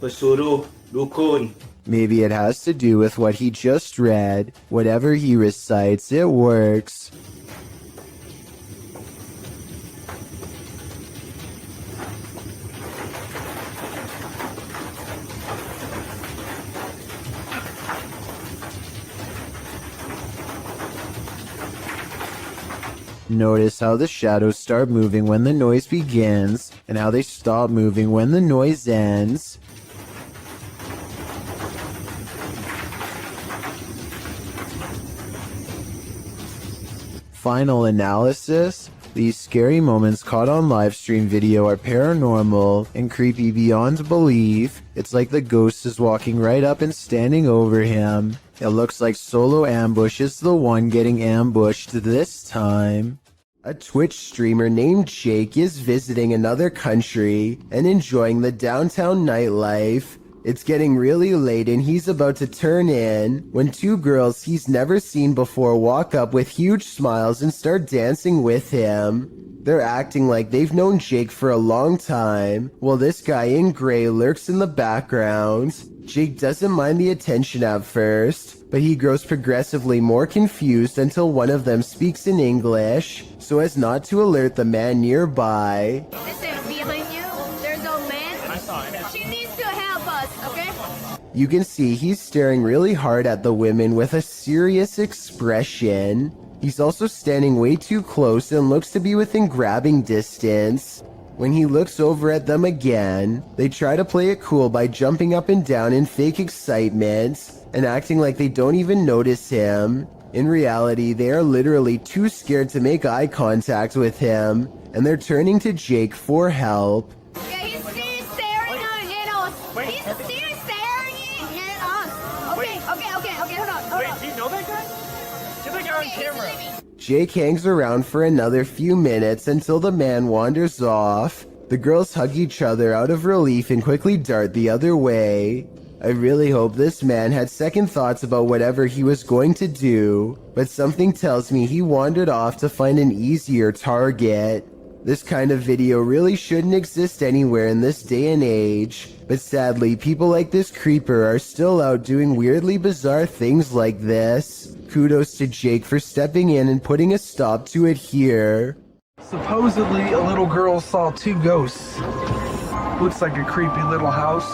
Speaker 5: pesuruh, dukun.
Speaker 1: Maybe it has to do with what he just read. Whatever he recites, it works. Notice how the shadows start moving when the noise begins, and how they stop moving when the noise ends. Final analysis: these scary moments caught on livestream video are paranormal and creepy beyond belief. It's like the ghost is walking right up and standing over him. It looks like Solo Ambush is the one getting ambushed this time. A Twitch streamer named Jake is visiting another country and enjoying the downtown nightlife. It's getting really late and he's about to turn in when 2 girls he's never seen before walk up with huge smiles and start dancing with him. They're acting like they've known Jake for a long time, while this guy in gray lurks in the background. Jake doesn't mind the attention at first, but he grows progressively more confused until one of them speaks in English, so as not to alert the man nearby.
Speaker 18: Listen, behind you, there's a man. I saw him. She needs to help us, okay?
Speaker 1: You can see he's staring really hard at the women with a serious expression. He's also standing way too close and looks to be within grabbing distance. When he looks over at them again, they try to play it cool by jumping up and down in fake excitement and acting like they don't even notice him. In reality, they are literally too scared to make eye contact with him, and they're turning to Jake for help.
Speaker 18: Yeah, he's still staring at us. He's still staring at us. Okay, hold on.
Speaker 21: Wait, do you know that guy? Get that guy on camera.
Speaker 1: Jake hangs around for another few minutes until the man wanders off. The girls hug each other out of relief and quickly dart the other way. I really hope this man had second thoughts about whatever he was going to do, but something tells me he wandered off to find an easier target. This kind of video really shouldn't exist anywhere in this day and age, but sadly people like this creeper are still out doing weirdly bizarre things like this. Kudos to Jake for stepping in and putting a stop to it here.
Speaker 22: Supposedly a little girl saw 2 ghosts. Looks like a creepy little house.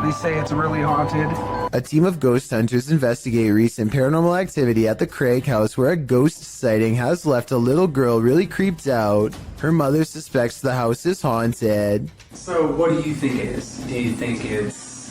Speaker 22: They say it's really haunted.
Speaker 1: A team of ghost hunters investigate recent paranormal activity at the Craig house where a ghost sighting has left a little girl really creeped out. Her mother suspects the house is haunted.
Speaker 22: So what do you think it is? Do you think it's...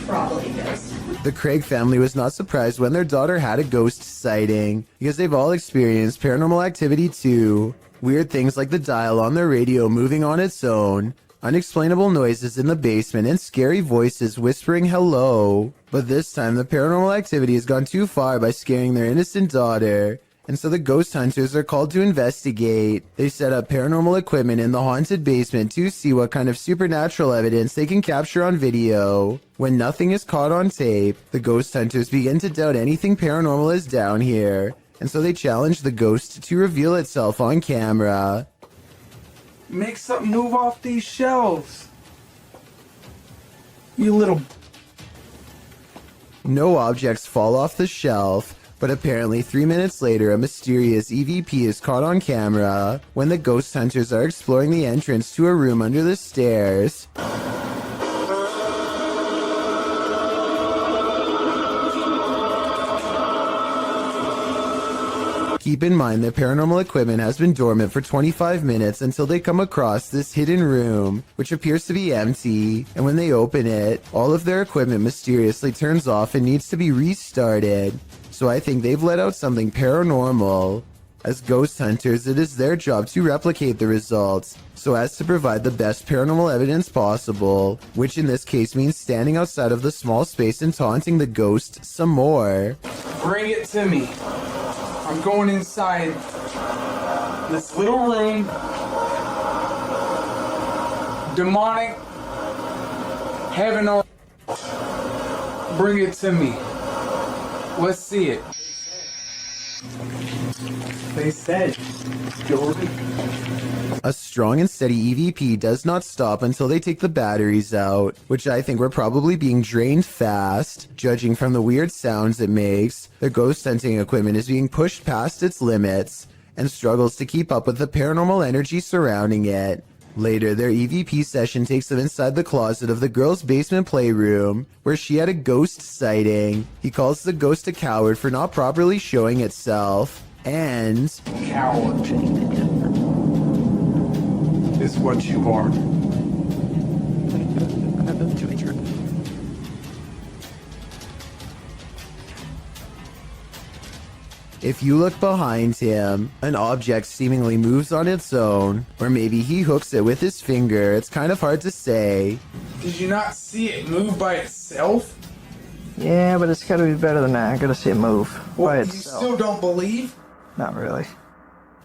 Speaker 13: Probably ghost.
Speaker 1: The Craig family was not surprised when their daughter had a ghost sighting, because they've all experienced paranormal activity too. Weird things like the dial on their radio moving on its own, unexplainable noises in the basement, and scary voices whispering hello. But this time the paranormal activity has gone too far by scaring their innocent daughter, and so the ghost hunters are called to investigate. They set up paranormal equipment in the haunted basement to see what kind of supernatural evidence they can capture on video. When nothing is caught on tape, the ghost hunters begin to doubt anything paranormal is down here, and so they challenge the ghost to reveal itself on camera.
Speaker 22: Make something move off these shelves. You little...
Speaker 1: No objects fall off the shelf, But apparently 3 minutes later, a mysterious EVP is caught on camera when the ghost hunters are exploring the entrance to a room under the stairs. Keep in mind that paranormal equipment has been dormant for 25 minutes until they come across this hidden room, which appears to be empty, and when they open it, all of their equipment mysteriously turns off and needs to be restarted. So I think they've let out something paranormal. As ghost hunters, it is their job to replicate the results, so as to provide the best paranormal evidence possible, which in this case means standing outside of the small space and taunting the ghost some more.
Speaker 22: Bring it to me. I'm going inside this little room. Demonic. Heaven or bring it to me. Let's see it. They said, Jordan.
Speaker 1: A strong and steady EVP does not stop until they take the batteries out, which I think were probably being drained fast. Judging from the weird sounds it makes, the ghost hunting equipment is being pushed past its limits and struggles to keep up with the paranormal energy surrounding it. Later, their EVP session takes them inside the closet of the girl's basement playroom, where she had a ghost sighting. He calls the ghost a coward for not properly showing itself, and...
Speaker 22: Coward is what you are.
Speaker 1: If you look behind him, an object seemingly moves on its own, or maybe he hooks it with his finger. It's kind of hard to say.
Speaker 22: Did you not see it move by itself?
Speaker 6: Yeah, but it's gotta be better than that. I gotta see it move by
Speaker 22: You
Speaker 6: itself.
Speaker 22: still don't believe?
Speaker 6: Not really.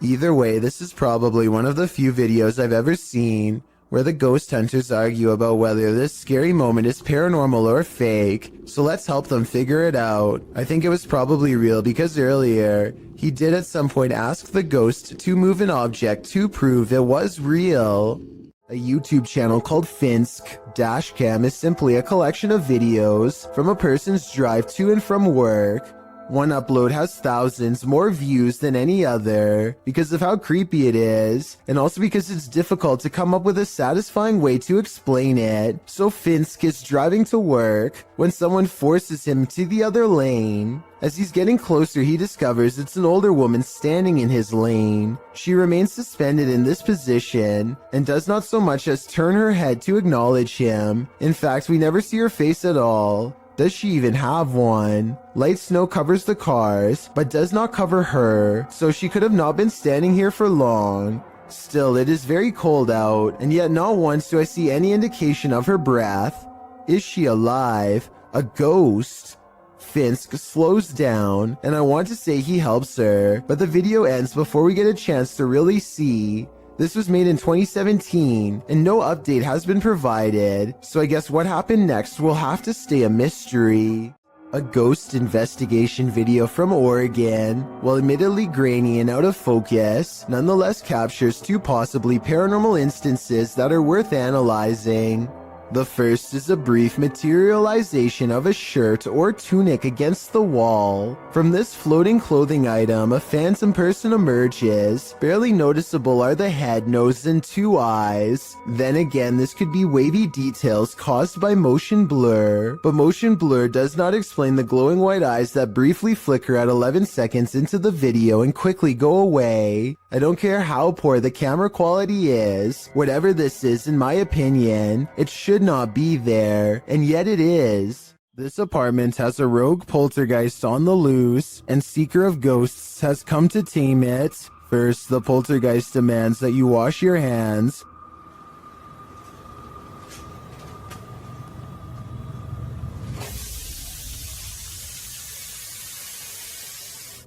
Speaker 1: Either way, this is probably one of the few videos I've ever seen where the ghost hunters argue about whether this scary moment is paranormal or fake, so let's help them figure it out. I think it was probably real because earlier, he did at some point ask the ghost to move an object to prove it was real. A YouTube channel called Finsk Dashcam is simply a collection of videos from a person's drive to and from work. One upload has thousands more views than any other because of how creepy it is, and also because it's difficult to come up with a satisfying way to explain it. So Finsk is driving to work when someone forces him to the other lane. As he's getting closer, he discovers it's an older woman standing in his lane. She remains suspended in this position and does not so much as turn her head to acknowledge him. In fact, we never see her face at all. Does she even have one? Light snow covers the cars, but does not cover her, so she could have not been standing here for long. Still, it is very cold out, and yet not once do I see any indication of her breath. Is she alive? A ghost? Finsk slows down, and I want to say he helps her, but the video ends before we get a chance to really see. This was made in 2017, and no update has been provided, so I guess what happened next will have to stay a mystery. A ghost investigation video from Oregon, while admittedly grainy and out of focus, nonetheless captures two possibly paranormal instances that are worth analyzing. The first is a brief materialization of a shirt or tunic against the wall. From this floating clothing item, a phantom person emerges. Barely noticeable are the head, nose, and two eyes. Then again, this could be wavy details caused by motion blur, but motion blur does not explain the glowing white eyes that briefly flicker at 11 seconds into the video and quickly go away. I don't care how poor the camera quality is, whatever this is, in my opinion, it should not be there, and yet it is. This apartment has a rogue poltergeist on the loose, and Seeker of Ghosts has come to tame it. First, the poltergeist demands that you wash your hands.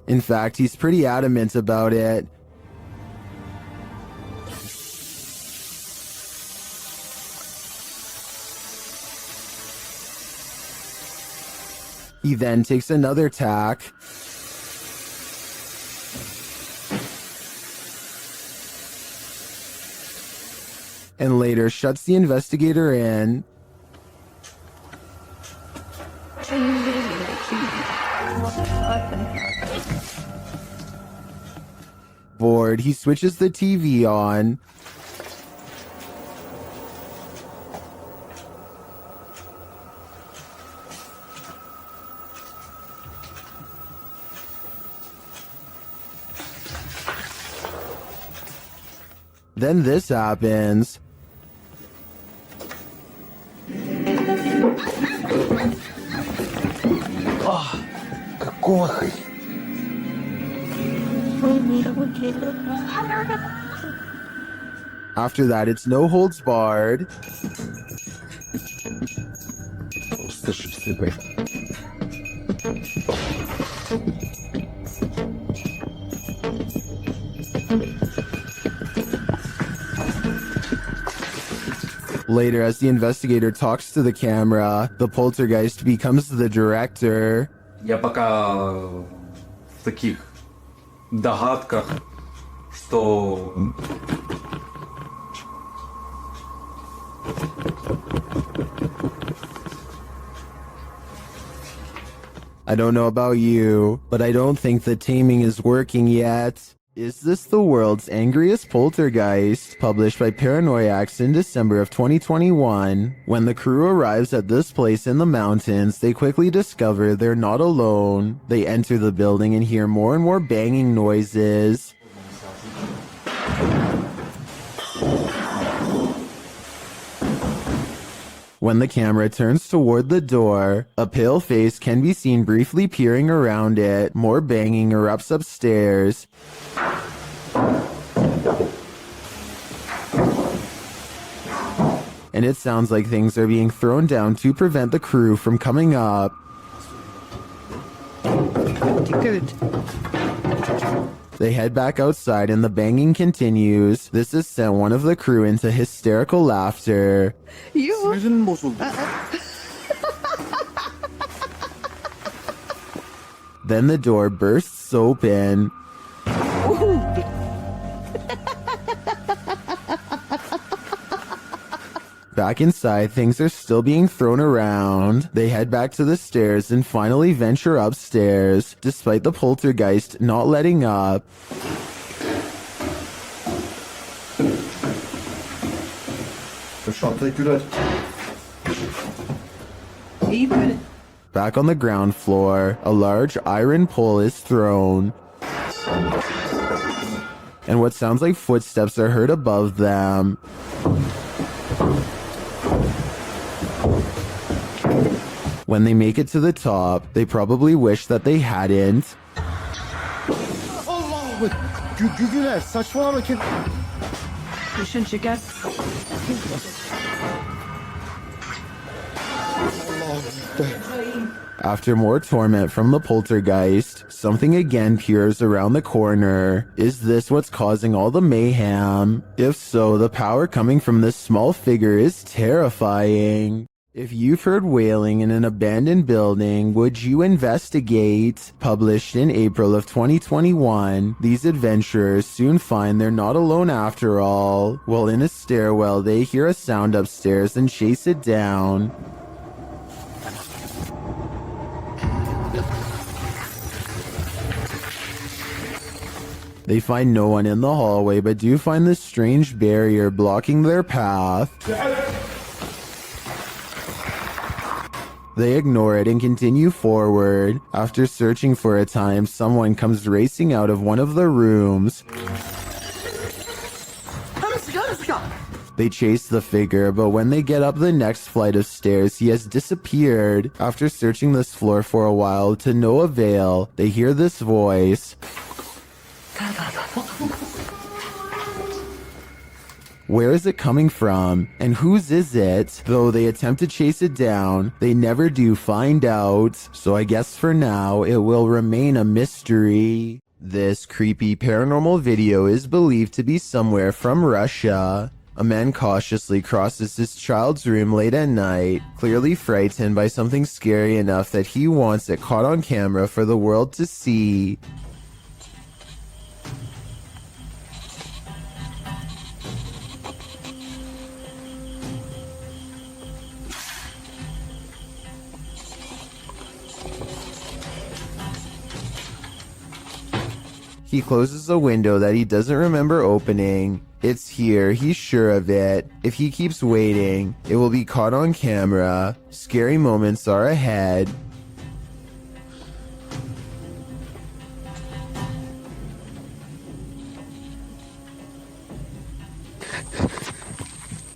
Speaker 1: In fact, he's pretty adamant about it. He then takes another tack. And later shuts the investigator in. Bored, he switches the TV on. Then this happens.
Speaker 11: Ah, какой.
Speaker 1: After that, it's no holds barred. Later, as the investigator talks to the camera, the poltergeist becomes the director.
Speaker 5: Я пока в таких догадках, что
Speaker 1: I don't know about you, but I don't think the taming is working yet. Is This the World's Angriest Poltergeist? Published by Paranoiacs in December of 2021. When the crew arrives at this place in the mountains, they quickly discover they're not alone. They enter the building and hear more and more banging noises. When the camera turns toward the door, a pale face can be seen briefly peering around it. More banging erupts upstairs. And it sounds like things are being thrown down to prevent the crew from coming up.
Speaker 6: Good.
Speaker 1: They head back outside and the banging continues. This has sent one of the crew into hysterical laughter. Then the door bursts open. Back inside, things are still being thrown around. They head back to the stairs and finally venture upstairs, despite the poltergeist not letting up. Back on the ground floor, a large iron pole is thrown. And what sounds like footsteps are heard above them. When they make it to the top, they probably wish that they hadn't. After more torment from the poltergeist, something again peers around the corner. Is this what's causing all the mayhem? If so, the power coming from this small figure is terrifying. If you've heard wailing in an abandoned building, would you investigate? Published in April of 2021, these adventurers soon find they're not alone after all. While in a stairwell, they hear a sound upstairs and chase it down. They find no one in the hallway, but do find this strange barrier blocking their path. They ignore it and continue forward. After searching for a time, someone comes racing out of one of the rooms. They chase the figure, but when they get up the next flight of stairs, he has disappeared. After searching this floor for a while to no avail, they hear this voice. Where is it coming from? And whose is it? Though they attempt to chase it down, they never do find out. So I guess for now, it will remain a mystery. This creepy paranormal video is believed to be somewhere from Russia. A man cautiously crosses his child's room late at night, clearly frightened by something scary enough that he wants it caught on camera for the world to see. He closes a window that he doesn't remember opening. It's here, he's sure of it. If he keeps waiting, it will be caught on camera. Scary moments are ahead.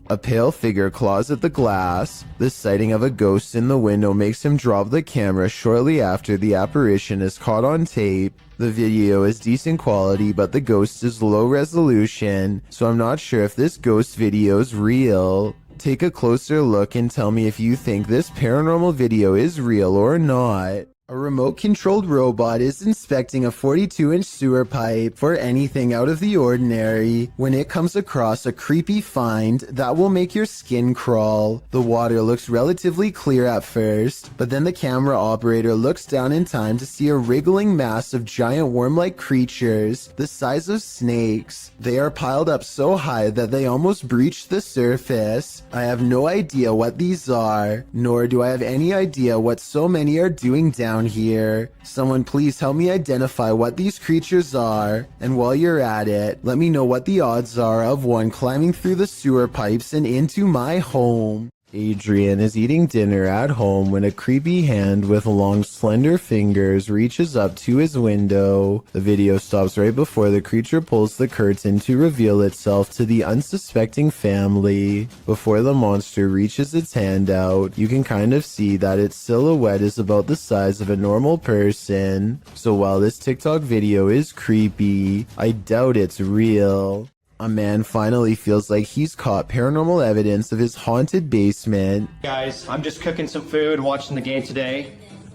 Speaker 1: A pale figure claws at the glass. The sighting of a ghost in the window makes him drop the camera shortly after the apparition is caught on tape. The video is decent quality, but the ghost is low resolution, so I'm not sure if this ghost video is real. Take a closer look and tell me if you think this paranormal video is real or not. A remote-controlled robot is inspecting a 42-inch sewer pipe for anything out of the ordinary when it comes across a creepy find that will make your skin crawl. The water looks relatively clear at first, but then the camera operator looks down in time to see a wriggling mass of giant worm-like creatures the size of snakes. They are piled up so high that they almost breach the surface. I have no idea what these are, nor do I have any idea what so many are doing down here. Someone please help me identify what these creatures are, and while you're at it, let me know what the odds are of one climbing through the sewer pipes and into my home. Adrian is eating dinner at home when a creepy hand with long slender fingers reaches up to his window. The video stops right before the creature pulls the curtain to reveal itself to the unsuspecting family. Before the monster reaches its hand out, you can kind of see that its silhouette is about the size of a normal person. So while this TikTok video is creepy, I doubt it's real. A man finally feels like he's caught paranormal evidence of his haunted basement.
Speaker 7: Guys, I'm just cooking some food, watching the game today.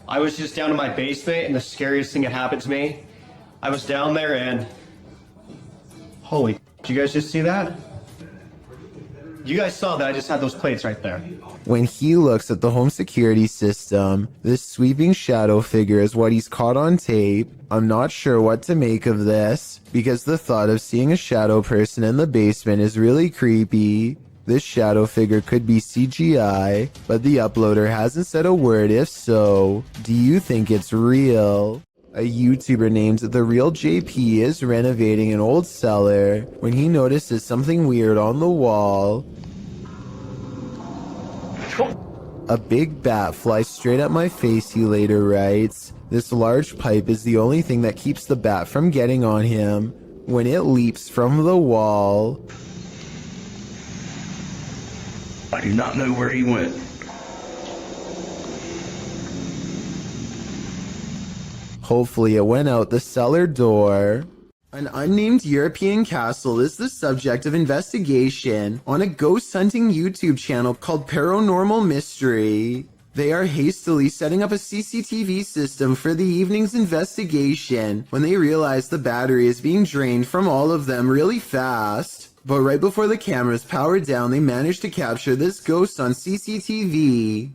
Speaker 7: I was just down in my basement and the scariest thing that happened to me. I was down there and... Holy, did you guys just see that? You guys saw that I just had those plates right there.
Speaker 1: When he looks at the home security system, this sweeping shadow figure is what he's caught on tape. I'm not sure what to make of this, because the thought of seeing a shadow person in the basement is really creepy. This shadow figure could be CGI, but the uploader hasn't said a word. If so, do you think it's real? A YouTuber named The Real JP is renovating an old cellar when he notices something weird on the wall. A big bat flies straight at my face, he later writes. This large pipe is the only thing that keeps the bat from getting on him when it leaps from the wall.
Speaker 10: I do not know where he went.
Speaker 1: Hopefully it went out the cellar door. An unnamed European castle is the subject of investigation on a ghost hunting YouTube channel called Paranormal Mystery. They are hastily setting up a CCTV system for the evening's investigation when they realize the battery is being drained from all of them really fast. But right before the cameras power down, they manage to capture this ghost on CCTV.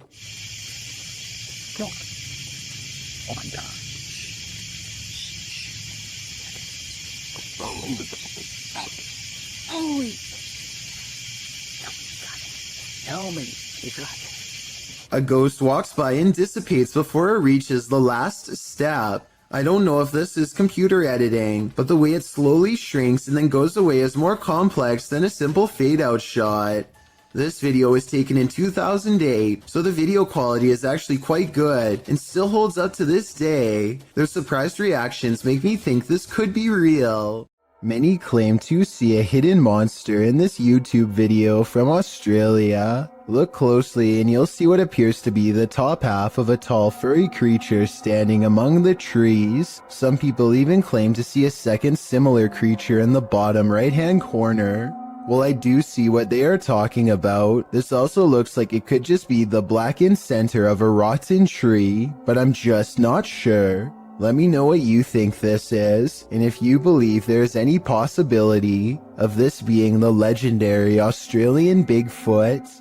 Speaker 10: Oh my God.
Speaker 18: Holy. Tell me you got it.
Speaker 1: A ghost walks by and dissipates before it reaches the last step. I don't know if this is computer editing, but the way it slowly shrinks and then goes away is more complex than a simple fade-out shot. This video was taken in 2008, so the video quality is actually quite good and still holds up to this day. Their surprised reactions make me think this could be real. Many claim to see a hidden monster in this YouTube video from Australia. Look closely and you'll see what appears to be the top half of a tall furry creature standing among the trees. Some people even claim to see a second similar creature in the bottom right-hand corner. Well, I do see what they are talking about. This also looks like it could just be the blackened center of a rotten tree, but I'm just not sure. Let me know what you think this is, and if you believe there is any possibility of this being the legendary Australian Bigfoot.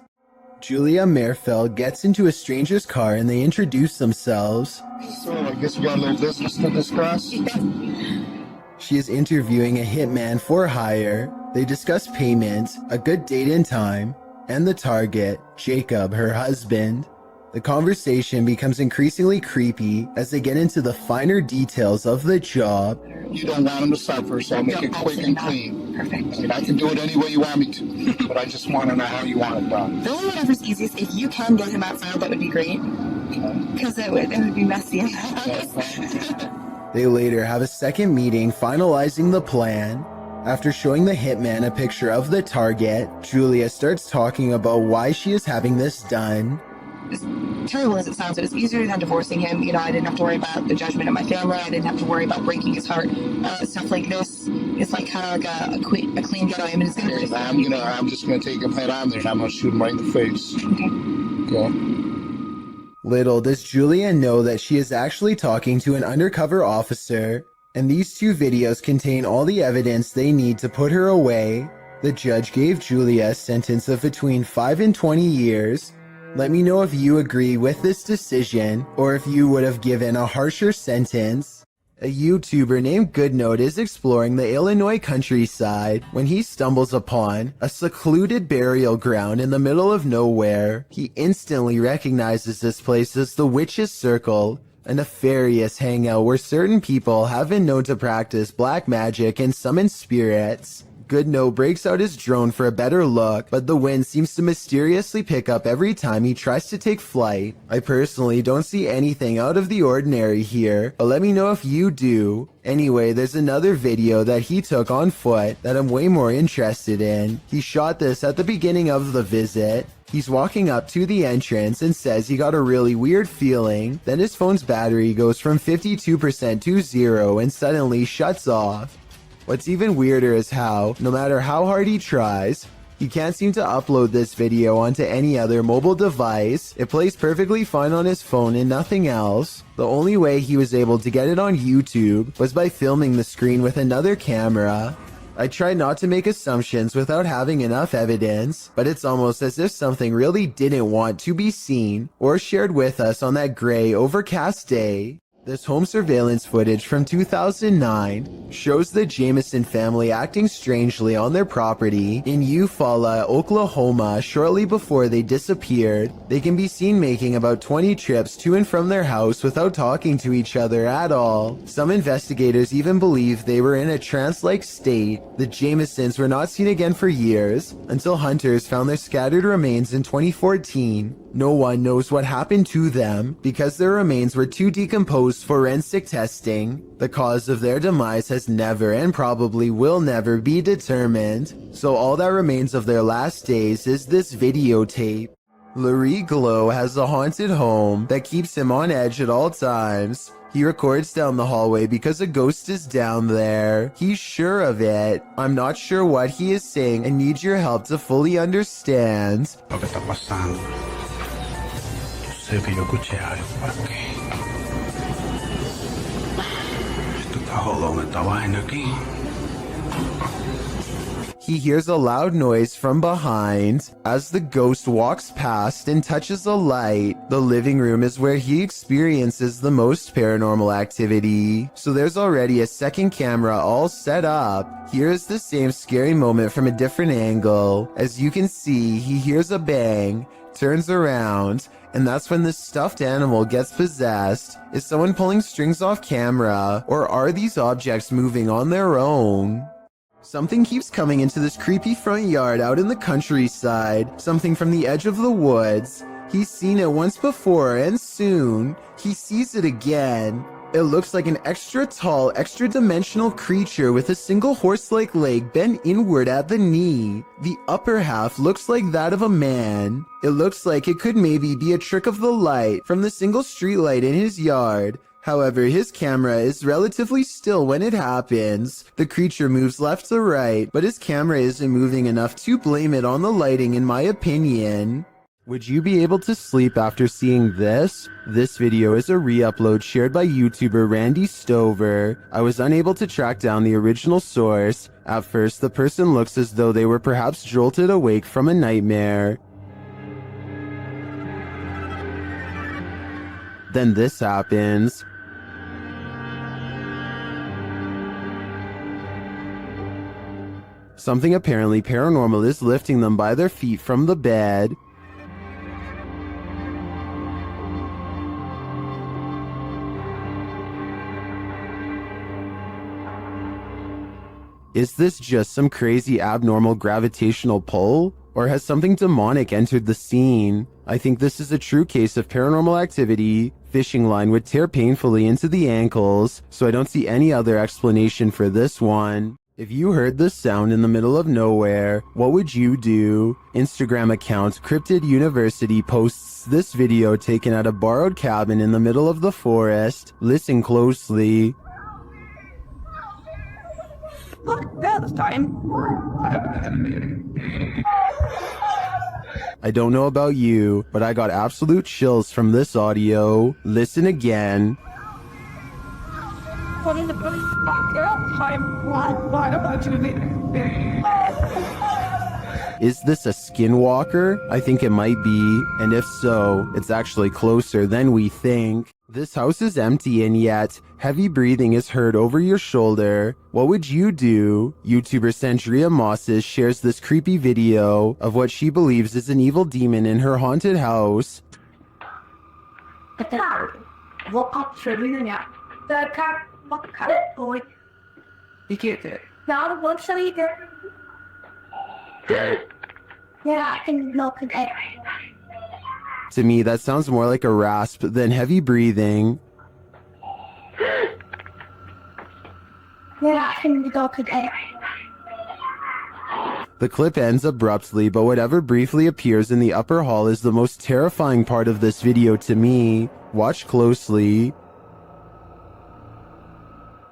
Speaker 1: Julia Merfeld gets into a stranger's car and they introduce themselves.
Speaker 23: So, I guess you got a little business to discuss?
Speaker 1: She is interviewing a hitman for hire. They discuss payment, a good date and time, and the target, Jacob, her husband. The conversation becomes increasingly creepy as they get into the finer details of the job.
Speaker 23: You don't want him to suffer, so I'll make it quick and clean. Perfect. And I can do it any way you want me to, but I just want to know how you want it done.
Speaker 2: Really, whatever's easiest. If you can get him outside, that would be great. Because it would be messy in the house.
Speaker 1: They later have a second meeting finalizing the plan. After showing the hitman a picture of the target, Julia starts talking about why she is having this done.
Speaker 2: As terrible as it sounds, it was easier than divorcing him. You know, I didn't have to worry about the judgment of my family. I didn't have to worry about breaking his heart. Stuff like this, it's like kind of like a clean getaway. I mean, it's gonna.
Speaker 23: I'm just gonna take him head on there, and I'm gonna shoot him right in the face. Okay.
Speaker 1: Little does Julia know that she is actually talking to an undercover officer, and these two videos contain all the evidence they need to put her away. The judge gave Julia a sentence of between 5 and 20 years. Let me know if you agree with this decision, or if you would have given a harsher sentence. A YouTuber named Goodnote is exploring the Illinois countryside when he stumbles upon a secluded burial ground in the middle of nowhere. He instantly recognizes this place as the Witch's Circle, a nefarious hangout where certain people have been known to practice black magic and summon spirits. Goodnote breaks out his drone for a better look, but the wind seems to mysteriously pick up every time he tries to take flight. I personally don't see anything out of the ordinary here, but let me know if you do. Anyway, there's another video that he took on foot that I'm way more interested in. He shot this at the beginning of the visit. He's walking up to the entrance and says he got a really weird feeling. Then his phone's battery goes from 52% to 0 and suddenly shuts off. What's even weirder is how, no matter how hard he tries, he can't seem to upload this video onto any other mobile device. It plays perfectly fine on his phone and nothing else. The only way he was able to get it on YouTube was by filming the screen with another camera. I try not to make assumptions without having enough evidence, but it's almost as if something really didn't want to be seen or shared with us on that gray, overcast day. This home surveillance footage from 2009 shows the Jameson family acting strangely on their property in Eufaula, Oklahoma shortly before they disappeared. They can be seen making about 20 trips to and from their house without talking to each other at all. Some investigators even believe they were in a trance-like state. The Jamesons were not seen again for years until hunters found their scattered remains in 2014. No one knows what happened to them because their remains were too decomposed for forensic testing. The cause of their demise has never and probably will never be determined, so all that remains of their last days is this videotape. Larry Glow has a haunted home that keeps him on edge at all times. He records down the hallway because a ghost is down there. He's sure of it. I'm not sure what he is saying and need your help to fully understand.
Speaker 10: Lo que está pasando. Yo sé que yo escuché algo por aquí. Esto está jodón, esta vaina aquí.
Speaker 1: He hears a loud noise from behind as the ghost walks past and touches a light. The living room is where he experiences the most paranormal activity, so there's already a second camera all set up. Here's the same scary moment from a different angle. As you can see, he hears a bang, turns around, and that's when this stuffed animal gets possessed. Is someone pulling strings off camera, or are these objects moving on their own? Something keeps coming into this creepy front yard out in the countryside, something from the edge of the woods. He's seen it once before, and soon, he sees it again. It looks like an extra tall, extra dimensional creature with a single horse-like leg bent inward at the knee. The upper half looks like that of a man. It looks like it could maybe be a trick of the light from the single streetlight in his yard. However, his camera is relatively still when it happens. The creature moves left to right, but his camera isn't moving enough to blame it on the lighting in my opinion. Would you be able to sleep after seeing this? This video is a re-upload shared by YouTuber Randy Stover. I was unable to track down the original source. At first, the person looks as though they were perhaps jolted awake from a nightmare. Then this happens. Something apparently paranormal is lifting them by their feet from the bed. Is this just some crazy abnormal gravitational pull? Or has something demonic entered the scene? I think this is a true case of paranormal activity. Fishing line would tear painfully into the ankles, so I don't see any other explanation for this one. If you heard this sound in the middle of nowhere, what would you do? Instagram account Cryptid University posts this video taken at a borrowed cabin in the middle of the forest. Listen closely.
Speaker 18: This time.
Speaker 1: I don't know about you, but I got absolute chills from this audio. Listen again.
Speaker 18: What is the time? Why am I doing this?
Speaker 1: Is this a skinwalker? I think it might be, and if so, it's actually closer than we think. This house is empty and yet heavy breathing is heard over your shoulder. What would you do? YouTuber Centuria Mosses shares this creepy video of what she believes is an evil demon in her haunted house. To me, that sounds more like a rasp than heavy breathing. The clip ends abruptly, but whatever briefly appears in the upper hall is the most terrifying part of this video to me. Watch closely.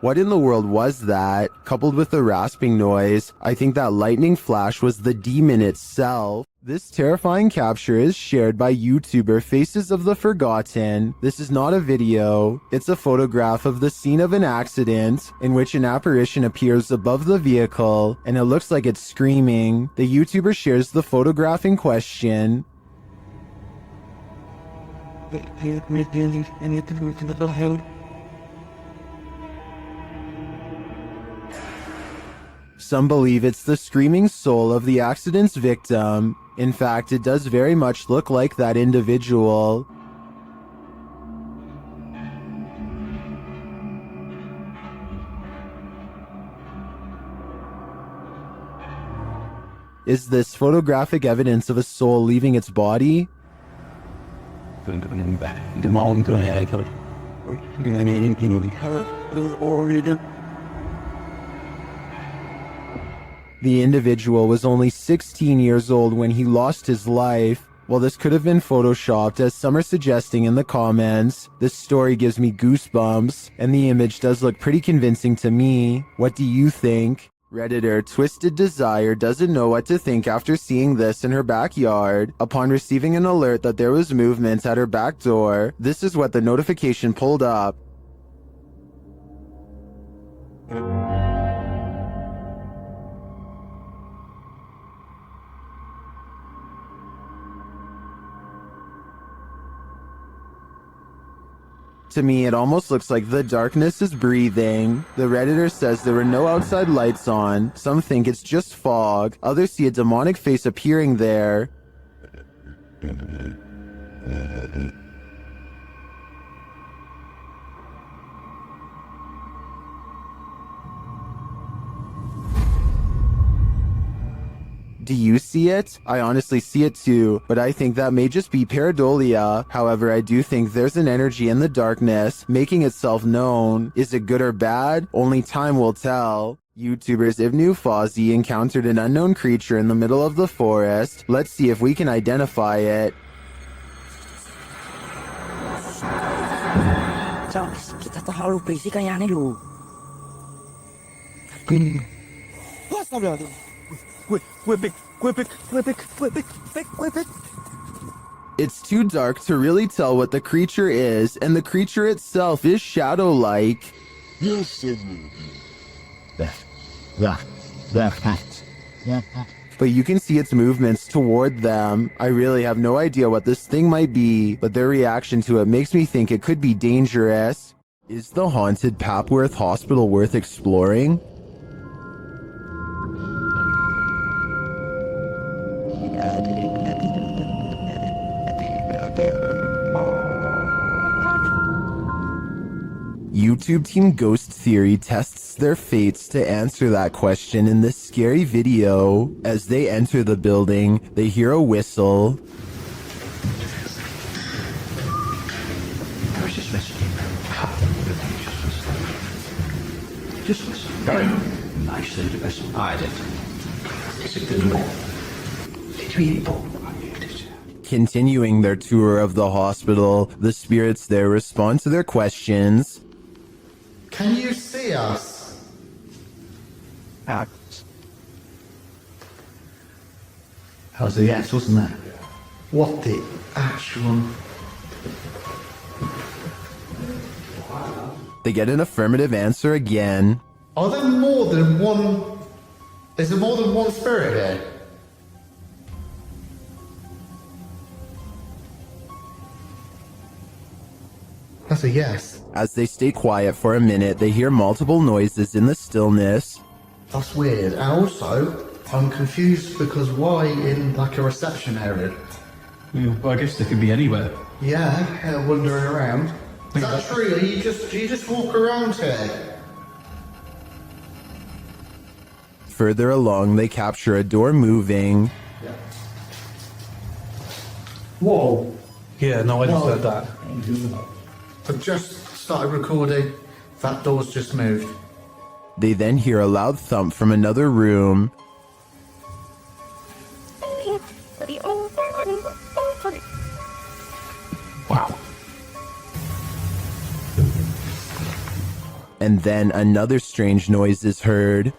Speaker 1: What in the world was that? Coupled with the rasping noise, I think that lightning flash was the demon itself. This terrifying capture is shared by YouTuber Faces of the Forgotten. This is not a video. It's a photograph of the scene of an accident in which an apparition appears above the vehicle and it looks like it's screaming. The YouTuber shares the photograph in question. Some believe it's the screaming soul of the accident's victim. In fact, it does very much look like that individual. Is this photographic evidence of a soul leaving its body? The individual was only 16 years old when he lost his life. While this could have been photoshopped, as some are suggesting in the comments, this story gives me goosebumps, and the image does look pretty convincing to me. What do you think? Redditor Twisted Desire doesn't know what to think after seeing this in her backyard. Upon receiving an alert that there was movement at her back door, this is what the notification pulled up. To me, it almost looks like the darkness is breathing. The Redditor says there were no outside lights on. Some think it's just fog. Others see a demonic face appearing there. Do you see it? I honestly see it too, but I think that may just be pareidolia. However, I do think there's an energy in the darkness making itself known. Is it good or bad? Only time will tell. YouTubers Ivnu Fozzie encountered an unknown creature in the middle of the forest. Let's see if we can identify it.
Speaker 3: Kita tuh harus berisi kan yang ini lu.
Speaker 1: It's too dark to really tell what the creature is, and the creature itself is shadow-like. But you can see its movements toward them. I really have no idea what this thing might be, but their reaction to it makes me think it could be dangerous. Is the haunted Papworth Hospital worth exploring? YouTube Team Ghost Theory tests their fates to answer that question in this scary video. As they enter the building, they hear a whistle.
Speaker 10: I was just listening. Just listen. Very nicely to listen. I did. It's a good one. Did you eat pork?
Speaker 1: Continuing their tour of the hospital, the spirits there respond to their questions.
Speaker 23: Can you see us?
Speaker 10: That was the yes, wasn't that?
Speaker 23: What the actual...
Speaker 1: They get an affirmative answer again.
Speaker 23: Are there more than one... Is there more than one spirit here? That's a yes.
Speaker 1: As they stay quiet for a minute, they hear multiple noises in the stillness.
Speaker 23: That's weird. And also, I'm confused because why in like a reception area?
Speaker 10: Yeah, well, I guess they could be anywhere.
Speaker 23: Yeah, wandering around. Is that true? Do you just walk around here?
Speaker 1: Further along, they capture a door moving.
Speaker 23: Whoa.
Speaker 22: Yeah, no, I just heard that.
Speaker 23: I've just started recording. That door's just moved.
Speaker 1: They then hear a loud thump from another room.
Speaker 10: Wow.
Speaker 1: And then another strange noise is heard.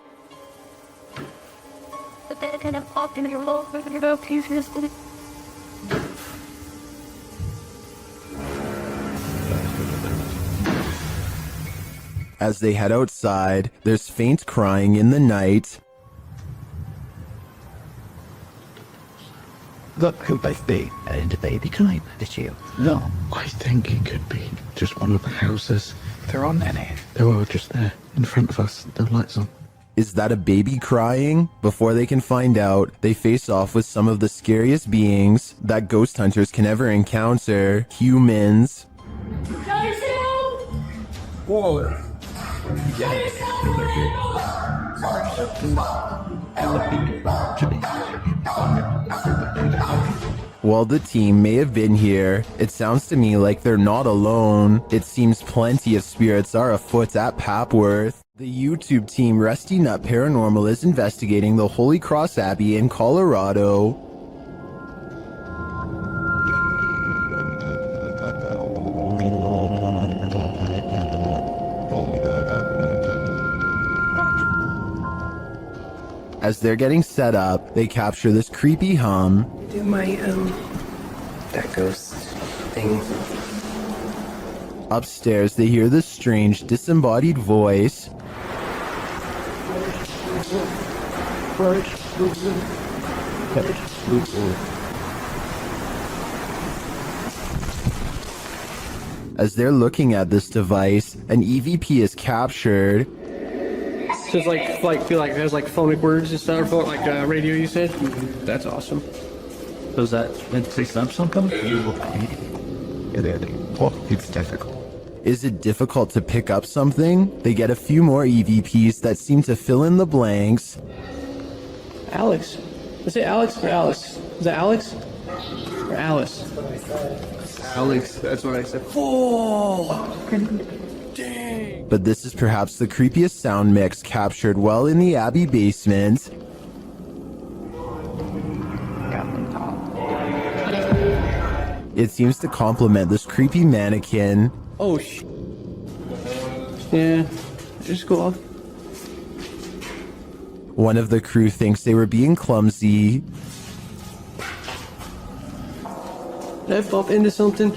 Speaker 1: As they head outside, there's faint crying in the night.
Speaker 10: Look, could both be and a baby climb this year. No, I think it could be just one of the houses. There aren't any. They're all just there in front of us. The lights on.
Speaker 1: Is that a baby crying? Before they can find out, they face off with some of the scariest beings that ghost hunters can ever encounter: humans.
Speaker 10: Whoa.
Speaker 1: While the team may have been here, it sounds to me like they're not alone. It seems plenty of spirits are afoot at Papworth. The YouTube team Rusty Nut Paranormal is investigating the Holy Cross Abbey in Colorado. As they're getting set up, they capture this creepy hum.
Speaker 12: Do my, that ghost thing.
Speaker 1: Upstairs, they hear this strange, disembodied voice. As they're looking at this device, an EVP is captured.
Speaker 14: So it's it has like phonic words and stuff, or like radio you said? That's awesome.
Speaker 10: So is that meant to say something? It's difficult.
Speaker 1: Is it difficult to pick up something? They get a few more EVPs that seem to fill in the blanks.
Speaker 14: Alex. Is it Alex or Alice? Is that Alex? Or Alice? Alex, that's what I said. Oh! Dang!
Speaker 1: But this is perhaps the creepiest sound mix captured while in the Abbey basement. It seems to complement this creepy mannequin.
Speaker 14: Oh, yeah, just go off.
Speaker 1: One of the crew thinks they were being clumsy.
Speaker 14: Did I bump into something?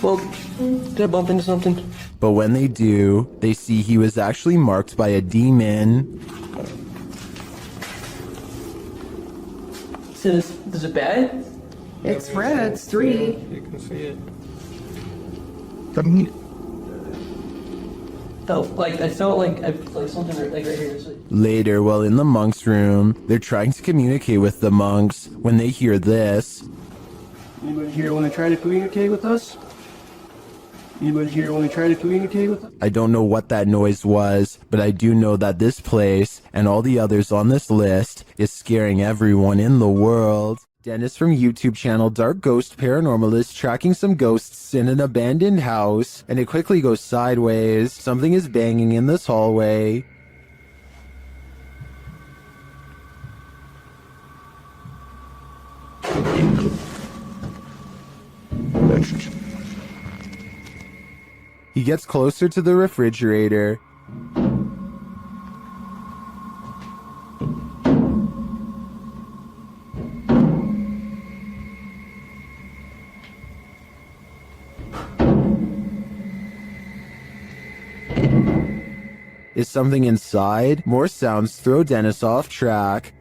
Speaker 14: Well, did I bump into something?
Speaker 1: But when they do, they see he was actually marked by a demon.
Speaker 14: So is it bad?
Speaker 12: It's red, it's 3.
Speaker 14: You can see it. I felt like something like right here.
Speaker 1: Later, while in the monks' room, they're trying to communicate with the monks when they hear this.
Speaker 14: Anybody here want to try to communicate with us? Anybody here want to try to communicate with them?
Speaker 1: I don't know what that noise was, but I do know that this place and all the others on this list is scaring everyone in the world. Dennis from YouTube channel Dark Ghost Paranormal is tracking some ghosts in an abandoned house, and it quickly goes sideways. Something is banging in this hallway. He gets closer to the refrigerator. Is something inside? More sounds throw Dennis off track.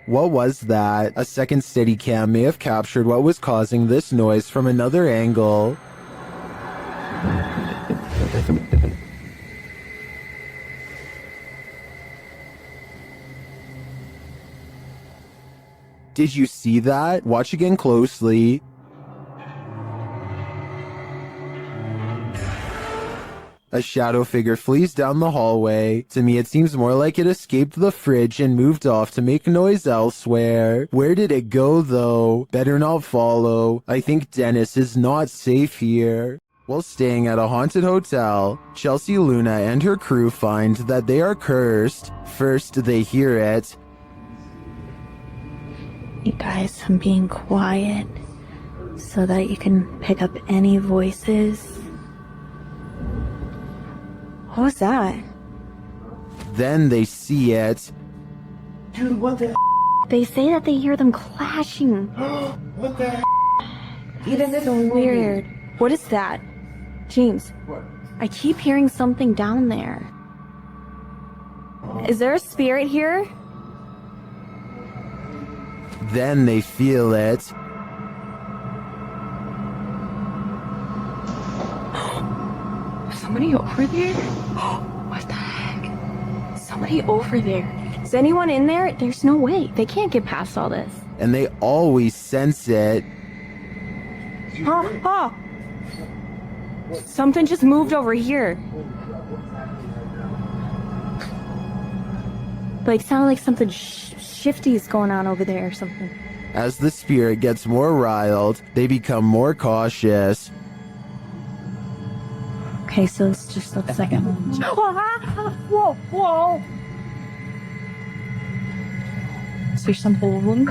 Speaker 1: What was that? A second Steadicam may have captured what was causing this noise from another angle. Did you see that? Watch again closely. A shadow figure flees down the hallway. To me, it seems more like it escaped the fridge and moved off to make noise elsewhere. Where did it go, though? Better not follow. I think Dennis is not safe here. While staying at a haunted hotel, Chelsea Luna and her crew find that they are cursed. First, they hear it.
Speaker 15: You guys, I'm being quiet so that you can pick up any voices. What was that?
Speaker 1: Then they see it.
Speaker 15: Dude, what the They say that they hear them clashing.
Speaker 22: What the
Speaker 15: Even this is weird. What is that? James,
Speaker 22: What?
Speaker 15: I keep hearing something down there. Is there a spirit here?
Speaker 1: Then they feel it.
Speaker 15: Somebody over there? What the heck? Somebody over there. Is anyone in there? There's no way. They can't get past all this.
Speaker 1: And they always sense it.
Speaker 15: Huh? Something just moved over here. Like, sounded like something shifty is going on over there or something.
Speaker 1: As the spirit gets more riled, they become more cautious.
Speaker 15: Okay, so it's just the second one. Whoa, whoa! Is there something?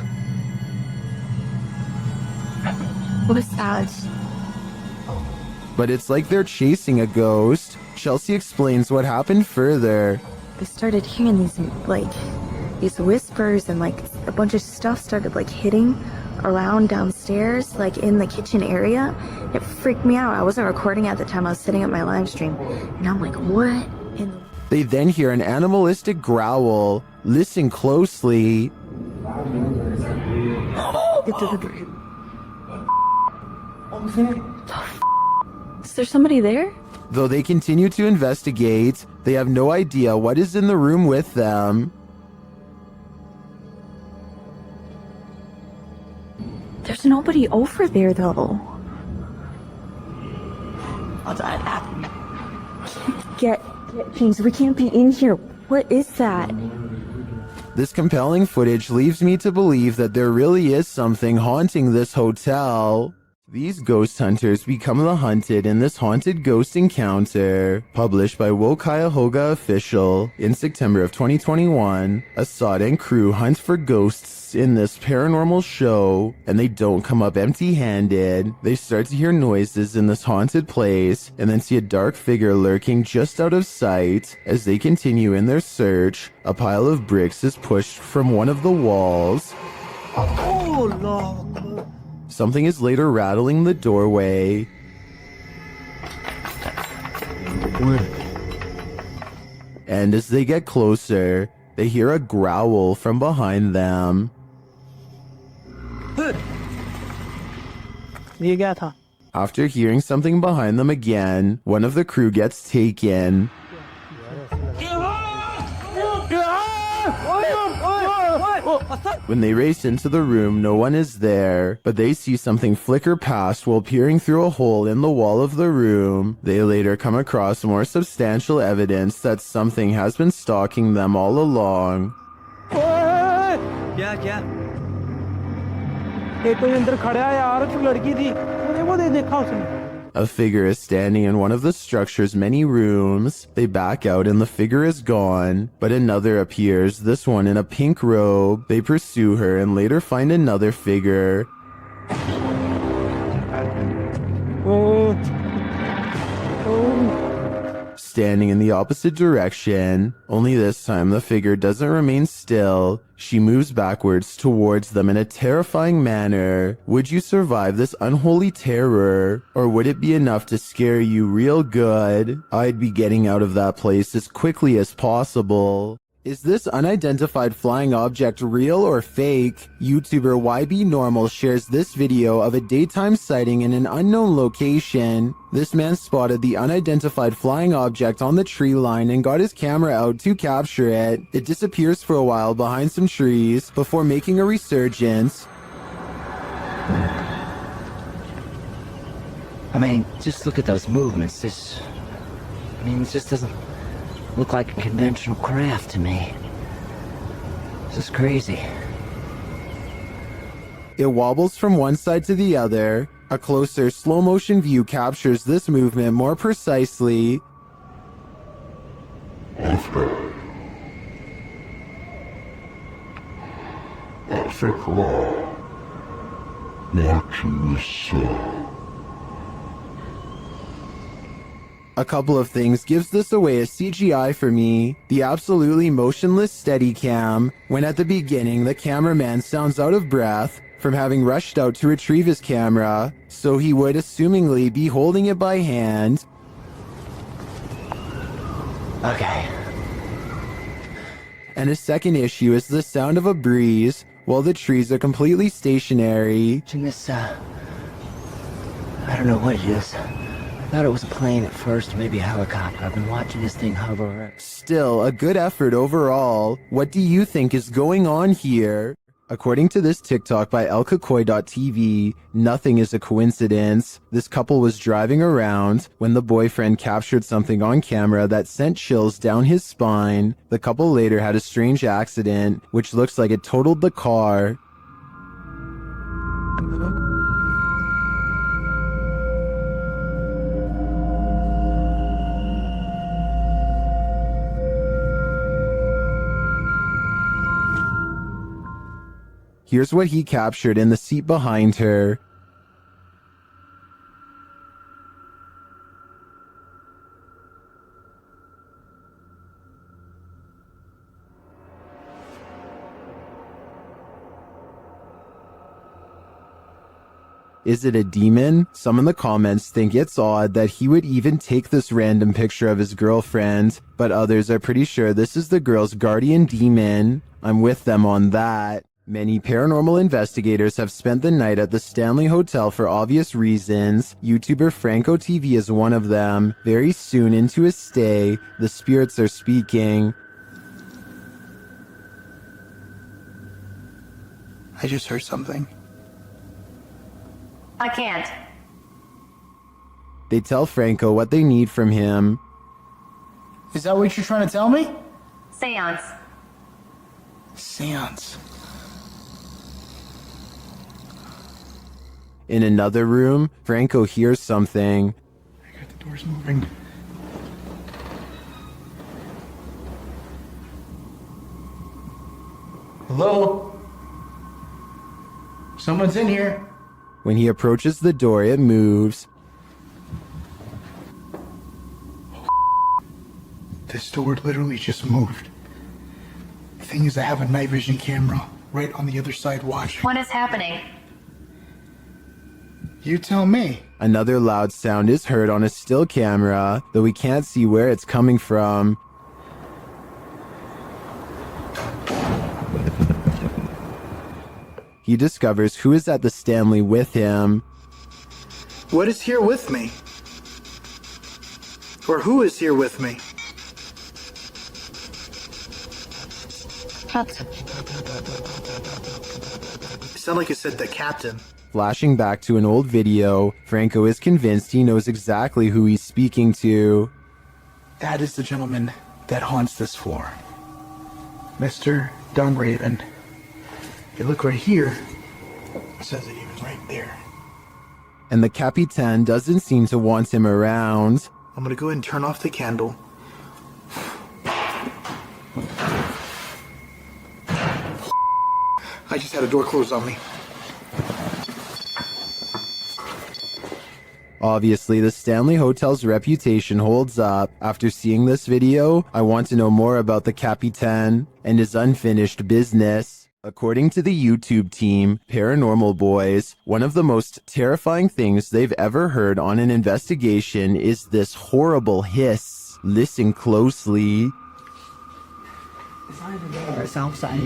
Speaker 15: What is that?
Speaker 1: But it's like they're chasing a ghost. Chelsea explains what happened further.
Speaker 15: I started hearing these whispers, and like a bunch of stuff started like hitting around downstairs, like in the kitchen area. It freaked me out. I wasn't recording at the time. I was sitting at my live stream, and I'm like, what in the...
Speaker 1: They then hear an animalistic growl. Listen closely.
Speaker 15: Is there somebody there?
Speaker 1: Though they continue to investigate, they have no idea what is in the room with them.
Speaker 15: There's nobody over there, though. Get James, we can't be in here. What is that?
Speaker 1: This compelling footage leaves me to believe that there really is something haunting this hotel. These ghost hunters become the hunted in this haunted ghost encounter. Published by Wo Cuyahoga Official in September of 2021, Assad and crew hunt for ghosts in this paranormal show, and they don't come up empty-handed. They start to hear noises in this haunted place, and then see a dark figure lurking just out of sight. As they continue in their search, a pile of bricks is pushed from one of the walls.
Speaker 22: Oh, Lord.
Speaker 1: Something is later rattling the doorway. And as they get closer, they hear a growl from behind them. After hearing something behind them again, one of the crew gets taken. When they race into the room, no one is there, but they see something flicker past while peering through a hole in the wall of the room. They later come across more substantial evidence that something has been stalking them all along.
Speaker 14: क्या ये तो अंदर खड़ा है यार जो लड़की थी वो देखा उसने
Speaker 1: A figure is standing in one of the structure's many rooms. They back out and the figure is gone, but another appears, this one in a pink robe. They pursue her and later find another figure. Standing in the opposite direction, only this time the figure doesn't remain still. She moves backwards towards them in a terrifying manner. Would you survive this unholy terror? Or would it be enough to scare you real good? I'd be getting out of that place as quickly as possible. Is this unidentified flying object real or fake? YouTuber YB Normal shares this video of a daytime sighting in an unknown location. This man spotted the unidentified flying object on the tree line and got his camera out to capture it. It disappears for a while behind some trees before making a resurgence.
Speaker 3: I mean, just look at those movements. It just doesn't look like a conventional craft to me. This is crazy.
Speaker 1: It wobbles from one side to the other. A closer slow motion view captures this movement more precisely. A couple of things gives this away as CGI for me. The absolutely motionless Steadicam, when at the beginning the cameraman sounds out of breath from having rushed out to retrieve his camera, so he would assumingly be holding it by hand.
Speaker 3: Okay.
Speaker 1: And a second issue is the sound of a breeze while the trees are completely stationary.
Speaker 3: This, I don't know what it is. I thought it was a plane at first, maybe a helicopter. I've been watching this thing hover.
Speaker 1: Still, a good effort overall. What do you think is going on here? According to this TikTok by elkakoi.tv, nothing is a coincidence. This couple was driving around when the boyfriend captured something on camera that sent chills down his spine. The couple later had a strange accident, which looks like it totaled the car. Here's what he captured in the seat behind her. Is it a demon? Some in the comments think it's odd that he would even take this random picture of his girlfriend, but others are pretty sure this is the girl's guardian demon. I'm with them on that. Many paranormal investigators have spent the night at the Stanley Hotel for obvious reasons. YouTuber Franco TV is one of them. Very soon into his stay, the spirits are speaking.
Speaker 22: I just heard something.
Speaker 18: I can't.
Speaker 1: They tell Franco what they need from him.
Speaker 22: Is that what you're trying to tell me?
Speaker 18: Seance.
Speaker 22: Seance.
Speaker 1: In another room, Franco hears something.
Speaker 22: I got the doors moving. Hello? Someone's in here.
Speaker 1: When he approaches the door, it moves.
Speaker 22: This door literally just moved. The thing is, I have a night vision camera right on the other side watching.
Speaker 18: What is happening?
Speaker 22: You tell me.
Speaker 1: Another loud sound is heard on a still camera, though we can't see where it's coming from. He discovers who is at the Stanley with him.
Speaker 22: What is here with me? Or who is here with me?
Speaker 2: Captain.
Speaker 11: It sounded like it said the captain.
Speaker 1: Flashing back to an old video, Franco is convinced he knows exactly who he's speaking to.
Speaker 10: That is the gentleman that haunts this floor. Mr. Dunraven. If you look right here, it says that he was right there.
Speaker 1: And the Capitan doesn't seem to want him around.
Speaker 11: I'm gonna go ahead and turn off the candle. I just had a door closed on me.
Speaker 1: Obviously, the Stanley Hotel's reputation holds up. After seeing this video, I want to know more about the Capitan and his unfinished business. According to the YouTube team, Paranormal Boys, one of the most terrifying things they've ever heard on an investigation is this horrible hiss. Listen closely.
Speaker 3: It's not even there. It's outside.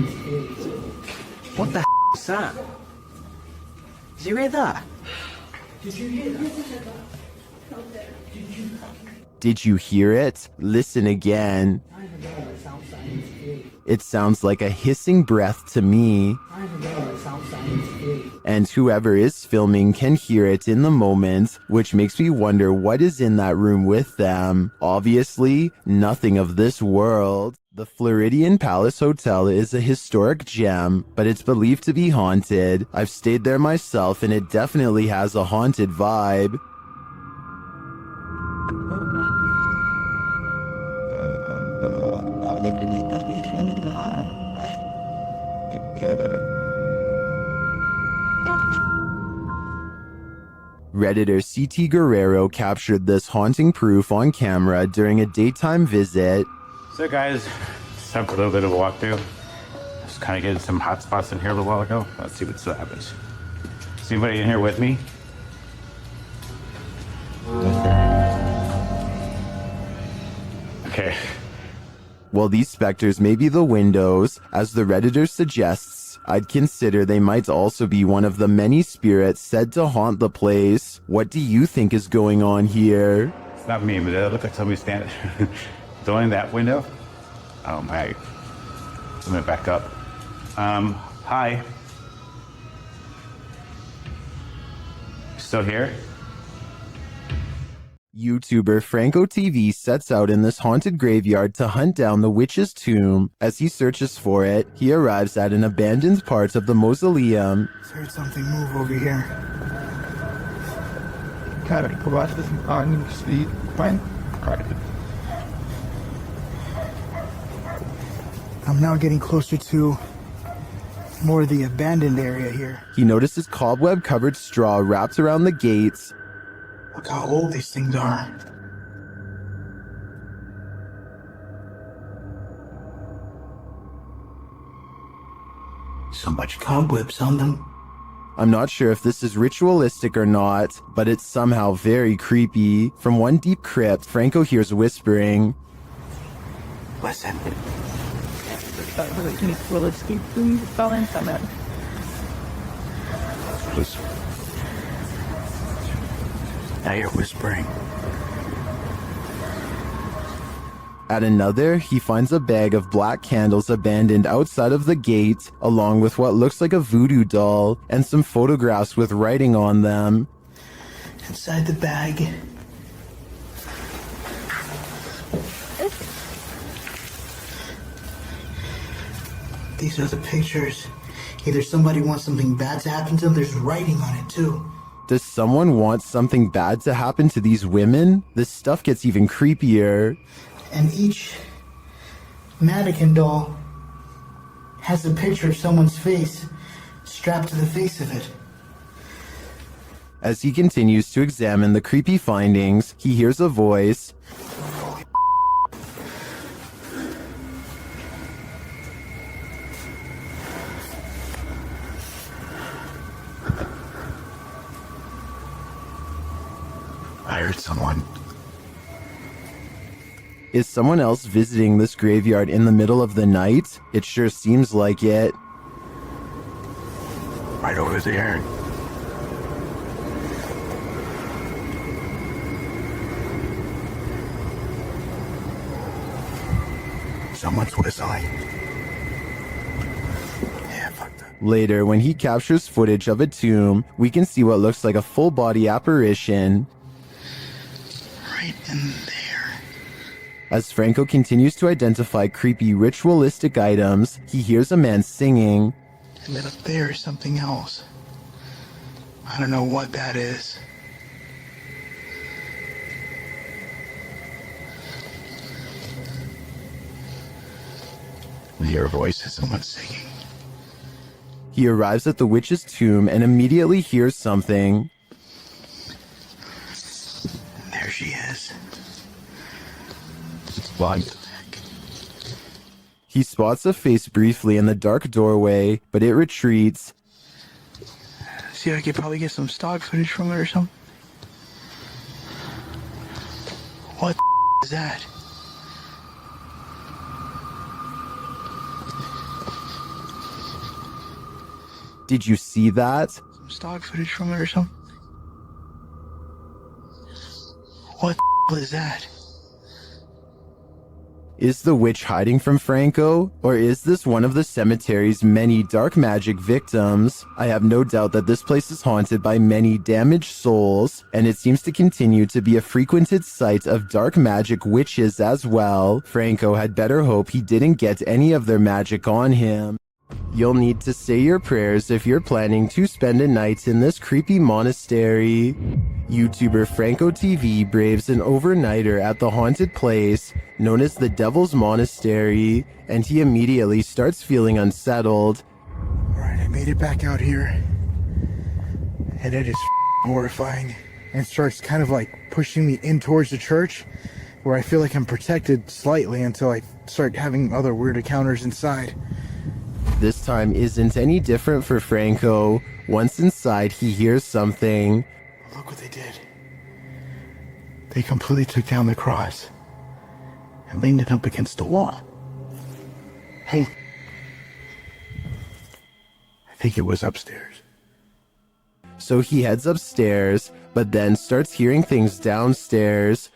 Speaker 3: What the is that? Is he right there? Did you hear that?
Speaker 1: Did you hear it? Listen again. It sounds like a hissing breath to me. And whoever is filming can hear it in the moment, which makes me wonder what is in that room with them. Obviously, nothing of this world. The Floridian Palace Hotel is a historic gem, but it's believed to be haunted. I've stayed there myself and it definitely has a haunted vibe. Redditor CT Guerrero captured this haunting proof on camera during a daytime visit.
Speaker 8: So guys, just have a little bit of a walkthrough. Just kind of getting some hot spots in here a little while ago. Let's see what still happens. Is anybody in here with me? Okay.
Speaker 1: While these specters may be the windows, as the Redditor suggests, I'd consider they might also be one of the many spirits said to haunt the place. What do you think is going on here?
Speaker 8: It's not me, but it looks like somebody standing in that window. Oh my. I'm gonna back up. Hi. Still here?
Speaker 1: YouTuber Franco TV sets out in this haunted graveyard to hunt down the witch's tomb. As he searches for it, he arrives at an abandoned part of the mausoleum.
Speaker 11: I heard something move over here. I'm now getting closer to more of the abandoned area here.
Speaker 1: He notices cobweb-covered straw wrapped around the gates.
Speaker 11: Look how old these things are. So much cobwebs on them.
Speaker 1: I'm not sure if this is ritualistic or not, but it's somehow very creepy. From one deep crypt, Franco hears whispering.
Speaker 11: Listen. Now you're whispering.
Speaker 1: At another, he finds a bag of black candles abandoned outside of the gate, along with what looks like a voodoo doll and some photographs with writing on them.
Speaker 11: Inside the bag. These are the pictures. Either somebody wants something bad to happen to them, there's writing on it too.
Speaker 1: Does someone want something bad to happen to these women? This stuff gets even creepier.
Speaker 11: And each mannequin doll has a picture of someone's face strapped to the face of it.
Speaker 1: As he continues to examine the creepy findings, he hears a voice.
Speaker 10: I heard someone.
Speaker 1: Is someone else visiting this graveyard in the middle of the night? It sure seems like it.
Speaker 10: Right over there. Someone's whistling.
Speaker 1: Later, when he captures footage of a tomb, we can see what looks like a full-body apparition.
Speaker 10: Right in there.
Speaker 1: As Franco continues to identify creepy ritualistic items, he hears a man singing.
Speaker 10: And then up there is something else. I don't know what that is. I hear a voice of someone singing.
Speaker 1: He arrives at the witch's tomb and immediately hears something.
Speaker 10: There she is. What?
Speaker 1: He spots a face briefly in the dark doorway, but it retreats.
Speaker 10: See, I could probably get some stock footage from it or something. What is that?
Speaker 1: Did you see that?
Speaker 10: Some stock footage from it or something. What is that?
Speaker 1: Is the witch hiding from Franco, or is this one of the cemetery's many dark magic victims? I have no doubt that this place is haunted by many damaged souls, and it seems to continue to be a frequented site of dark magic witches as well. Franco had better hope he didn't get any of their magic on him. You'll need to say your prayers if you're planning to spend a night in this creepy monastery. YouTuber Franco TV braves an overnighter at the haunted place known as the Devil's Monastery, and he immediately starts feeling unsettled.
Speaker 10: Alright, I made it back out here. And it is horrifying. And starts kind of like pushing me in towards the church, where I feel like I'm protected slightly until I start having other weird encounters inside.
Speaker 1: This time isn't any different for Franco. Once inside, he hears something.
Speaker 10: Look what they did. They completely took down the cross and leaned it up against the wall. Hey. I think it was upstairs.
Speaker 1: So he heads upstairs, but then starts hearing things downstairs.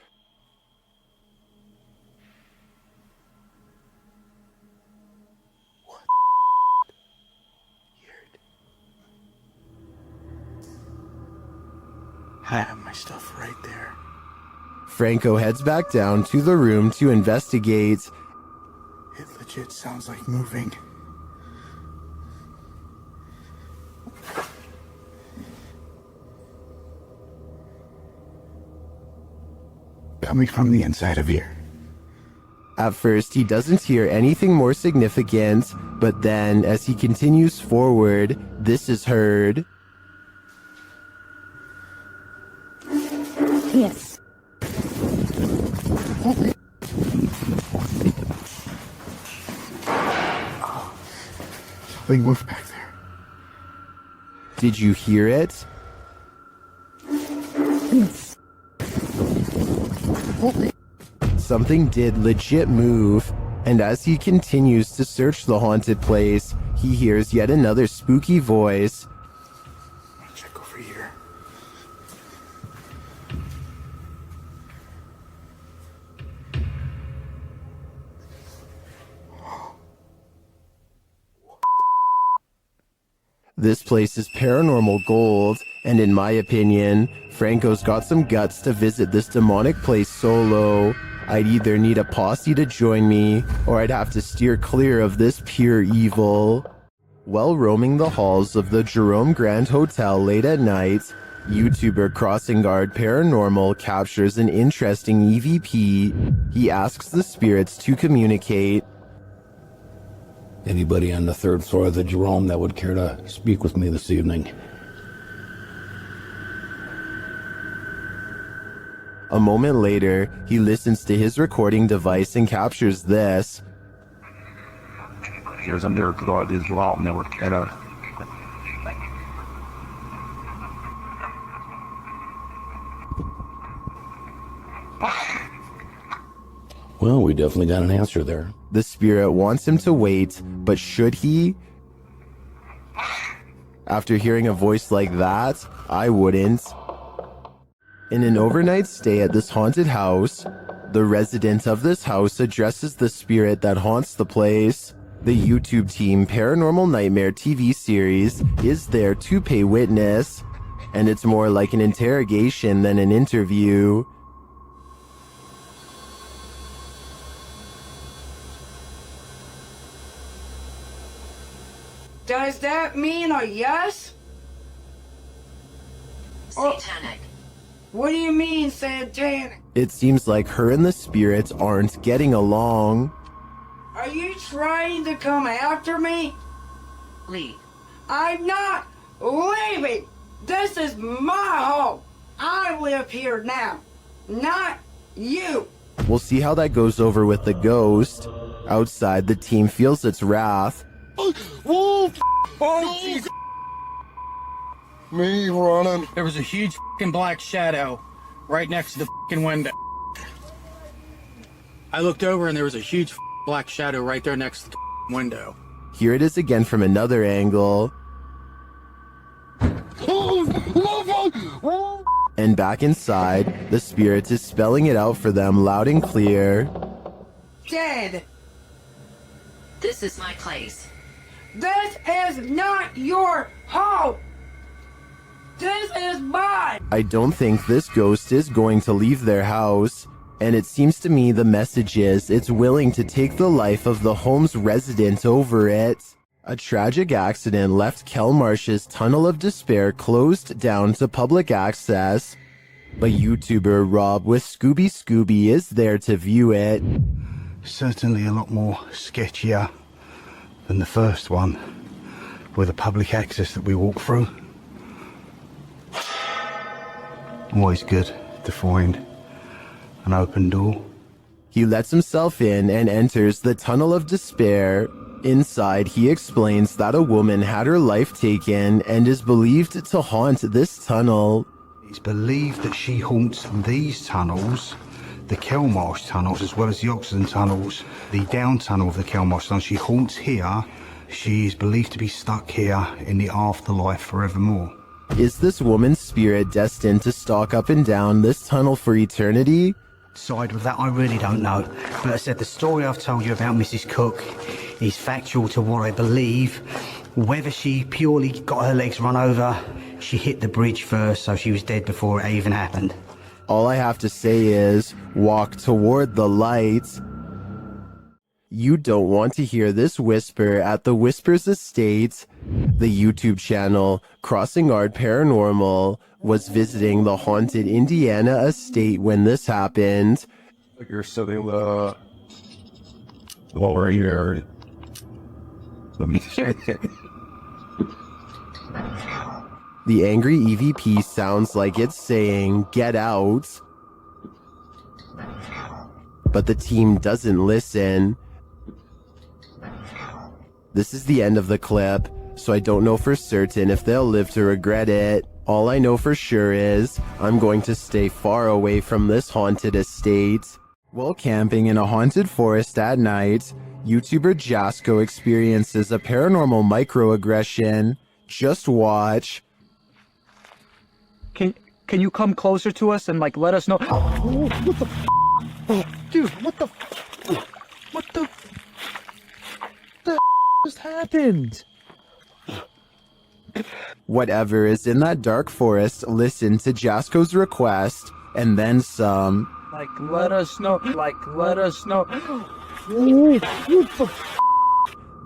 Speaker 10: I have my stuff right there.
Speaker 1: Franco heads back down to the room to investigate.
Speaker 10: It legit sounds like moving. Coming from the inside of here.
Speaker 1: At first, he doesn't hear anything more significant, but then, as he continues forward, this is heard.
Speaker 15: Yes.
Speaker 10: Something moved back there.
Speaker 1: Did you hear it?
Speaker 15: Yes.
Speaker 1: Something did legit move, and as he continues to search the haunted place, he hears yet another spooky voice.
Speaker 10: Check over here.
Speaker 1: This place is paranormal gold, and in my opinion, Franco's got some guts to visit this demonic place solo. I'd either need a posse to join me, or I'd have to steer clear of this pure evil. While roaming the halls of the Jerome Grand Hotel late at night, YouTuber Crossing Guard Paranormal captures an interesting EVP. He asks the spirits to communicate.
Speaker 16: Anybody on the third floor of the Jerome that would care to speak with me this evening?
Speaker 1: A moment later, he listens to his recording device and captures this.
Speaker 16: There's a miracle of this Jerome that would care to... Well, we definitely got an answer there.
Speaker 1: The spirit wants him to wait, but should he? After hearing a voice like that, I wouldn't. In an overnight stay at this haunted house, the resident of this house addresses the spirit that haunts the place. The YouTube team Paranormal Nightmare TV series is there to pay witness, and it's more like an interrogation than an interview.
Speaker 17: Does that mean a yes?
Speaker 12: Satanic.
Speaker 17: What do you mean, satanic?
Speaker 1: It seems like her and the spirits aren't getting along.
Speaker 17: Are you trying to come after me?
Speaker 12: Leave.
Speaker 17: I'm not leaving. This is my home. I live here now, not you.
Speaker 1: We'll see how that goes over with the ghost. Outside, the team feels its wrath.
Speaker 23: Oh, jeez. Me running.
Speaker 14: There was a huge fucking black shadow right next to the fucking window. I looked over and there was a huge black shadow right there next to the window.
Speaker 1: Here it is again from another angle. And back inside, the spirit is spelling it out for them loud and clear.
Speaker 17: Dead.
Speaker 12: This is my place.
Speaker 17: This is not your home. This is mine.
Speaker 1: I don't think this ghost is going to leave their house, and it seems to me the message is it's willing to take the life of the home's resident over it. A tragic accident left Kelmarsh's Tunnel of Despair closed down to public access, but YouTuber Rob with Scooby is there to view it.
Speaker 16: Certainly a lot more sketchier than the first one, with the public access that we walk through. Always good to find an open door.
Speaker 1: He lets himself in and enters the Tunnel of Despair. Inside, he explains that a woman had her life taken and is believed to haunt this tunnel.
Speaker 16: It's believed that she haunts these tunnels, the Kelmarsh tunnels, as well as the Oxenden tunnels, the down tunnel of the Kelmarsh tunnel. She haunts here. She is believed to be stuck here in the afterlife forevermore.
Speaker 1: Is this woman's spirit destined to stalk up and down this tunnel for eternity?
Speaker 16: Side with that, I really don't know. But I said the story I've told you about Mrs. Cook is factual to what I believe. Whether she purely got her legs run over, she hit the bridge first, so she was dead before it even happened.
Speaker 1: All I have to say is, walk toward the light. You don't want to hear this whisper at the Whispers Estate. The YouTube channel Crossing Art Paranormal was visiting the haunted Indiana estate when this happened.
Speaker 5: You're sitting while we're here. Let me check it.
Speaker 1: The angry EVP sounds like it's saying, "Get out." But the team doesn't listen. This is the end of the clip, so I don't know for certain if they'll live to regret it. All I know for sure is I'm going to stay far away from this haunted estate. While camping in a haunted forest at night, YouTuber Jasko experiences a paranormal microaggression. Just watch.
Speaker 14: Can you come closer to us and like let us know? Oh, what the dude, what the just happened?
Speaker 1: Whatever is in that dark forest, listen to Jasko's request, and then some.
Speaker 14: Like, let us know. Like, let us know.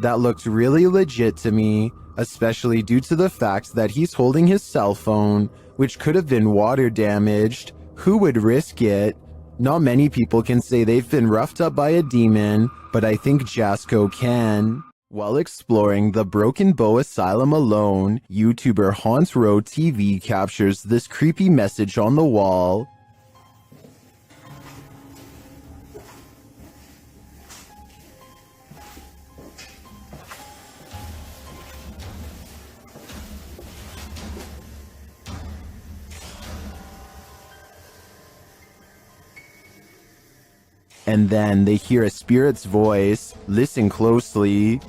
Speaker 1: That looked really legit to me, especially due to the fact that he's holding his cell phone, which could have been water damaged. Who would risk it? Not many people can say they've been roughed up by a demon, but I think Jasko can. While exploring the Broken Bow Asylum alone, YouTuber Haunt Row TV captures this creepy message on the wall. And then they hear a spirit's voice. Listen closely.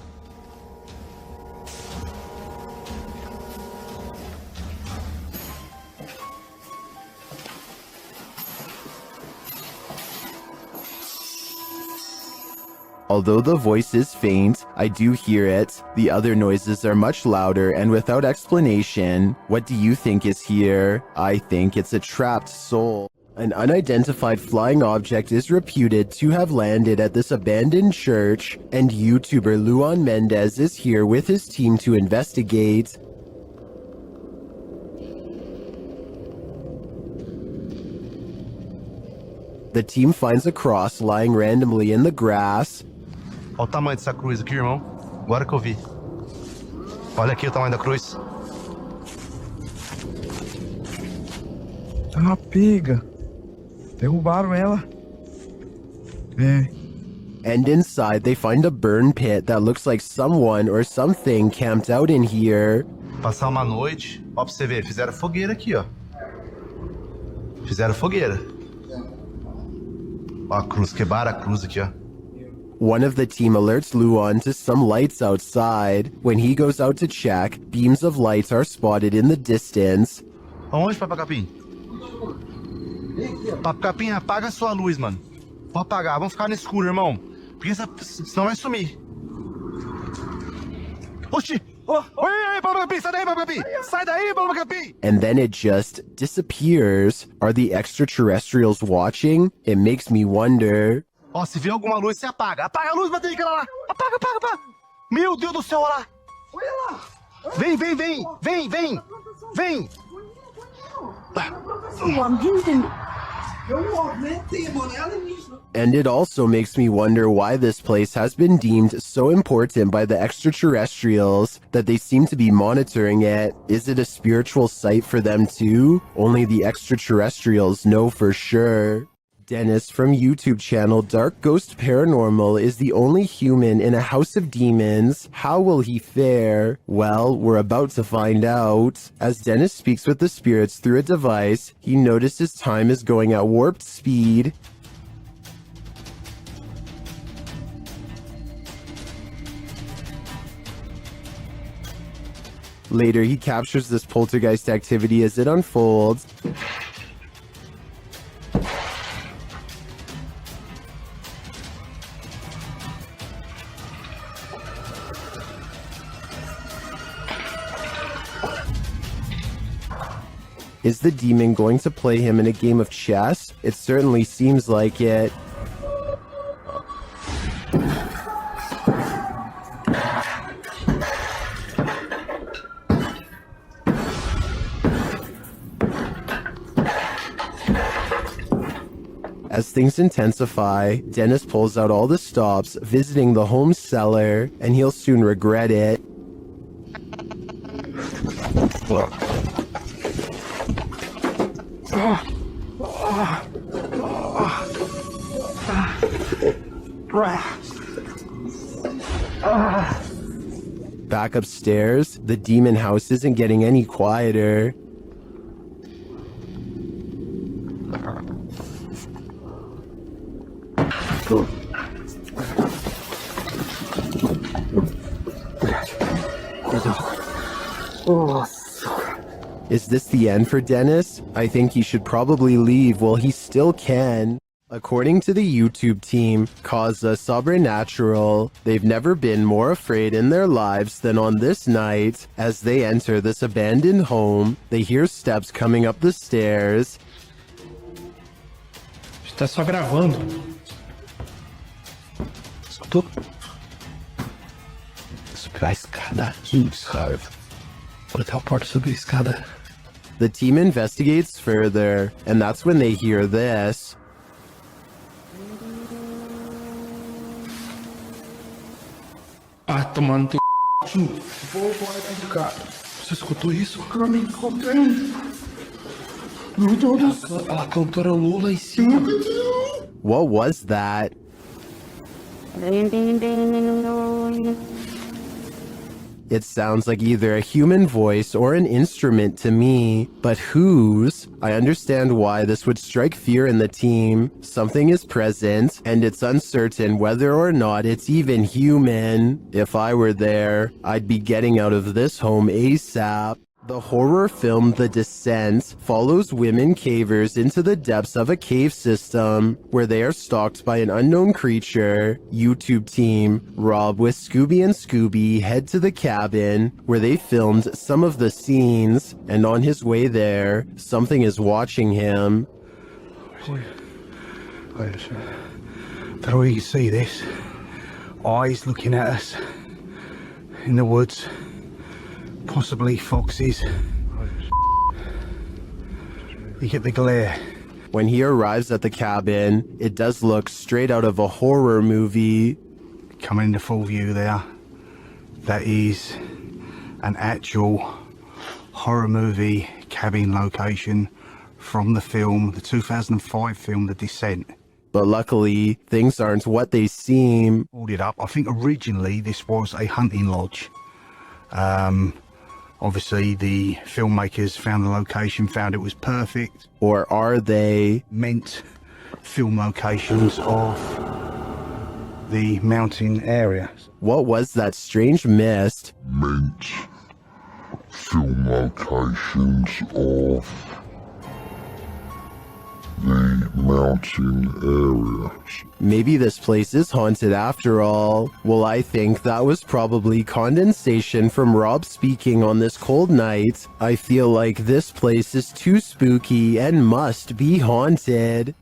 Speaker 1: Although the voice is faint, I do hear it. The other noises are much louder and without explanation. What do you think is here? I think it's a trapped soul. An unidentified flying object is reputed to have landed at this abandoned church, and YouTuber Luan Mendez is here with his team to investigate. The team finds a cross lying randomly in the grass.
Speaker 16: Olha o tamanho dessa cruz aqui, irmão. Agora que eu vi. Olha aqui o tamanho da cruz.
Speaker 22: Ah, pega. Derrubaram ela.
Speaker 1: And inside, they find a burn pit that looks like someone or something camped out in here.
Speaker 16: Passar uma noite. Ó, pra você ver, fizeram fogueira aqui, ó. Fizeram fogueira. Ó, a cruz, quebraram a cruz aqui, ó.
Speaker 1: One of the team alerts Luan to some lights outside. When he goes out to check, beams of light are spotted in the distance.
Speaker 16: Aonde, Papa Capim? Papa Capim, apaga a sua luz, mano. Pode apagar, vamos ficar no escuro, irmão. Porque senão vai sumir. Oxi! Oh, oi, Papa Capim, sai daí, Papa Capim! Sai daí, Papa Capim!
Speaker 1: And then it just disappears. Are the extraterrestrials watching? It makes me wonder.
Speaker 16: Ó, se vê alguma luz, você apaga. Apaga a luz, Baterica, lá. Apaga, apaga, apaga. Meu Deus do céu, olha lá. Olha lá. Vem, vem, vem. Vem, vem. Vem.
Speaker 1: And it also makes me wonder why this place has been deemed so important by the extraterrestrials that they seem to be monitoring it. Is it a spiritual site for them too? Only the extraterrestrials know for sure. Dennis from YouTube channel Dark Ghost Paranormal is the only human in a house of demons. How will he fare? Well, we're about to find out. As Dennis speaks with the spirits through a device, he notices time is going at warped speed. Later, he captures this poltergeist activity as it unfolds. Is the demon going to play him in a game of chess? It certainly seems like it. As things intensify, Dennis pulls out all the stops, visiting the home cellar, and he'll soon regret it. Back upstairs, the demon house isn't getting any quieter. Is this the end for Dennis? I think he should probably leave while he still can. According to the YouTube team, Causa Sobrenatural, they've never been more afraid in their lives than on this night. As they enter this abandoned home, they hear steps coming up the stairs.
Speaker 14: Está só gravando.
Speaker 11: Escutou? Subir a escada. Cara. Vou botar a porta subir a escada.
Speaker 1: The team investigates further, and that's when they hear this.
Speaker 14: Ah, tomando teu vou embora dentro, cara. Você escutou isso? Eu me encontrei. Meu Deus do céu. Ela cantarolou lá em cima.
Speaker 1: What was that? It sounds like either a human voice or an instrument to me, but whose? I understand why this would strike fear in the team. Something is present, and it's uncertain whether or not it's even human. If I were there, I'd be getting out of this home ASAP. The horror film The Descent follows women cavers into the depths of a cave system where they are stalked by an unknown creature. YouTube team Rob with Scooby and Scooby head to the cabin where they filmed some of the scenes, and on his way there, something is watching him.
Speaker 16: Wait a second. Don't know if you can see this. Eyes looking at us in the woods. Possibly foxes. You get the glare.
Speaker 1: When he arrives at the cabin, it does look straight out of a horror movie.
Speaker 16: Coming into full view there. That is an actual horror movie cabin location from the film, the 2005 film, The Descent.
Speaker 1: But luckily, things aren't what they seem.
Speaker 16: Pulled it up. I think originally this was a hunting lodge. Obviously, the filmmakers found the location, found it was perfect.
Speaker 1: Or are they?
Speaker 16: Meant film locations of the mountain area.
Speaker 1: What was that strange mist?
Speaker 23: Meant film locations of the mountain areas.
Speaker 1: Maybe this place is haunted after all. Well, I think that was probably condensation from Rob speaking on this cold night. I feel like this place is too spooky and must be haunted.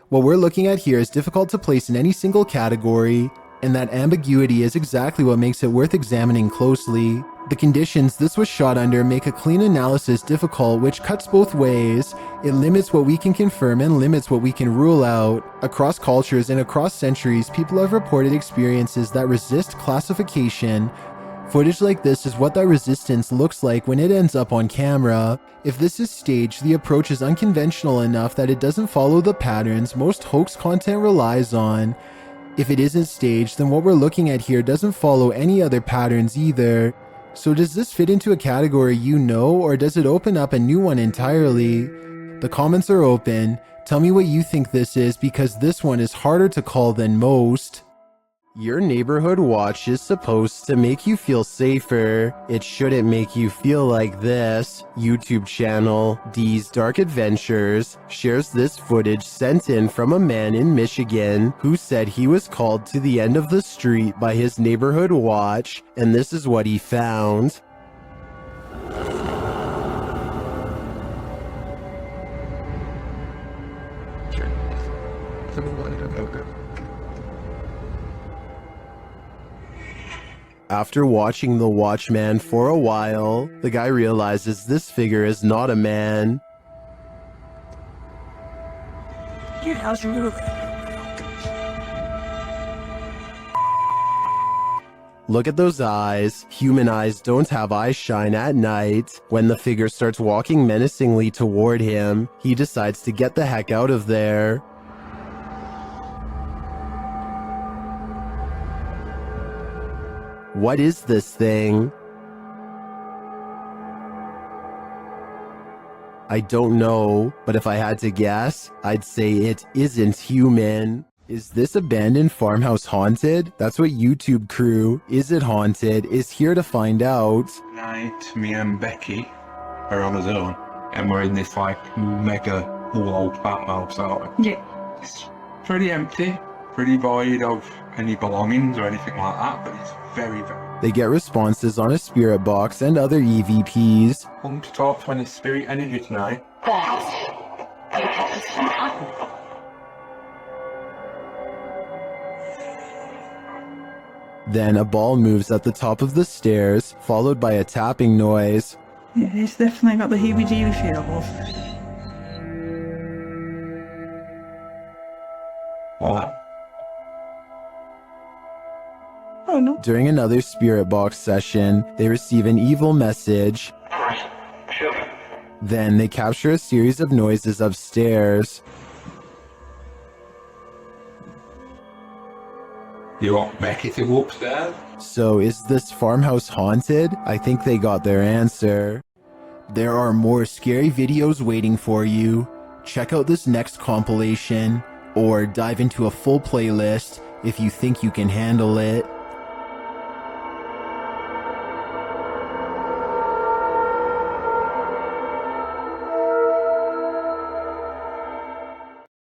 Speaker 1: What we're looking at here is difficult to place in any single category, and that ambiguity is exactly what makes it worth examining closely. The conditions this was shot under make a clean analysis difficult, which cuts both ways. It limits what we can confirm and limits what we can rule out. Across cultures and across centuries, people have reported experiences that resist classification. Footage like this is what that resistance looks like when it ends up on camera. If this is staged, the approach is unconventional enough that it doesn't follow the patterns most hoax content relies on. If it isn't staged, then what we're looking at here doesn't follow any other patterns either. So does this fit into a category you know, or does it open up a new one entirely? The comments are open. Tell me what you think this is, because this one is harder to call than most. Your neighborhood watch is supposed to make you feel safer. It shouldn't make you feel like this. YouTube channel D's Dark Adventures shares this footage sent in from a man in Michigan who said he was called to the end of the street by his neighborhood watch, and this is what he found. After watching the Watchman for a while, the guy realizes this figure is not a man.
Speaker 18: How's your move?
Speaker 1: Look at those eyes. Human eyes don't have eye shine at night. When the figure starts walking menacingly toward him, he decides to get the heck out of there. What is this thing? I don't know, but if I had to guess, I'd say it isn't human. Is this abandoned farmhouse haunted? That's what YouTube crew, Is It Haunted, is here to find out.
Speaker 9: Tonight, me and Becky are on our own, and we're in this like mega old farmhouse, aren't we?
Speaker 2: Yeah.
Speaker 9: It's pretty empty, pretty void of any belongings or anything like that, but it's very, very...
Speaker 1: They get responses on a spirit box and other EVPs.
Speaker 9: Come to talk to any spirit energy tonight.
Speaker 1: Then a ball moves at the top of the stairs, followed by a tapping noise.
Speaker 19: Yeah, it's definitely got the heebie-jeebie feel.
Speaker 9: What?
Speaker 19: Oh no.
Speaker 1: During another spirit box session, they receive an evil message. Then they capture a series of noises upstairs.
Speaker 9: You want Becky to go upstairs?
Speaker 1: So is this farmhouse haunted? I think they got their answer. There are more scary videos waiting for you. Check out this next compilation, or dive into a full playlist if you think you can handle it.